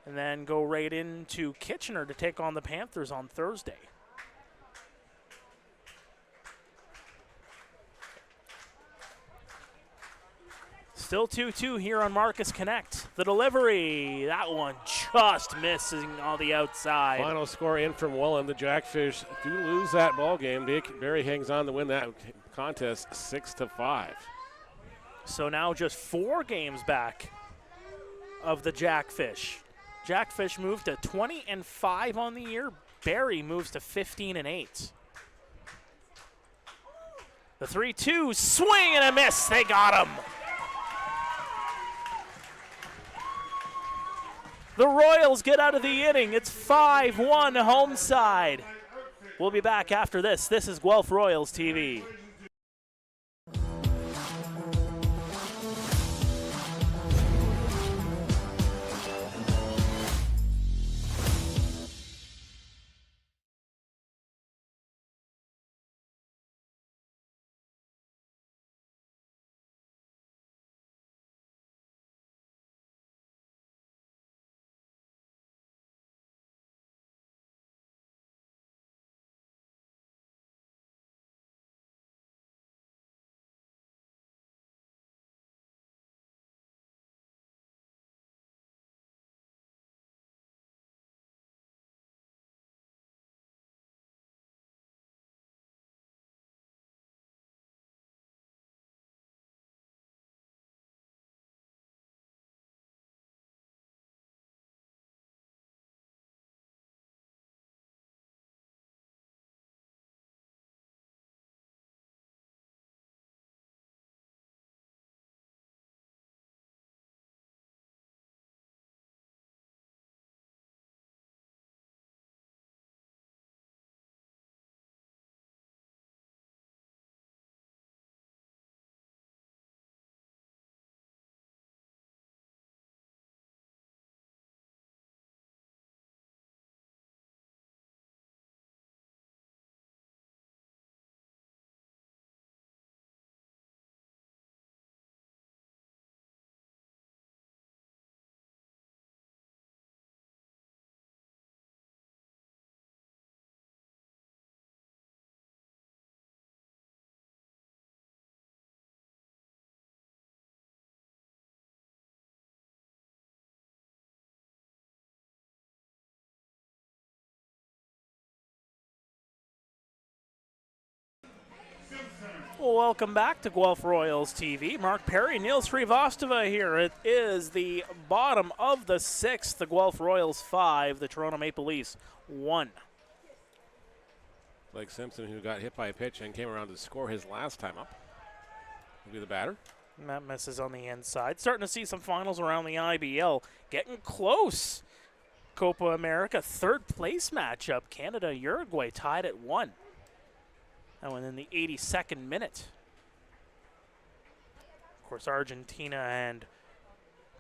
and then go right into Kitchener to take on the Panthers on Thursday. Still 2-2 here on Marcus Connect. The delivery, that one just missing on the outside. Final score in from Welland. The Jackfish do lose that ball game. Barrie hangs on to win that contest 6-5. So now just 4 games back of the Jackfish. Jackfish moved to 20-5 on the year. Barrie moves to 15-8. The 3-2, swing and a miss. They got him. The Royals get out of the inning. It's 5-1 home side. We'll be back after this. This is Guelph Royals TV. Welcome back to Guelph Royals TV. Mark Perry, Neil Srivastava here. It is the bottom of the sixth. The Guelph Royals 5, the Toronto Maple Leafs 1. Blake Simpson, who got hit by a pitch and came around to score his last time up, will be the batter. And that misses on the inside. Starting to see some finals around the IBL. Getting close. Copa America, third place matchup. Canada, Uruguay tied at 1. That one in the 82nd minute. Of course, Argentina and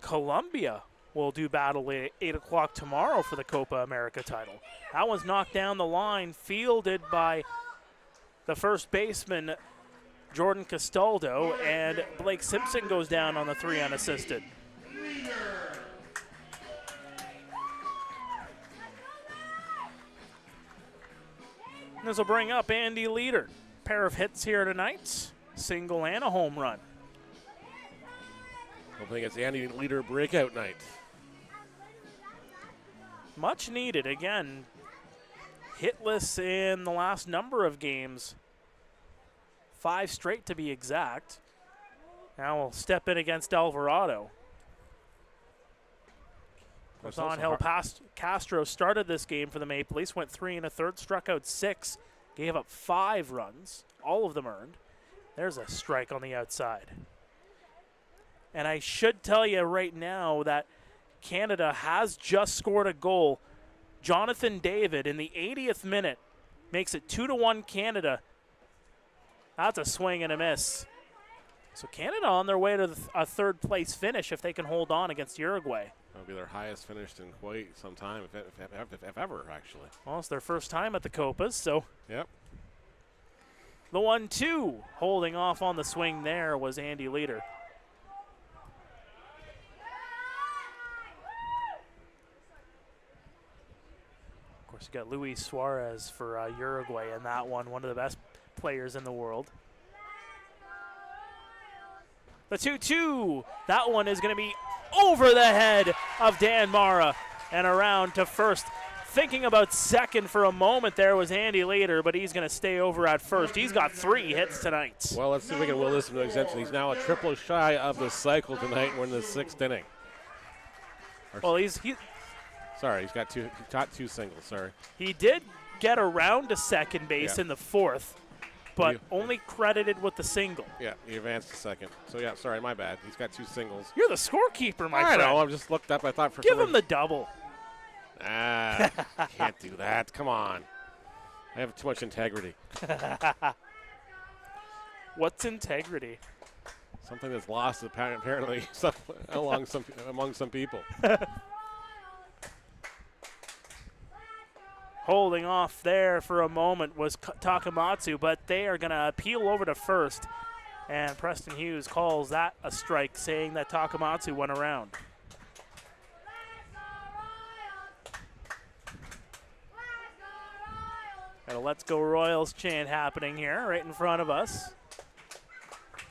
Colombia will do battle at 8 o'clock tomorrow for the Copa America title. That one's knocked down the line, fielded by the first baseman, Jordan Castaldo, and Blake Simpson goes down on the 3 unassisted. This will bring up Andy Leader. Pair of hits here tonight, single and a home run. Hoping it's Andy Leader breakout night. Much needed. Again, hitless in the last number of games. 5 straight to be exact. Now we'll step in against Alvarado. Angel Castro started this game for the Maple Leafs, went 3 1/3, struck out 6, gave up 5 runs, all of them earned. There's a strike on the outside. And I should tell you right now that Canada has just scored a goal. Jonathan David in the 80th minute makes it 2-1 Canada. That's a swing and a miss. So Canada on their way to a third place finish if they can hold on against Uruguay. That'll be their highest finished in quite some time, if ever, actually. Well, it's their first time at the Copas, so. Yep. The 1-2 holding off on the swing there was Andy Leader. Of course, you got Luis Suarez for Uruguay in that one of the best players in the world. The 2-2, that one is going to be over the head of Dan Mara and around to first. Thinking about second for a moment there was Andy Leader, but he's going to stay over at first. He's got 3 hits tonight. Well, let's see if we can will this into exemption. He's now a triple shy of the cycle tonight. We're in the 6th inning. Well, Sorry, he's got 2 singles, sorry. He did get around to second base in the 4th, but only credited with the single. Yeah, he advanced to second. So, yeah, sorry, my bad. He's got 2 singles. You're the scorekeeper, my friend. I know, I just looked up. I thought for Give him the double. Can't do that. Come on. I have too much integrity. What's integrity? Something that's lost apparently among some people. Holding off there for a moment was Takamatsu, but they are going to appeal over to first. And Preston Hughes calls that a strike, saying that Takamatsu went around. Got a Let's Go Royals chant happening here right in front of us.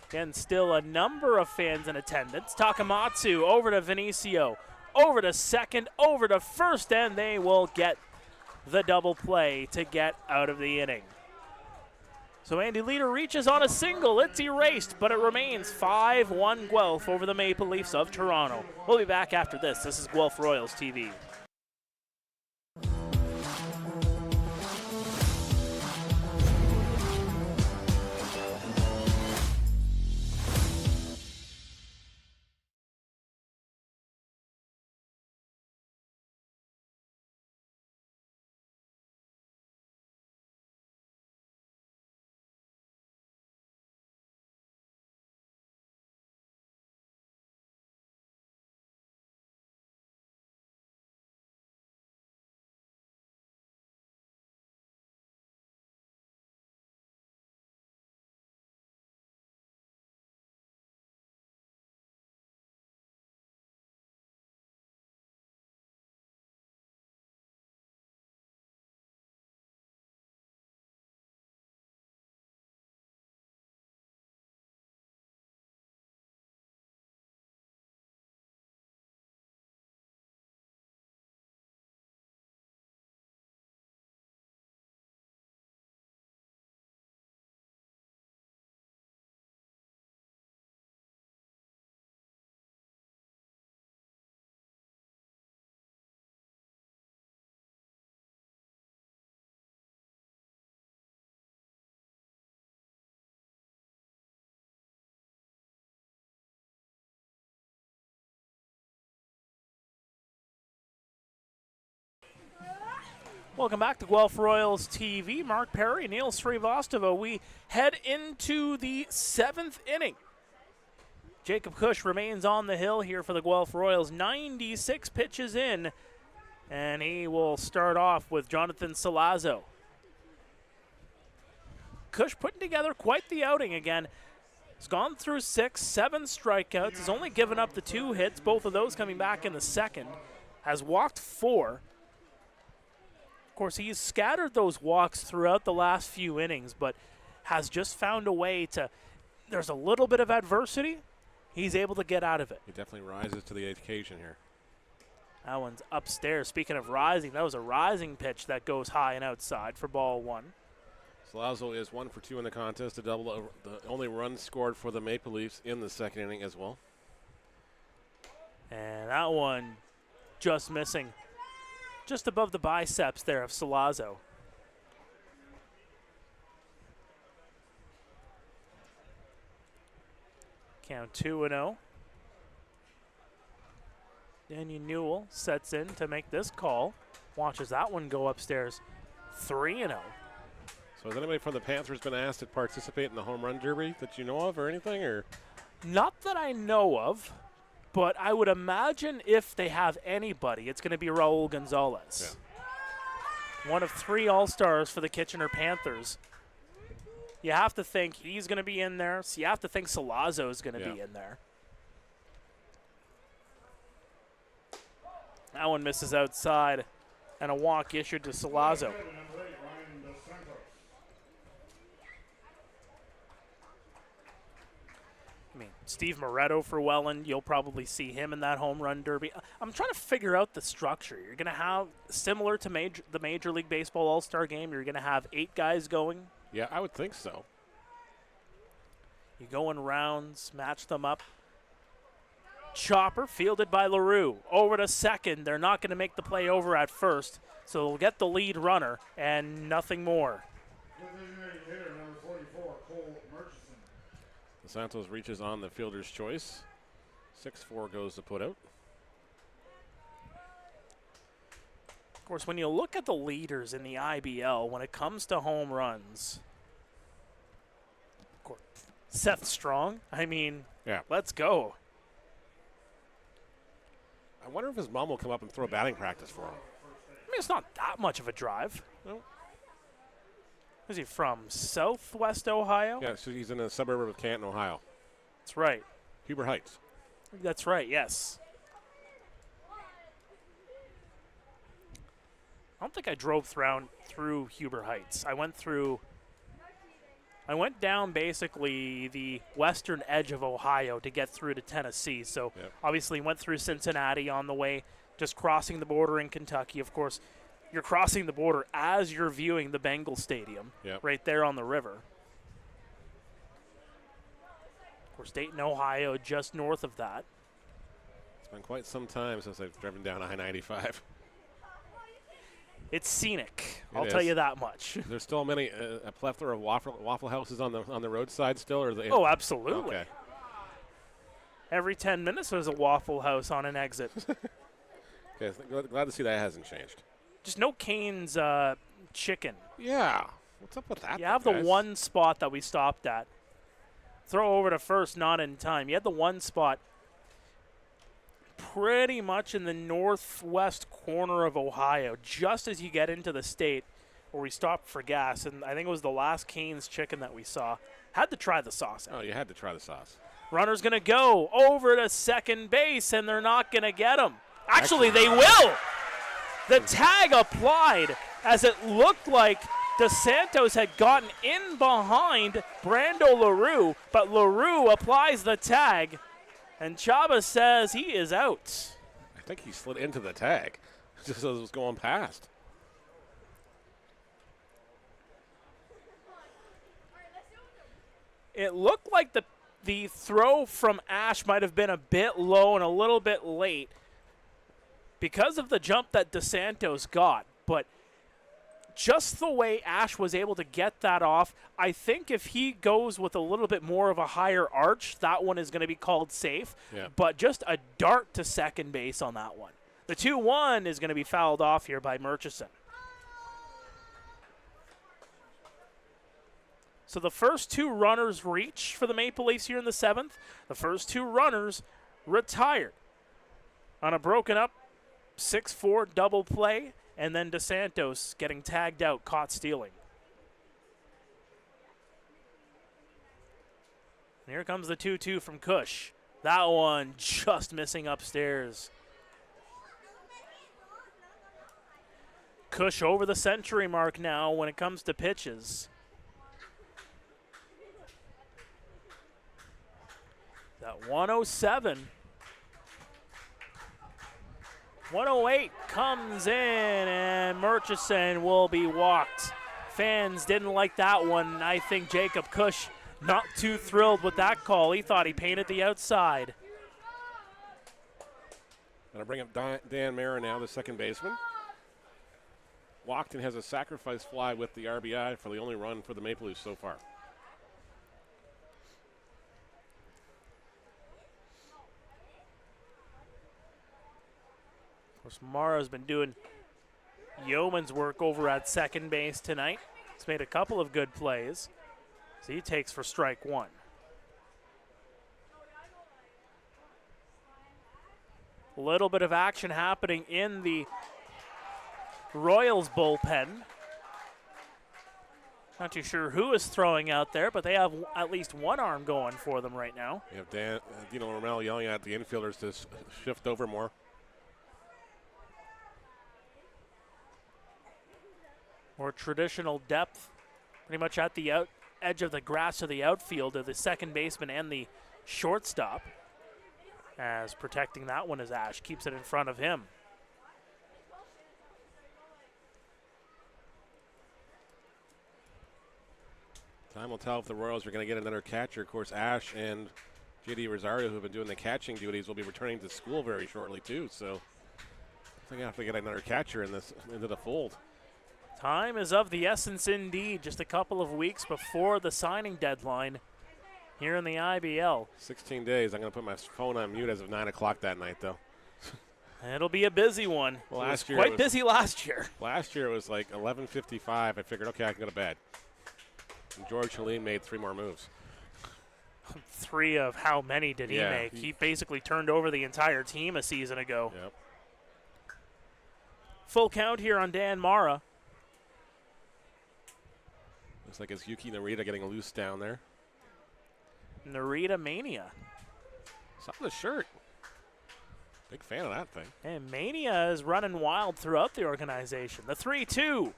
Again, still a number of fans in attendance. Takamatsu over to Vinicio, over to second, over to first, and they will get the double play to get out of the inning. So Andy Leader reaches on a single. It's erased, but it remains 5-1 Guelph over the Maple Leafs of Toronto. We'll be back after this. This is Guelph Royals TV. Welcome back to Guelph Royals TV. Mark Perry, Neil Srivastawa. We head into the 7th inning. Jacob Cush remains on the hill here for the Guelph Royals. 96 pitches in, and he will start off with Jonathan Salazzo. Cush putting together quite the outing again. He's gone through 6, 7 strikeouts. He's only given up the 2 hits, both of those coming back in the second. Has walked 4. Of course, he's scattered those walks throughout the last few innings, but has just found a way to, there's a little bit of adversity, he's able to get out of it. He definitely rises to the occasion here. That one's upstairs. Speaking of rising, that was a rising pitch that goes high and outside for ball 1. Salazzo is 1 for 2 in the contest, the only run scored for the Maple Leafs in the second inning as well. And that one just missing. Just above the biceps there of Salazzo. Count 2-0. Daniel Newell sets in to make this call. Watches that one go upstairs. 3-0. So has anybody from the Panthers been asked to participate in the home run derby that you know of or anything? Or Not that I know of, but I would imagine if they have anybody, it's going to be Raul Gonzalez. Yeah. One of 3 All-Stars for the Kitchener Panthers. You have to think he's going to be in there. So you have to think Salazzo is going to be in there. That one misses outside, and a walk issued to Salazzo. I mean, Steve Moretto for Welland, you'll probably see him in that home run derby. I'm trying to figure out the structure. You're going to have, similar to the Major League Baseball All-Star Game, you're going to have 8 guys going. Yeah, I would think so. You go in rounds, match them up. Chopper fielded by LaRue. Over to second. They're not going to make the play over at first, so they'll get the lead runner and nothing more. Designated hitter number 44, Cole Murchison. Santos reaches on the fielder's choice. 6-4 goes to put out. Of course, when you look at the leaders in the IBL, when it comes to home runs, of course, Seth Strong, I mean, let's go. I wonder if his mom will come up and throw batting practice for him. I mean, it's not that much of a drive. No. Is he from Southwest Ohio? Yeah, so he's in a suburb of Canton, Ohio. That's right. Huber Heights. That's right, yes. I don't think I drove through Huber Heights. I went down basically the western edge of Ohio to get through to Tennessee. So obviously went through Cincinnati on the way, just crossing the border in Kentucky. Of course, you're crossing the border as you're viewing the Bengal Stadium right there on the river. Of course, Dayton, Ohio, just north of that. It's been quite some time since I've driven down I-95. It's scenic. I'll tell you that much. There's still a plethora of waffle houses on the roadside still, or oh, absolutely. Okay. Every 10 minutes there's a Waffle House on an exit. Okay, glad to see that hasn't changed. Just no Cane's chicken. Yeah. What's up with that? You have the one spot that we stopped at. Throw over to first, not in time. You had the one spot pretty much in the northwest corner of Ohio, just as you get into the state, where we stopped for gas, and I think it was the last Cane's chicken that we saw. Had to try the sauce. Oh, you had to try the sauce. Runner's going to go over to second base, and they're not going to get him. Actually, they will. The tag applied, as it looked like DeSantos had gotten in behind Brando LaRue, but LaRue applies the tag. And Chaba says he is out. I think he slid into the tag just as it was going past. It looked like the throw from Ash might have been a bit low and a little bit late because of the jump that DeSantos got. But just the way Ash was able to get that off, I think if he goes with a little bit more of a higher arch, that one is going to be called safe. Yeah. But just a dart to second base on that one. The 2-1 is going to be fouled off here by Murchison. So the first two runners reach for the Maple Leafs here in the 7th. The first two runners retired on a broken up 6-4 double play, and then DeSantos getting tagged out, caught stealing. And here comes the 2-2 from Cush. That one just missing upstairs. Cush over the century mark now when it comes to pitches. That 107. 108 comes in, and Murchison will be walked. Fans didn't like that one. I think Jacob Cush not too thrilled with that call. He thought he painted the outside. Going to bring up Dan Mara now, the second baseman. Walked and has a sacrifice fly with the RBI for the only run for the Maple Leafs so far. Of course, Mara's been doing yeoman's work over at second base tonight. He's made a couple of good plays. So he takes for strike one. A little bit of action happening in the Royals bullpen. Not too sure who is throwing out there, but they have at least one arm going for them right now. You have Dino Romel yelling at the infielders to shift over more. More traditional depth, pretty much at the edge of the grass of the outfield of the second baseman and the shortstop. As protecting that one as Ash keeps it in front of him. Time will tell if the Royals are going to get another catcher. Of course, Ash and J.D. Rosario, who have been doing the catching duties, will be returning to school very shortly, too. So I think I have to get another catcher into the fold. Time is of the essence indeed. Just a couple of weeks before the signing deadline here in the IBL. 16 days. I'm going to put my phone on mute as of 9 o'clock that night, though. It'll be a busy one. Well, it was quite busy last year. Last year it was like 11:55. I figured, okay, I can go to bed. And George Halim made 3 more moves. 3 of how many did he make? He basically turned over the entire team a season ago. Yep. Full count here on Dan Mara. Looks like it's Yuki Narita getting loose down there. Narita Mania. Saw the shirt. Big fan of that thing. And Mania is running wild throughout the organization. The 3-2.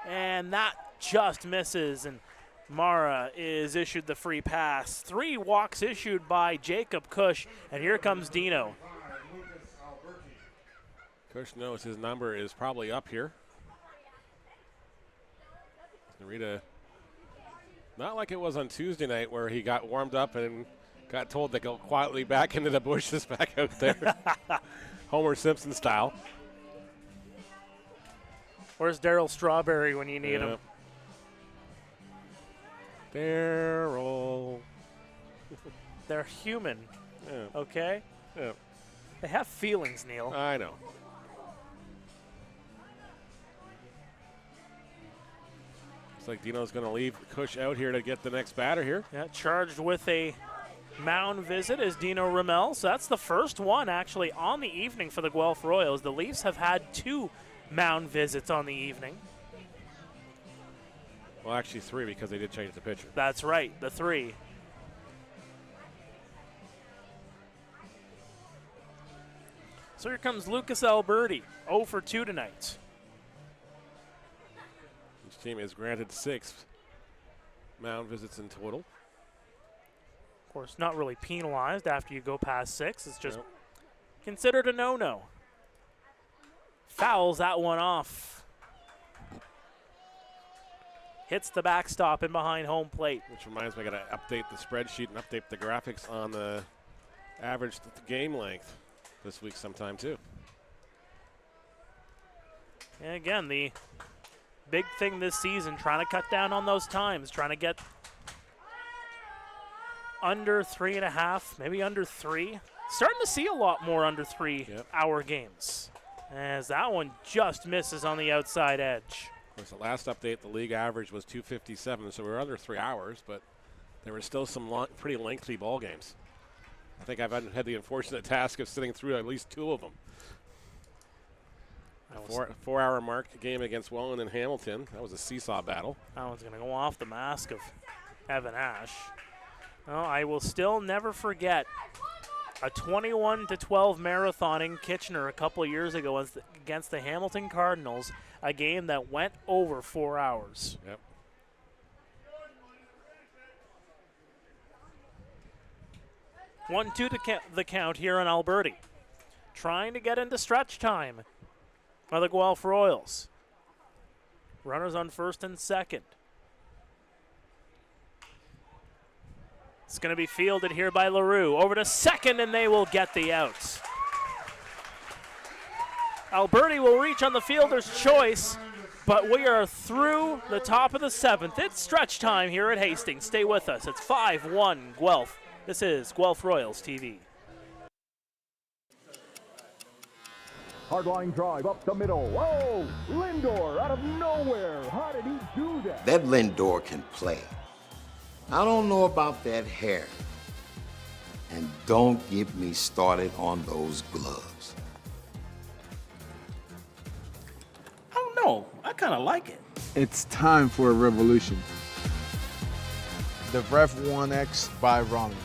And that just misses. And Mara is issued the free pass. 3 walks issued by Jacob Cush. And here comes Dino. Cush knows his number is probably up here. Narita, not like it was on Tuesday night where he got warmed up and got told to go quietly back into the bushes back out there. Homer Simpson style. Where's Darryl Strawberry when you need him? Darryl. They're human, Yeah. okay? Yeah. They have feelings, Neil. I know. Looks like Dino's going to leave Cush out here to get the next batter here. Yeah, charged with a mound visit is Dino Ramel. So that's the first one actually on the evening for the Guelph Royals. The Leafs have had 2 mound visits on the evening. Well, actually 3 because they did change the pitcher. That's right, the 3. So here comes Lucas Alberti, 0 for 2 tonight. Each team is granted 6 mound visits in total. Of course, not really penalized after you go past 6. It's just considered a no-no. Fouls that one off. Hits the backstop in behind home plate. Which reminds me, I got to update the spreadsheet and update the graphics on the average game length this week sometime too. And again, the big thing this season, trying to cut down on those times, trying to get under 3.5, maybe under 3. Starting to see a lot more under 3 hour games. As that one just misses on the outside edge. course, the last update, the league average was 257, so we were under 3 hours, but there were still some pretty lengthy ball games. I think I've had the unfortunate task of sitting through at least 2 of them. Four-hour mark game against Welland and Hamilton. That was a seesaw battle. That one's going to go off the mask of Evan Ash. Well, I will still never forget a 21-12 marathon in Kitchener a couple of years ago against the Hamilton Cardinals, a game that went over 4 hours. Yep. One-two to the count here in Alberti. Trying to get into stretch time by the Guelph Royals. Runners on first and second. It's going to be fielded here by LaRue. Over to second, and they will get the outs. Alberti will reach on the fielder's choice, but we are through the top of the 7th. It's stretch time here at Hastings. Stay with us. It's 5-1 Guelph. This is Guelph Royals TV. Hardline drive up the middle. Whoa! Lindor out of nowhere. How did he do that? That Lindor can play. I don't know about that hair. And don't get me started on those gloves. I don't know. I kind of like it. It's time for a revolution. The Rev 1X by Rollins.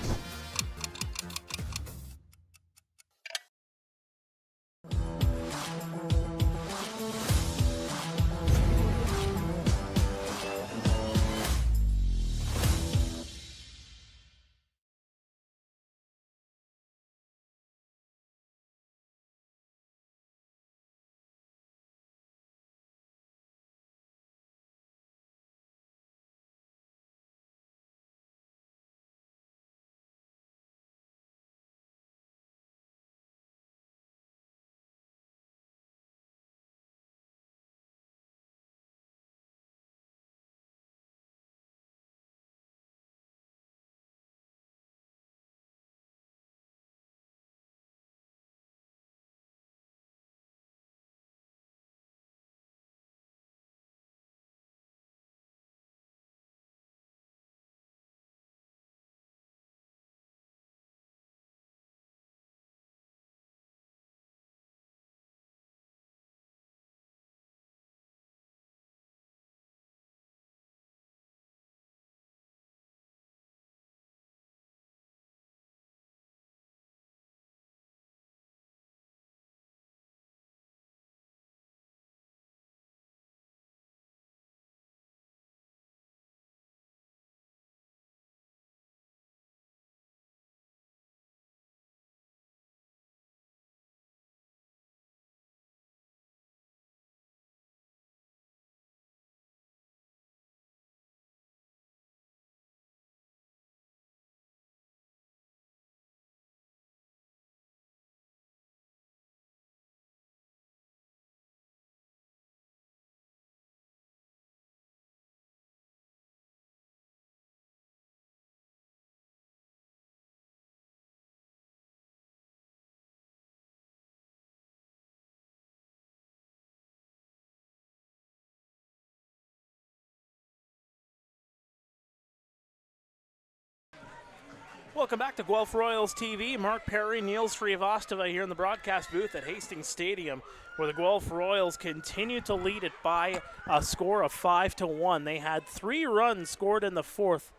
Welcome back to Guelph Royals TV. Mark Perry, Neil Srivastava here in the broadcast booth at Hastings Stadium, where the Guelph Royals continue to lead it by a score of 5-1. They had 3 runs scored in the 4th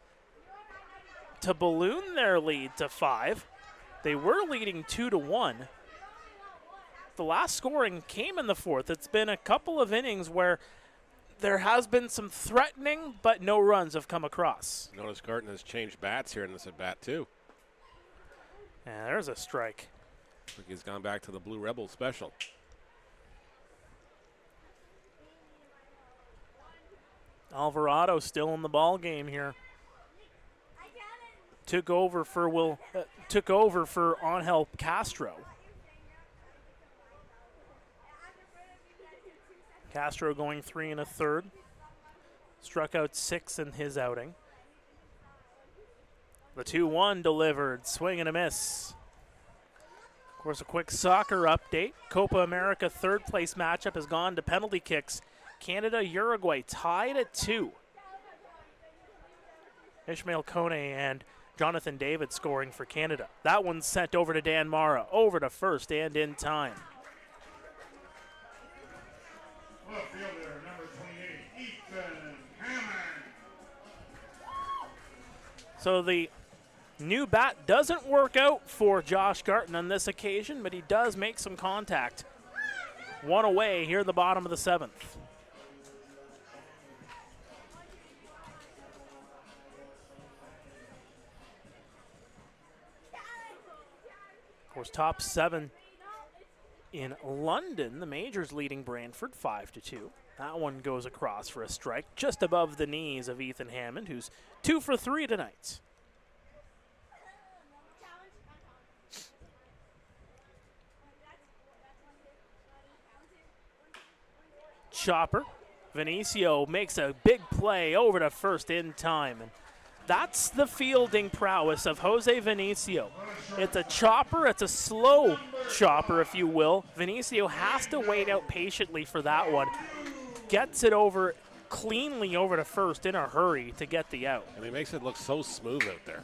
to balloon their lead to 5. They were leading 2-1. The last scoring came in the 4th. It's been a couple of innings where there has been some threatening, but no runs have come across. Notice Garton has changed bats here in this at-bat, too. And there's a strike. Looks like he's gone back to the Blue Rebel special. Alvarado still in the ball game here. Took over for Angel Castro. Castro going 3 1/3. Struck out 6 in his outing. The 2-1 delivered. Swing and a miss. Of course, a quick soccer update. Copa America third place matchup has gone to penalty kicks Canada-Uruguay tied at 2. Ishmael Kone and Jonathan David scoring for Canada. That one's sent over to Dan Mara, over to first and in time. Left fielder, number 28, Ethan Hammond. So the new bat doesn't work out for Josh Garton on this occasion, but he does make some contact. One away here at the bottom of the 7th. Of course, top 7 in London. The majors leading Brantford 5-2. That one goes across for a strike just above the knees of Ethan Hammond, who's 2 for 3 tonight. Chopper. Vinicio makes a big play over to first in time. And that's the fielding prowess of Jose Vinicio. It's a chopper. It's a slow chopper, if you will. Vinicio has to wait out patiently for that one. Gets it over cleanly over to first in a hurry to get the out. And he makes it look so smooth out there.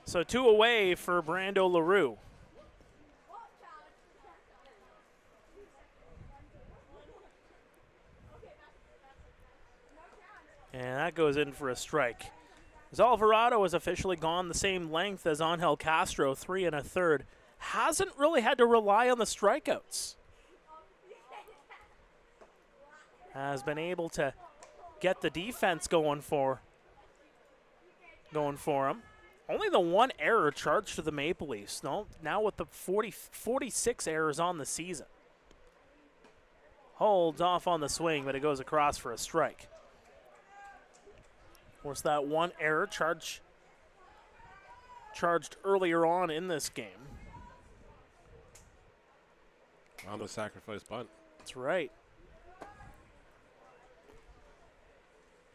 So 2 away for Brando LaRue. And that goes in for a strike. As Alvarado has officially gone the same length as Angel Castro, 3 1/3. Hasn't really had to rely on the strikeouts. Has been able to get the defense going for him. Only the 1 error charged to the Maple Leafs. No, now with the 46 errors on the season. Holds off on the swing, but it goes across for a strike. Of course, that 1 error charged earlier on in this game. On the sacrifice bunt. That's right.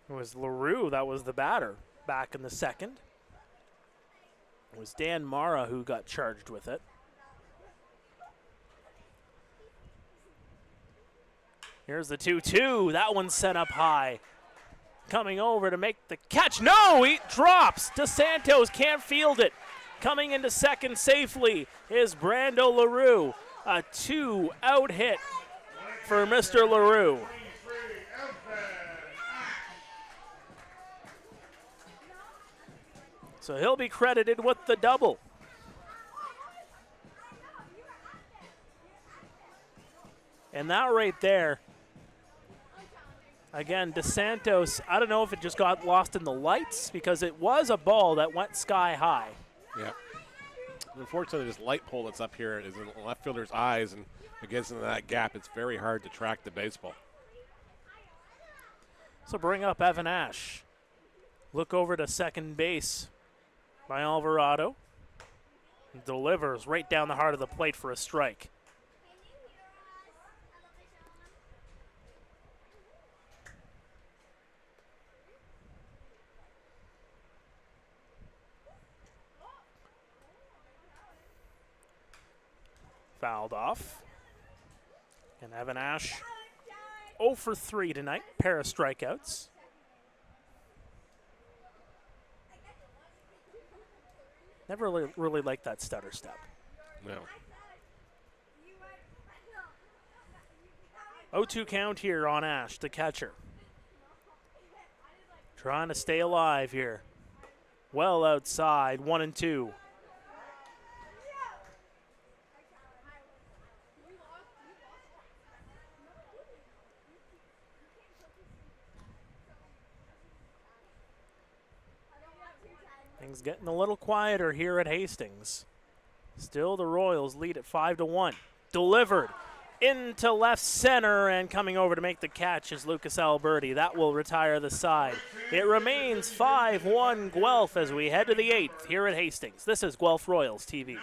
It was LaRue that was the batter back in the 2nd. It was Dan Mara who got charged with it. Here's the 2-2. That one's sent up high. Coming over to make the catch. No, he drops. DeSantos can't field it. Coming into second safely is Brando LaRue. A 2-out hit for Mr. LaRue. So he'll be credited with the double. And that right there, again, DeSantos, I don't know if it just got lost in the lights because it was a ball that went sky high. Yeah. Unfortunately, this light pole that's up here is in the left fielder's eyes, and it gets into that gap. It's very hard to track the baseball. So bring up Evan Ash. Look over to second base by Alvarado. Delivers right down the heart of the plate for a strike. Fouled off. And Evan Ash 0 for 3 tonight. Pair of strikeouts. Never really liked that stutter step. No. 0-2 count here on Ash, the catcher. Trying to stay alive here. Well outside, 1-2. Things getting a little quieter here at Hastings. Still the Royals lead at 5-1. Delivered into left center, and coming over to make the catch is Lucas Alberti. That will retire the side. It remains 5-1 Guelph as we head to the 8th here at Hastings. This is Guelph Royals TV.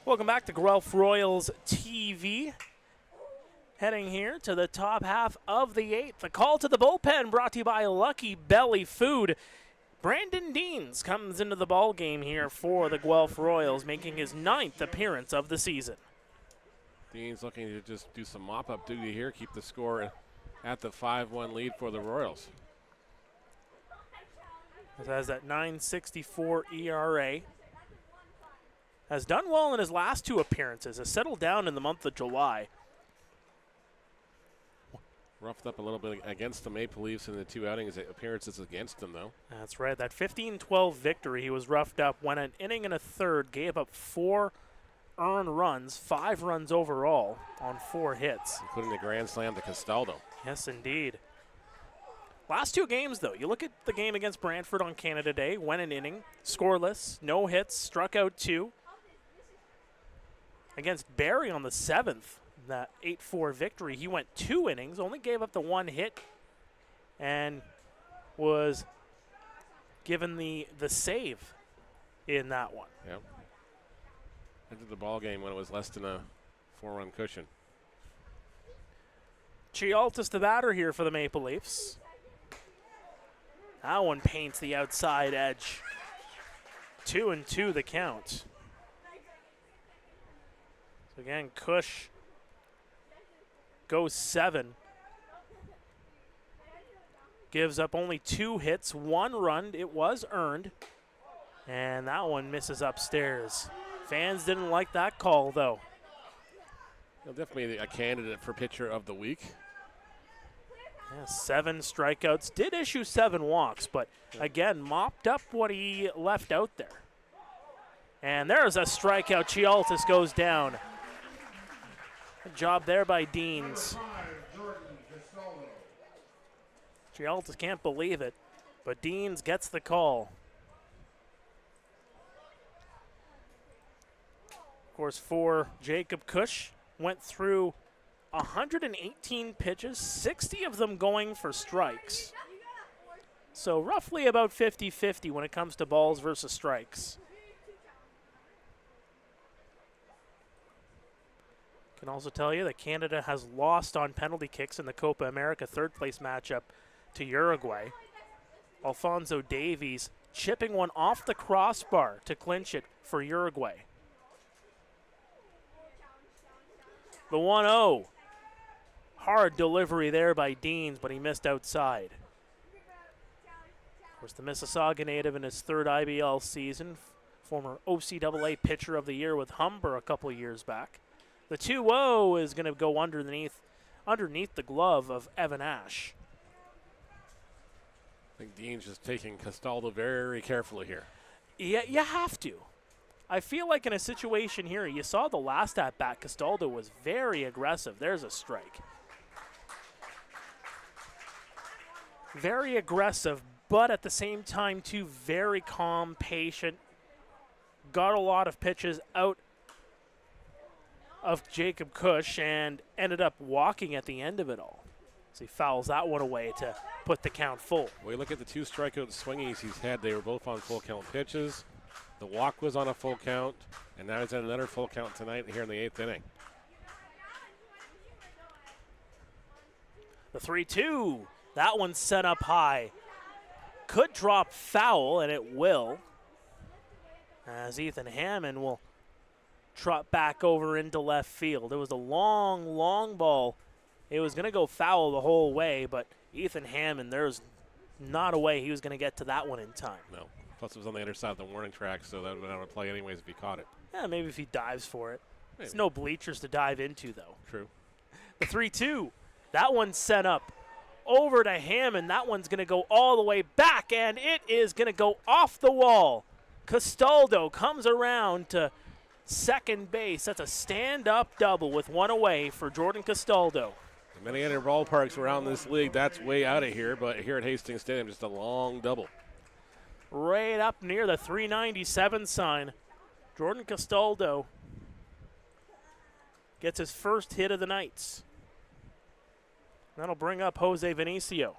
Welcome back to Guelph Royals TV. Heading here to the top half of the 8th. The call to the bullpen brought to you by Lucky Belly Food. Brandon Deans comes into the ball game here for the Guelph Royals, making his 9th appearance of the season. Deans looking to just do some mop-up duty here, keep the score at the 5-1 lead for the Royals. It has that .964 ERA. Has done well in his last 2 appearances. Has settled down in the month of July. Roughed up a little bit against the Maple Leafs in the 2 appearances against them, though. That's right. That 15-12 victory, he was roughed up, went an inning and a third, gave up 4 earned runs, 5 runs overall on 4 hits. Including the grand slam to Castaldo. Yes, indeed. Last 2 games, though. You look at the game against Brantford on Canada Day, went an inning, scoreless, no hits, struck out 2. Against Barrie on the 7th, that 8-4 victory, he went 2 innings, only gave up the 1 hit, and was given the save in that one. Yep. Entered the ball game when it was less than a 4-run cushion. Chialtis, the batter here for the Maple Leafs. That one paints the outside edge. 2-2 the count. So again, Cush goes 7. Gives up only 2 hits, 1 run. It was earned. And that one misses upstairs. Fans didn't like that call, though. He'll definitely be a candidate for pitcher of the week. Yeah, 7 strikeouts. Did issue 7 walks, but again, mopped up what he left out there. And there's a strikeout. Chialtis goes down. Good job there by Deans. Chialtis can't believe it, but Deans gets the call. Of course, for Jacob Cush, went through 118 pitches, 60 of them going for strikes. So roughly about 50-50 when it comes to balls versus strikes. Can also tell you that Canada has lost on penalty kicks in the Copa America third-place matchup to Uruguay. Alfonso Davies chipping one off the crossbar to clinch it for Uruguay. The 1-0. Hard delivery there by Deans, but he missed outside. Of course, the Mississauga native in his 3rd IBL season, former OCAA Pitcher of the Year with Humber a couple years back. The 2-0 is going to go underneath the glove of Evan Ash. I think Dean's just taking Castaldo very carefully here. Yeah, you have to. I feel like in a situation here, you saw the last at-bat, Castaldo was very aggressive. There's a strike. Very aggressive, but at the same time, too, very calm, patient. Got a lot of pitches out of Jacob Cush and ended up walking at the end of it all. So he fouls that one away to put the count full. We look at the 2 strikeout swingies he's had. They were both on full count pitches. The walk was on a full count, and now he's at another full count tonight here in the 8th inning. The 3-2. That one's set up high. Could drop foul, and it will. As Ethan Hammond will trot back over into left field. It was a long, long ball. It was going to go foul the whole way, but Ethan Hammond, there's not a way he was going to get to that one in time. No. Plus, it was on the other side of the warning track, so that would have been out of play anyways if he caught it. Yeah, maybe if he dives for it. Maybe. There's no bleachers to dive into, though. True. The 3-2. That one's set up over to Hammond. That one's going to go all the way back, and it is going to go off the wall. Castaldo comes around to second base. That's a stand-up double with 1 away for Jordan Castaldo. Many other ballparks around this league, that's way out of here, but here at Hastings Stadium, just a long double. Right up near the 397 sign. Jordan Castaldo gets his first hit of the night. That'll bring up Jose Vinicio.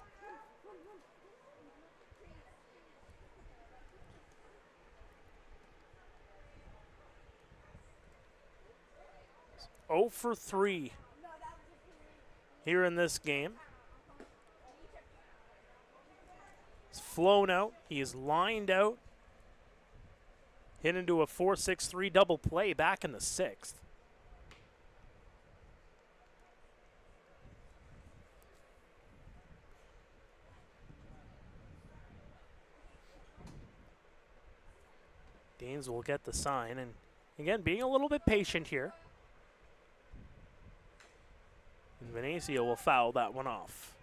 0 for 3 here in this game. He's flown out. He is lined out. Hit into a 4-6-3 double play back in the 6th. Deans will get the sign, and again, being a little bit patient here. And Venezia will foul that one off.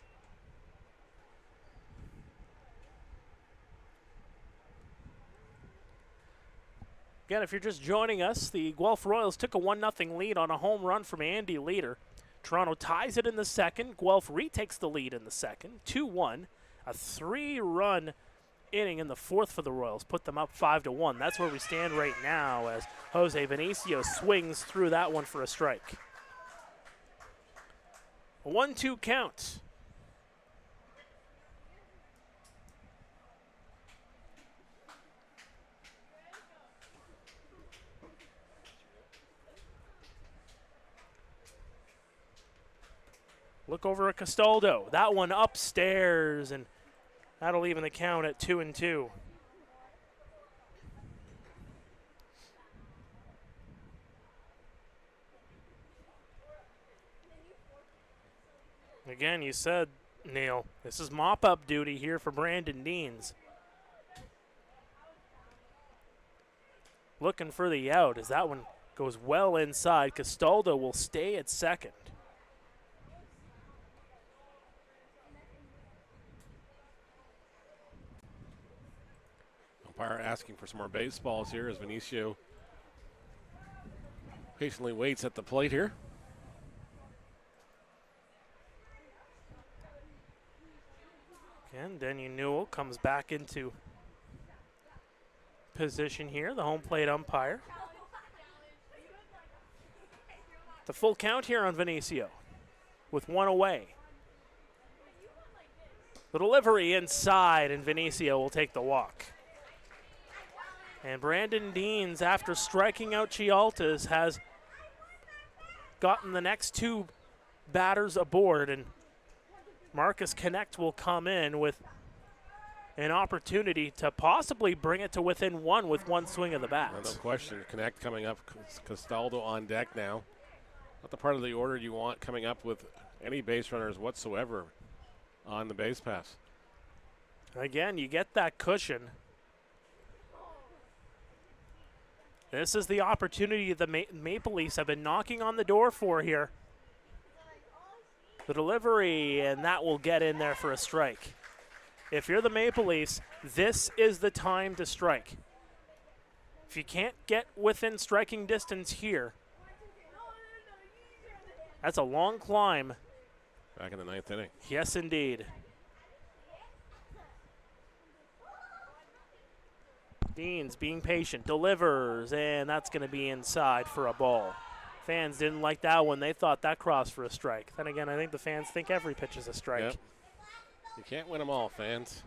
Again, if you're just joining us, the Guelph Royals took a 1-0 lead on a home run from Andy Leader. Toronto ties it in the second. Guelph retakes the lead in the second, 2-1. A 3-run inning in the fourth for the Royals put them up 5-1. That's where we stand right now as Jose Venezia swings through that one for a strike. A 1-2 count. Look over at Castaldo. That one upstairs, and that'll even the count at 2-2. Again, you said, Neil, this is mop-up duty here for Brandon Deans. Looking for the out as that one goes well inside. Castaldo will stay at second. Umpire asking for some more baseballs here as Venezia patiently waits at the plate here. And Denny Newell comes back into position here, the home plate umpire. The full count here on Venezia with one away. The delivery inside, and Venezia will take the walk. And Brandon Deans, after striking out Chialtas, has gotten the next two batters aboard, and Marcus Connect will come in with an opportunity to possibly bring it to within one with one swing of the bat. No question. Connect coming up. Castaldo on deck now. Not the part of the order you want coming up with any base runners whatsoever on the base pass. Again, you get that cushion. This is the opportunity the Maple Leafs have been knocking on the door for here. The delivery, and that will get in there for a strike. If you're the Maple Leafs, this is the time to strike. If you can't get within striking distance here, that's a long climb. Back in the ninth inning. Yes, indeed. Deans being patient, delivers, and that's going to be inside for a ball. Fans didn't like that one. They thought that crossed for a strike. Then again, I think the fans think every pitch is a strike. Yep. You can't win them all, fans.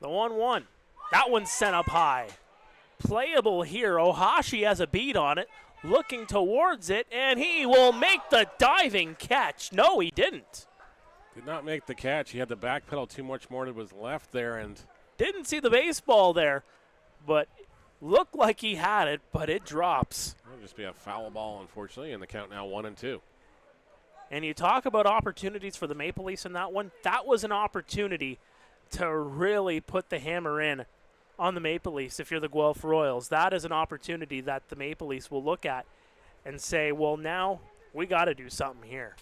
The 1-1. That one's sent up high. Playable here. Ohashi has a beat on it. Looking towards it, and he will make the diving catch. No, he didn't. Did not make the catch. He had to backpedal too much more to his left there, and didn't see the baseball there, but looked like he had it, but it drops. It'll just be a foul ball, unfortunately, and the count now 1-2. And you talk about opportunities for the Maple Leafs in that one. That was an opportunity to really put the hammer in on the Maple Leafs if you're the Guelph Royals. That is an opportunity that the Maple Leafs will look at and say, well, now we got to do something here.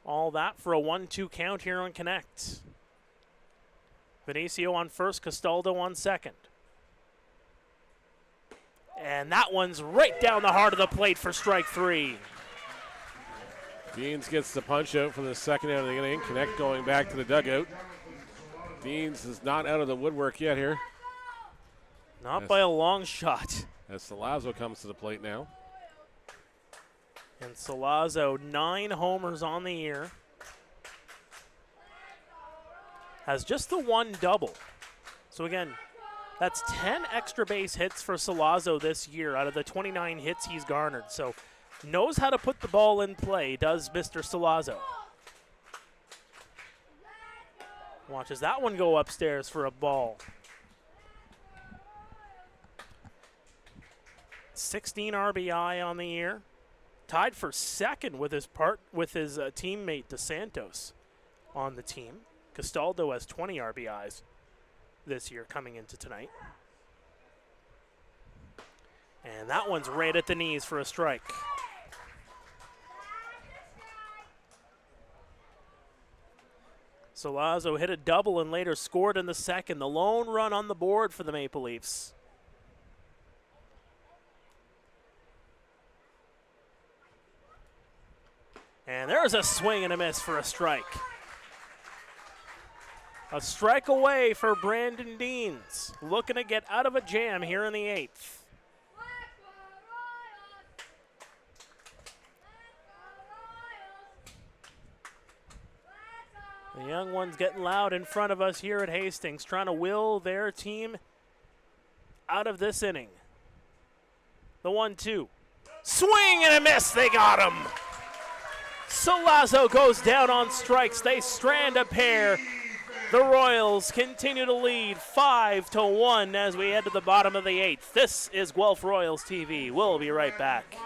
All that for a 1-2 count here on Connect. Venezia on first, Castaldo on second. And that one's right down the heart of the plate for strike three. Deans gets the punch out for the second out of the inning. Connect going back to the dugout. Deans is not out of the woodwork yet here. Not by a long shot. As Salazzo comes to the plate now. And Salazzo, 9 homers on the year. Has just the 1 double. So again, that's 10 extra base hits for Salazzo this year out of the 29 hits he's garnered. So knows how to put the ball in play, does Mr. Salazzo. Watches that one go upstairs for a ball. 16 RBI on the year. Tied for second with his teammate DeSantos on the team. Castaldo has 20 RBIs this year coming into tonight. And that one's right at the knees for a strike. Salazzo hit a double and later scored in the second. The lone run on the board for the Maple Leafs. And there's a swing and a miss for a strike. A strike away for Brandon Deans, looking to get out of a jam here in the 8th. The young ones getting loud in front of us here at Hastings, trying to will their team out of this inning. The 1-2. Swing and a miss, they got him. Salazzo goes down on strikes. They strand a pair. The Royals continue to lead 5-1 as we head to the bottom of the 8th. This is Guelph Royals TV. We'll be right back.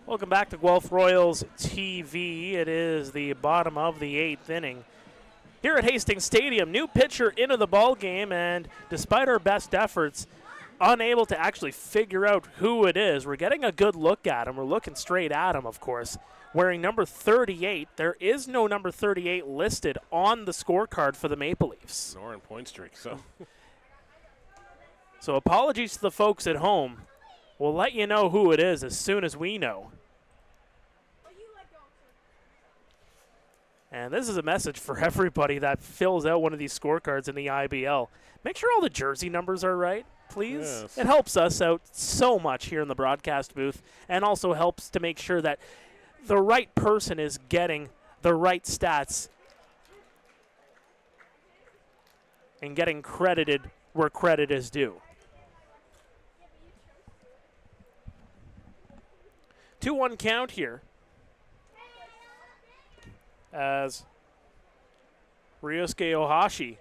Welcome back to Guelph Royals TV. It is the bottom of the 8th inning. Here at Hastings Stadium, new pitcher into the ball game, and despite our best efforts, unable to actually figure out who it is. We're getting a good look at him. We're looking straight at him, of course. wearing number 38. There is no number 38 listed on the scorecard for the Maple Leafs. Nor in point streak, so. So apologies to the folks at home. We'll let you know who it is as soon as we know. And this is a message for everybody that fills out one of these scorecards in the IBL. Make sure all the jersey numbers are right, please. Yes. It helps us out so much here in the broadcast booth, and also helps to make sure that the right person is getting the right stats and getting credited where credit is due. 2-1 count here as Ryosuke Ohashi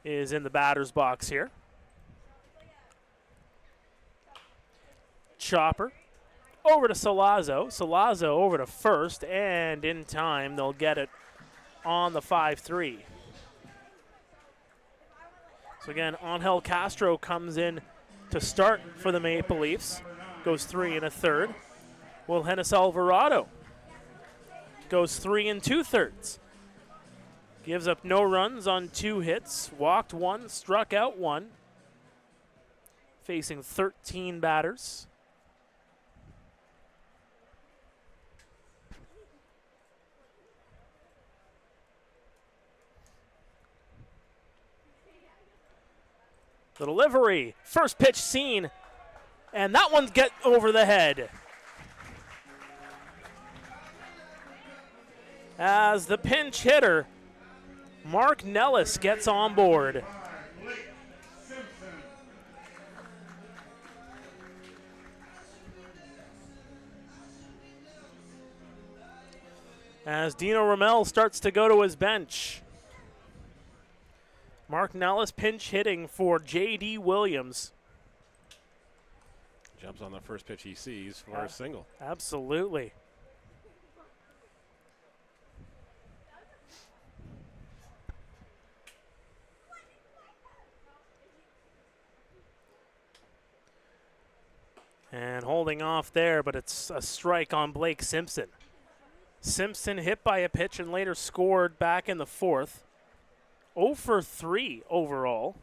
is in the batter's box here. Chopper over to Salazzo. Salazzo over to first, and in time they'll get it on the 5-3. So again, Angel Castro comes in to start for the Maple Leafs. Goes 3 1/3. Wilhenis Alvarado goes 3 2/3. Gives up no runs on 2 hits. Walked 1, struck out 1. Facing 13 batters. The delivery, first pitch seen, and that one's get over the head. As the pinch hitter, Mark Nellis gets on board. As Dino Ramel starts to go to his bench. Mark Nellis pinch hitting for J.D. Williams. Jumps on the first pitch he sees for a single. Absolutely. And holding off there, but it's a strike on Blake Simpson. Simpson hit by a pitch and later scored back in the 4th. 0 for 3 overall.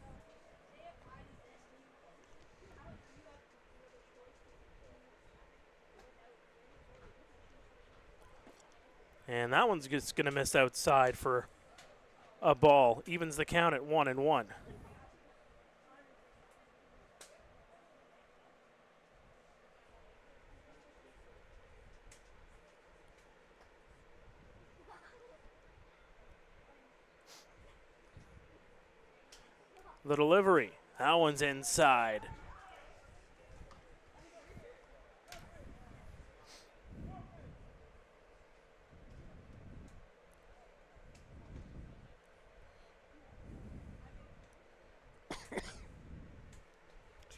And that one's just going to miss outside for a ball. Evens the count at 1-1. The delivery, that one's inside.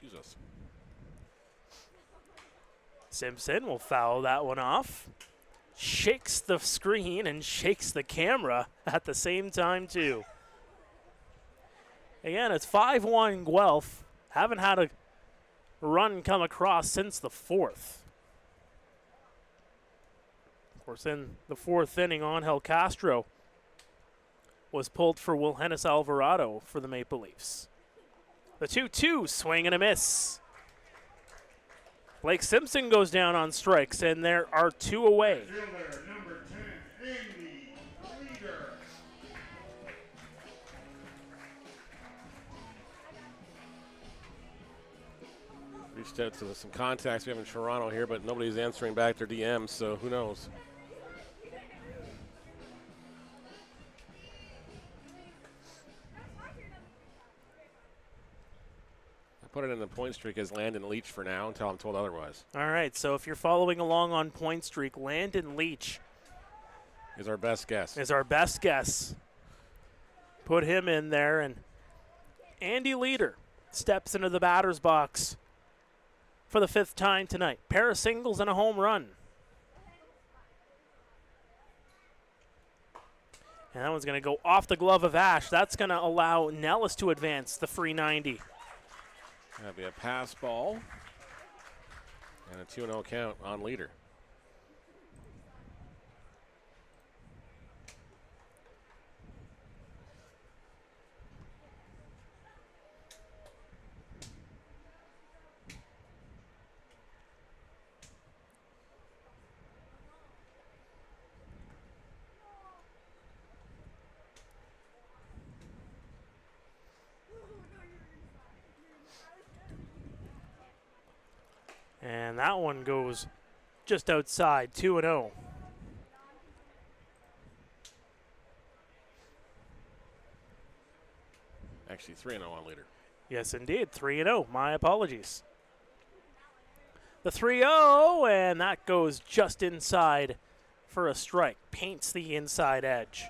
Jesus. Simpson will foul that one off. Shakes the screen and shakes the camera at the same time, too. Again, it's 5-1 Guelph. Haven't had a run come across since the 4th. Of course, in the 4th inning, Angel Castro was pulled for Wilhenis Alvarado for the Maple Leafs. The 2-2, swing and a miss. Blake Simpson goes down on strikes, and there are 2 away. Fielder, number 10, Andy Leader. Reached out to some contacts we have in Toronto here, but nobody's answering back their DMs, so who knows? I put it in the point streak as Landon Leach for now until I'm told otherwise. All right, so if you're following along on point streak, Landon Leach Is our best guess. is our best guess. Put him in there, and Andy Leader steps into the batter's box for the 5th time tonight. Pair of singles and a home run. And that one's going to go off the glove of Ash. That's going to allow Nellis to advance the free 90. That'll be a pass ball. And a 2-0 count on leader. And that one goes just outside, 2-0. Actually, 3-0 on leader. Yes, indeed, 3-0. My apologies. The 3-0, and that goes just inside for a strike. Paints the inside edge.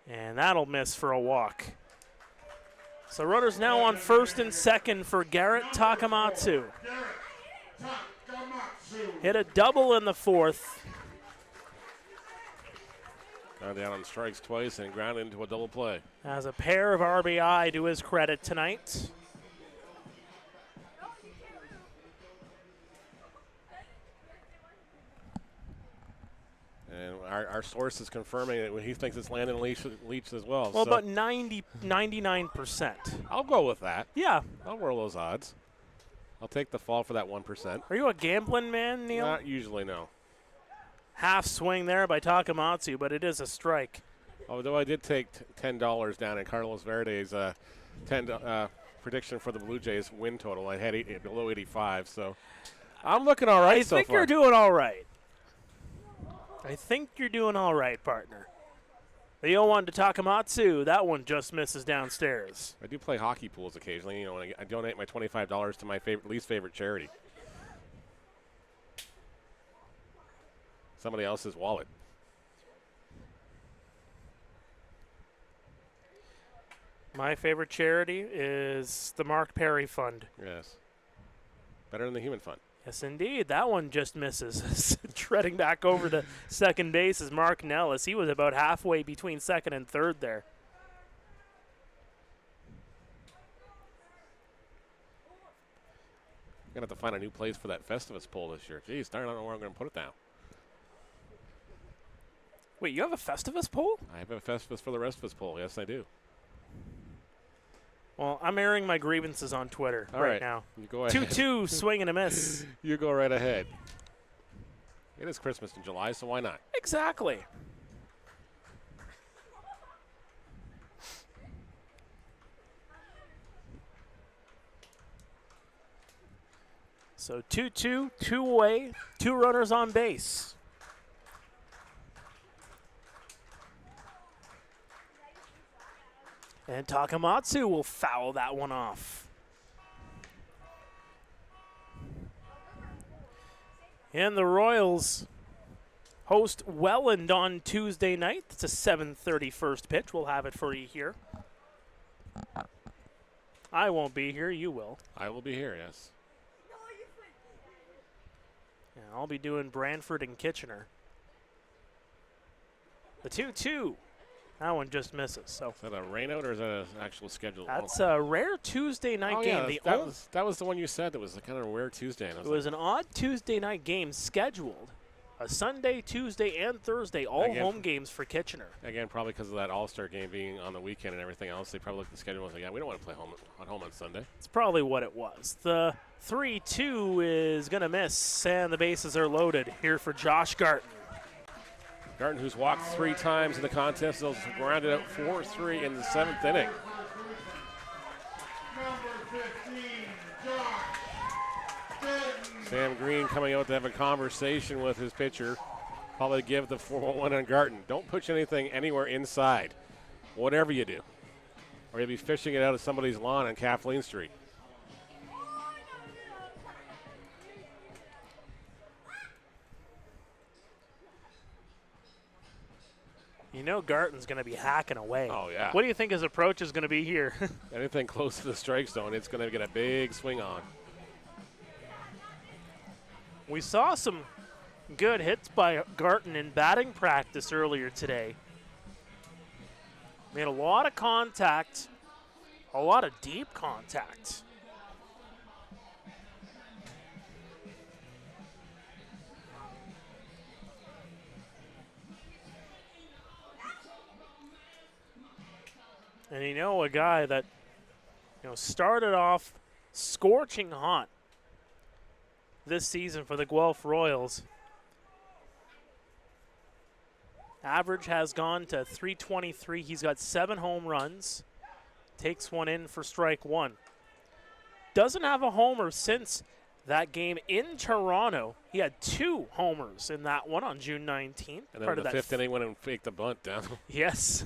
And that'll miss for a walk. So runners now on first and second for Garrett Takamatsu. Hit a double in the fourth. Gone down on strikes twice and grounded into a double play. Has a pair of RBI to his credit tonight. And our source is confirming that he thinks it's Landon Leach as well. Well, so about 99%. I'll go with that. Yeah. I'll roll those odds. I'll take the fall for that 1%. Are you a gambling man, Neil? Not usually, no. Half swing there by Takamatsu, but it is a strike. Although I did take $10 down in Carlos Verde's prediction for the Blue Jays win total. I had below 85, so I'm looking all right so far. I think you're doing all right. I think you're doing all right, partner. The 0-1 to Takamatsu. That one just misses downstairs. I do play hockey pools occasionally. You know, and I donate my $25 to my least favorite charity. Somebody else's wallet. My favorite charity is the Mark Perry Fund. Yes. Better than the Human Fund. Yes, indeed. That one just misses. Treading back over to second base is Mark Nellis. He was about halfway between second and third there. I'm going to have to find a new place for that Festivus pole this year. Jeez, darn, I don't know where I'm going to put it now. Wait, you have a Festivus pole? I have a Festivus for the rest of us pole. Yes, I do. Well, I'm airing my grievances on Twitter right now. You go ahead. 2-2, swing and a miss. You go right ahead. It is Christmas in July, so why not? Exactly. So 2-2, 2 away, 2 runners on base. And Takamatsu will foul that one off. And the Royals host Welland on Tuesday night. It's a 7:30 first pitch. We'll have it for you here. I won't be here. You will. I will be here, yes. Yeah, I'll be doing Brantford and Kitchener. The 2-2. That one just misses. So is that a rainout or is that an actual schedule? That's a rare Tuesday night game. Yeah, that was the one you said that was a kind of a rare Tuesday. It was an odd Tuesday night game scheduled. A Sunday, Tuesday, and Thursday, all home games for Kitchener. Again, probably because of that All-Star game being on the weekend and everything else. They probably looked at the schedule and was like, yeah, we don't want to play home on Sunday. It's probably what it was. The 3-2 is going to miss, and the bases are loaded here for Josh Garton. Garton, who's walked 3 times in the contest, has grounded out 4-3 in the 7th inning. Number 15, Josh Garton. Sam Green coming out to have a conversation with his pitcher. Probably give the 4-1 on Garton. Don't push anything anywhere inside, whatever you do. Or you'll be fishing it out of somebody's lawn on Kathleen Street. You know Garton's going to be hacking away. Oh, yeah. What do you think his approach is going to be here? Anything close to the strike zone, it's going to get a big swing on. We saw some good hits by Garton in batting practice earlier today. Made a lot of contact, a lot of deep contact. And a guy that started off scorching hot this season for the Guelph Royals. Average has gone to .323. He's got 7 home runs. Takes one in for strike one. Doesn't have a homer since that game in Toronto. He had 2 homers in that one on June 19th. And then in the 5th inning, went and faked the bunt down. Yes.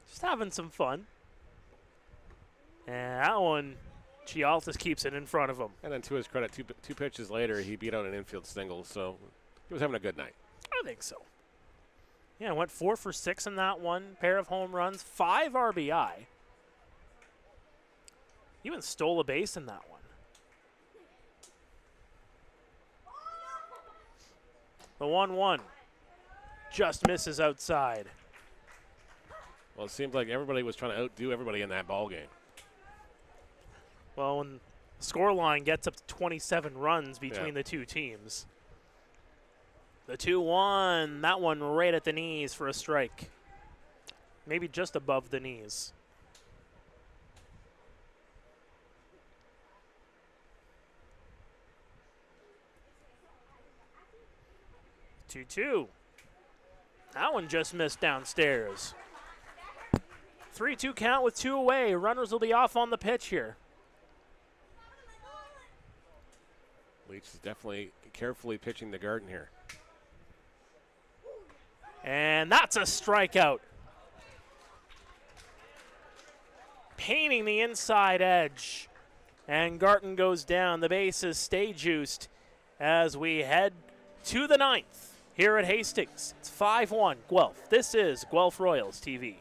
Just having some fun. And that one, Gialtis keeps it in front of him. And then to his credit, two pitches later, he beat out an infield single, so he was having a good night. I think so. Yeah, went 4 for 6 in that one. Pair of home runs, 5 RBI. Even stole a base in that one. The 1-1 just misses outside. Well, it seemed like everybody was trying to outdo everybody in that ball game. Well, when the scoreline gets up to 27 runs between the two teams. The 2-1, that one right at the knees for a strike. Maybe just above the knees. Two. That one just missed downstairs. 3-2 count with 2 away. Runners will be off on the pitch here. Leach is definitely carefully pitching the garden here. And that's a strikeout. Painting the inside edge. And Garton goes down. The bases stay juiced as we head to the 9th here at Hastings. It's 5-1 Guelph. This is Guelph Royals TV.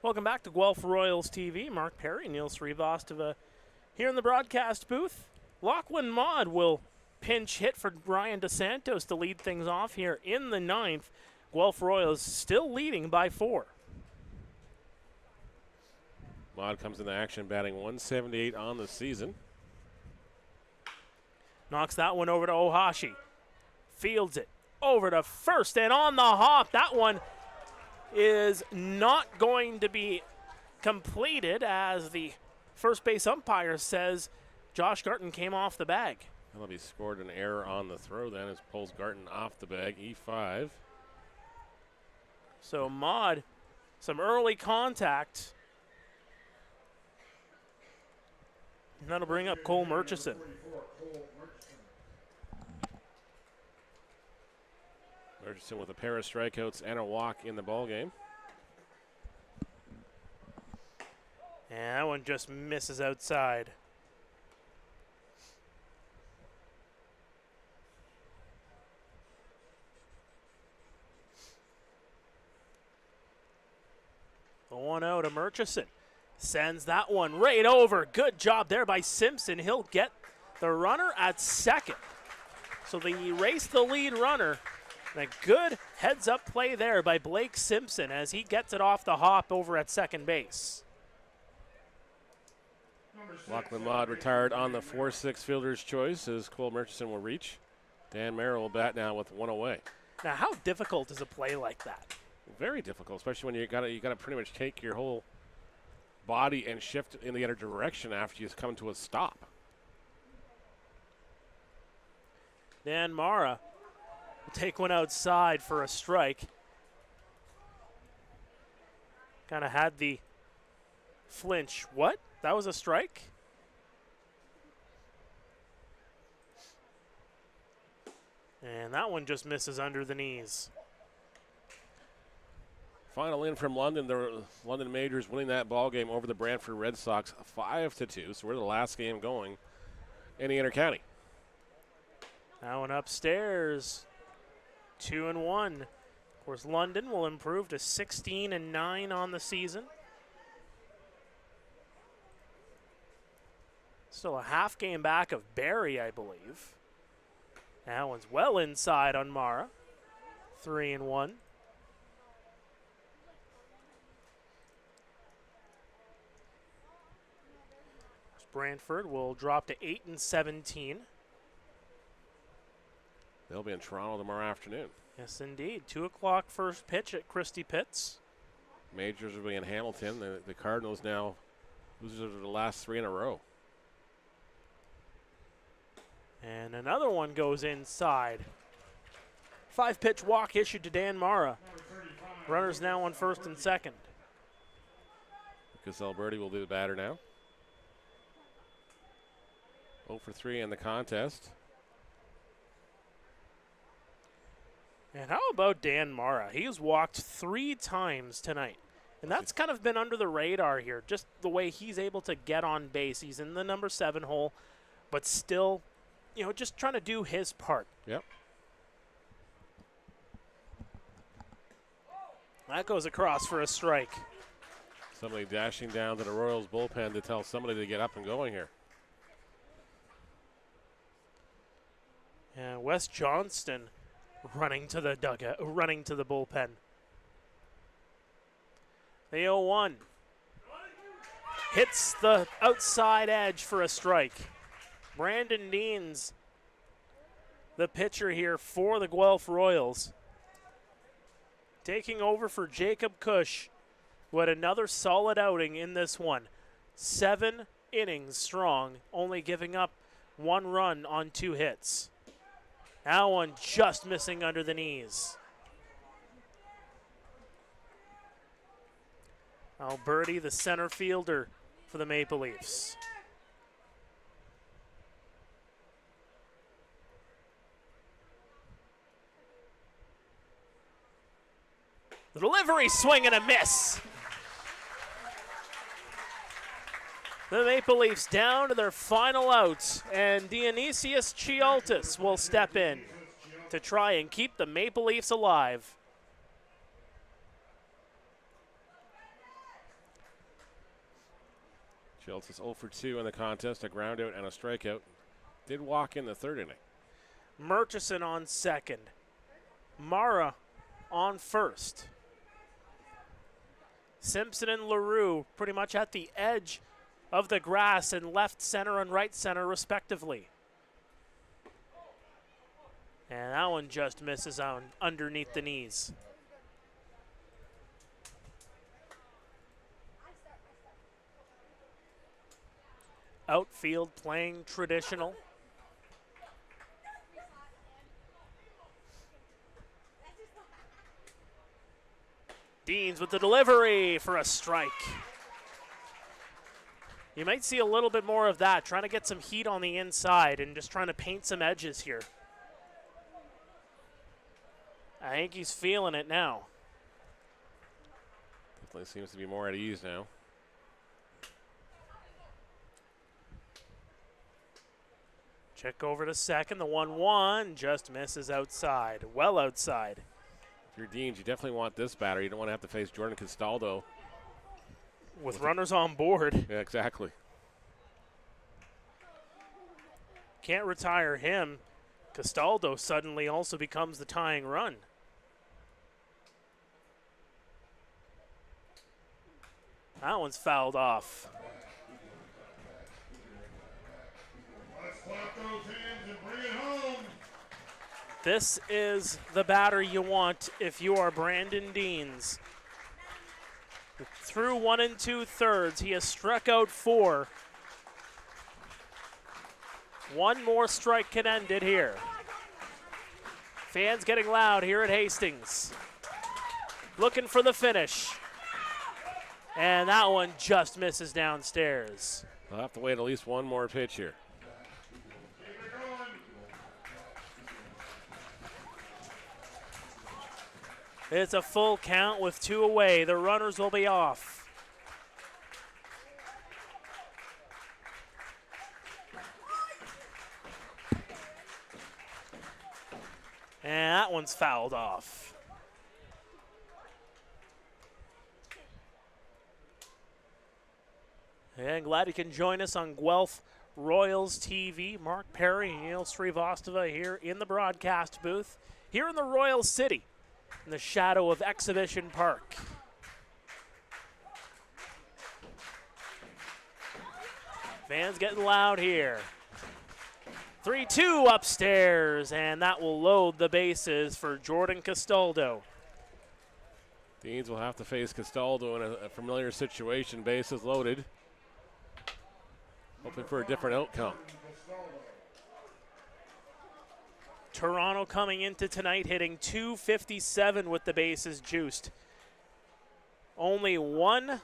Welcome back to Guelph Royals TV. Mark Perry, Neil Srivastava here in the broadcast booth. Lachlan Maud will pinch hit for Brian DeSantos to lead things off here in the 9th. Guelph Royals still leading by 4. Maud comes into action batting .178 on the season. Knocks that one over to Ohashi. Fields it over to first and on the hop. That one is not going to be completed as the first base umpire says Josh Garton came off the bag. That'll be scored an error on the throw then as pulls Garton off the bag, E5. So Maud, some early contact. And that'll bring up Cole Murchison. Murchison with a pair of strikeouts and a walk in the ball game. And that one just misses outside. The 1-0 to Murchison. Sends that one right over. Good job there by Simpson. He'll get the runner at second. So they erase the lead runner. And a good heads-up play there by Blake Simpson as he gets it off the hop over at second base. Lachlan Maud retired on the 4-6 fielder's choice as Cole Murchison will reach. Dan Merrill will bat now with one away. Now, how difficult is a play like that? Very difficult, especially when you gotta pretty much take your whole body and shift in the other direction after you come to a stop. Dan Mara will take one outside for a strike. Kind of had the flinch. What? That was a strike? And that one just misses under the knees. Final in from London. The London Majors winning that ball game over the Brantford Red Sox 5-2. So we're the last game going in the Intercounty. That one upstairs. 2-1. Of course, London will improve to 16-9 on the season. Still a half game back of Barrie, I believe. That one's well inside on Mara. 3-1. Brantford will drop to 8-17. They'll be in Toronto tomorrow afternoon. Yes, indeed. 2 o'clock first pitch at Christie Pitts. Majors will be in Hamilton. The Cardinals now losers of the last 3 in a row. And another one goes inside. 5-pitch walk issued to Dan Mara. Runners now on first and second. Lucas Alberti will be the batter now. 0 for 3 in the contest. And how about Dan Mara? He's walked 3 times tonight. And that's kind of been under the radar here, just the way he's able to get on base. He's in the number 7 hole, but still, just trying to do his part. Yep. That goes across for a strike. Somebody dashing down to the Royals bullpen to tell somebody to get up and going here. And Wes Johnston running to the dugout, running to the bullpen. The 0-1. Hits the outside edge for a strike. Brandon Deans, the pitcher here for the Guelph Royals. Taking over for Jacob Cush, who had another solid outing in this one. 7 innings strong, only giving up 1 run on 2 hits. That one just missing under the knees. Alberti, the center fielder for the Maple Leafs. The delivery, swing and a miss. The Maple Leafs down to their final outs, and Dionysius Chialtis will step in to try and keep the Maple Leafs alive. Chialtis 0 for 2 in the contest, a ground out and a strikeout. Did walk in the 3rd inning. Murchison on second. Mara on first. Simpson and LaRue pretty much at the edge of the grass in left center and right center respectively. And that one just misses on underneath the knees. Outfield playing traditional. Deans with the delivery for a strike. You might see a little bit more of that, trying to get some heat on the inside and just trying to paint some edges here. I think he's feeling it now. Definitely seems to be more at ease now. Check over to second. The 1-1 just misses outside. Well outside. If you're Deans, you definitely want this batter. You don't want to have to face Jordan Castaldo. With runners on board. Yeah, exactly. Can't retire him. Castaldo suddenly also becomes the tying run. That one's fouled off. Let's clap those hands and bring it home. This is the batter you want if you are Brandon Deans. Through 1 2/3, he has struck out 4. One more strike can end it here. Fans getting loud here at Hastings. Looking for the finish. And that one just misses downstairs. They'll have to wait at least one more pitch here. It's a full count with 2 away. The runners will be off. And that one's fouled off. And glad you can join us on Guelph Royals TV. Mark Perry and Neil Srivastava here in the broadcast booth, here in the Royal City, in the shadow of Exhibition Park. Fans getting loud here. 3-2 upstairs, and that will load the bases for Jordan Castaldo. Deans will have to face Castaldo in a familiar situation, bases loaded. Hoping for a different outcome. Toronto coming into tonight hitting .257 with the bases juiced. Only one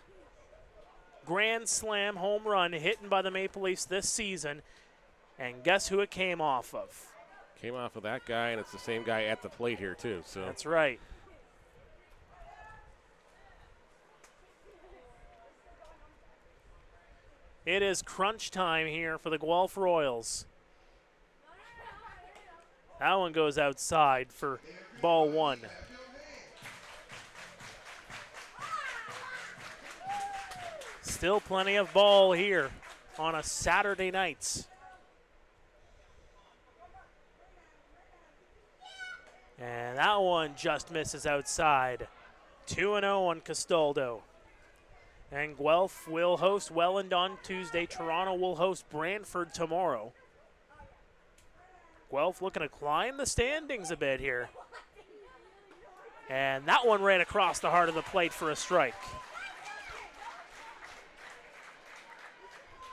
grand slam home run hit by the Maple Leafs this season, and guess who it came off of? Came off of that guy, and it's the same guy at the plate here too. So that's right. It is crunch time here for the Guelph Royals. That one goes outside for ball 1. Still plenty of ball here on a Saturday night. And that one just misses outside. 2-0 on Castaldo. And Guelph will host Welland on Tuesday. Toronto will host Brantford tomorrow. Guelph looking to climb the standings a bit here. And that one ran across the heart of the plate for a strike.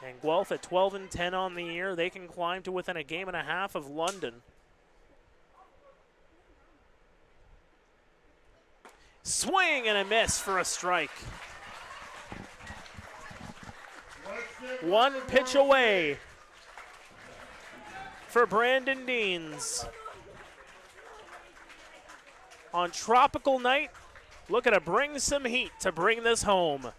And Guelph at 12-10 on the year. They can climb to within a game and a half of London. Swing and a miss for a strike. One pitch away for Brandon Deans. On tropical night, looking to bring some heat to bring this home.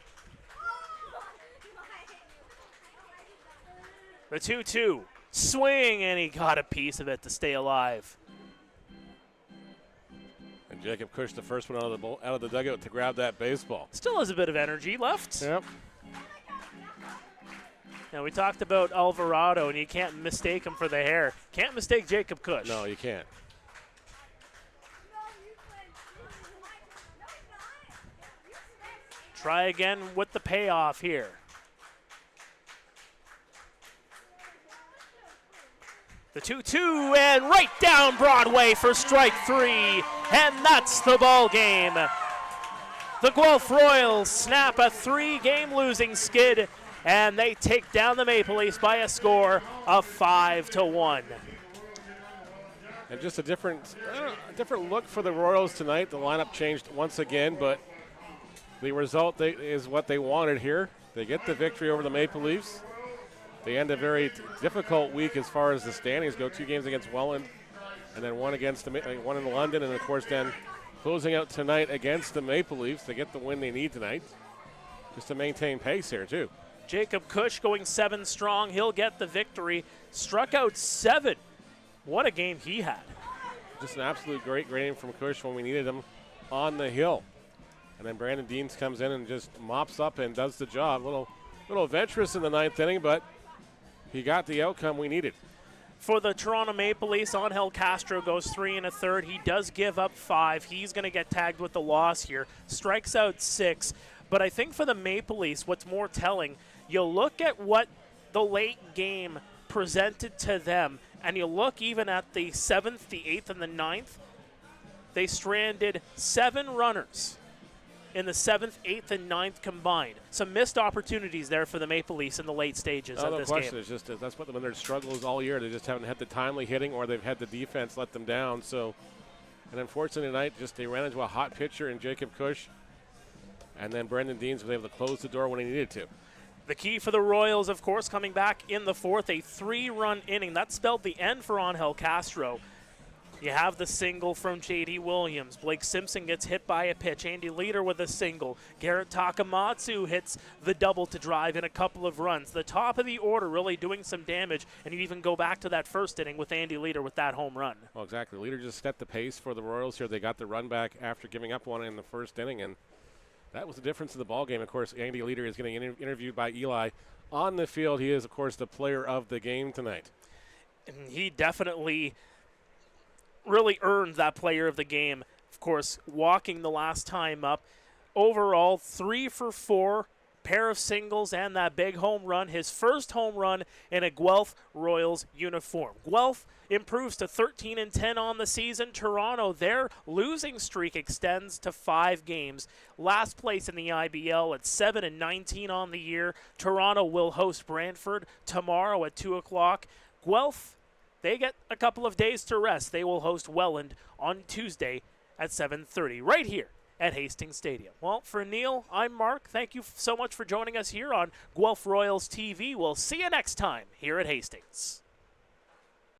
The 2-2. Swing, and he got a piece of it to stay alive. And Jacob Cush, the first one out of the dugout to grab that baseball. Still has a bit of energy left. Yep. Now, we talked about Alvarado, and you can't mistake him for the hair. Can't mistake Jacob Cush. No, you can't. Try again with the payoff here. The 2-2 and right down Broadway for strike 3, and that's the ball game. The Guelph Royals snap a 3-game losing skid, and they take down the Maple Leafs by a score of 5-1. And just a different look for the Royals tonight. The lineup changed once again, but the result is what they wanted here. They get the victory over the Maple Leafs. They end a very difficult week as far as the standings go. 2 games against Welland, and then one in London, and of course then closing out tonight against the Maple Leafs. They get the win they need tonight, just to maintain pace here too. Jacob Cush going 7 strong. He'll get the victory. Struck out 7. What a game he had. Just an absolute great game from Cush when we needed him on the hill. And then Brandon Deans comes in and just mops up and does the job. Little adventurous in the 9th inning, but he got the outcome we needed. For the Toronto Maple Leafs, Angel Castro goes 3 1/3. He does give up 5. He's going to get tagged with the loss here. Strikes out 6. But I think for the Maple Leafs, what's more telling, you look at what the late game presented to them, and you look even at the 7th, the 8th, and the 9th, they stranded 7 runners in the 7th, 8th, and 9th combined. Some missed opportunities there for the Maple Leafs in the late stages of this game. No question. It's just that's what their struggles all year. They just haven't had the timely hitting, or they've had the defense let them down. So, and unfortunately tonight, they ran into a hot pitcher in Jacob Cush, and then Brendan Deans was able to close the door when he needed to. The key for the Royals, of course, coming back in the 4th, a 3-run inning. That spelled the end for Angel Castro. You have the single from J.D. Williams. Blake Simpson gets hit by a pitch. Andy Leader with a single. Garrett Takamatsu hits the double to drive in a couple of runs. The top of the order really doing some damage, and you even go back to that first inning with Andy Leader with that home run. Well, exactly. Leader just set the pace for the Royals here. They got the run back after giving up one in the first inning, and that was the difference in the ball game. Of course, Andy Leader is getting interviewed by Eli on the field. He is, of course, the player of the game tonight. And he definitely really earned that player of the game. Of course, walking the last time up. Overall, 3 for 4, pair of singles and that big home run. His first home run in a Guelph Royals uniform. Guelph improves to 13-10 on the season. Toronto, their losing streak extends to 5 games. Last place in the IBL at 7-19 on the year. Toronto will host Brantford tomorrow at 2 o'clock. Guelph, they get a couple of days to rest. They will host Welland on Tuesday at 7:30 right here at Hastings Stadium. Well, for Neil, I'm Mark. Thank you so much for joining us here on Guelph Royals TV. We'll see you next time here at Hastings.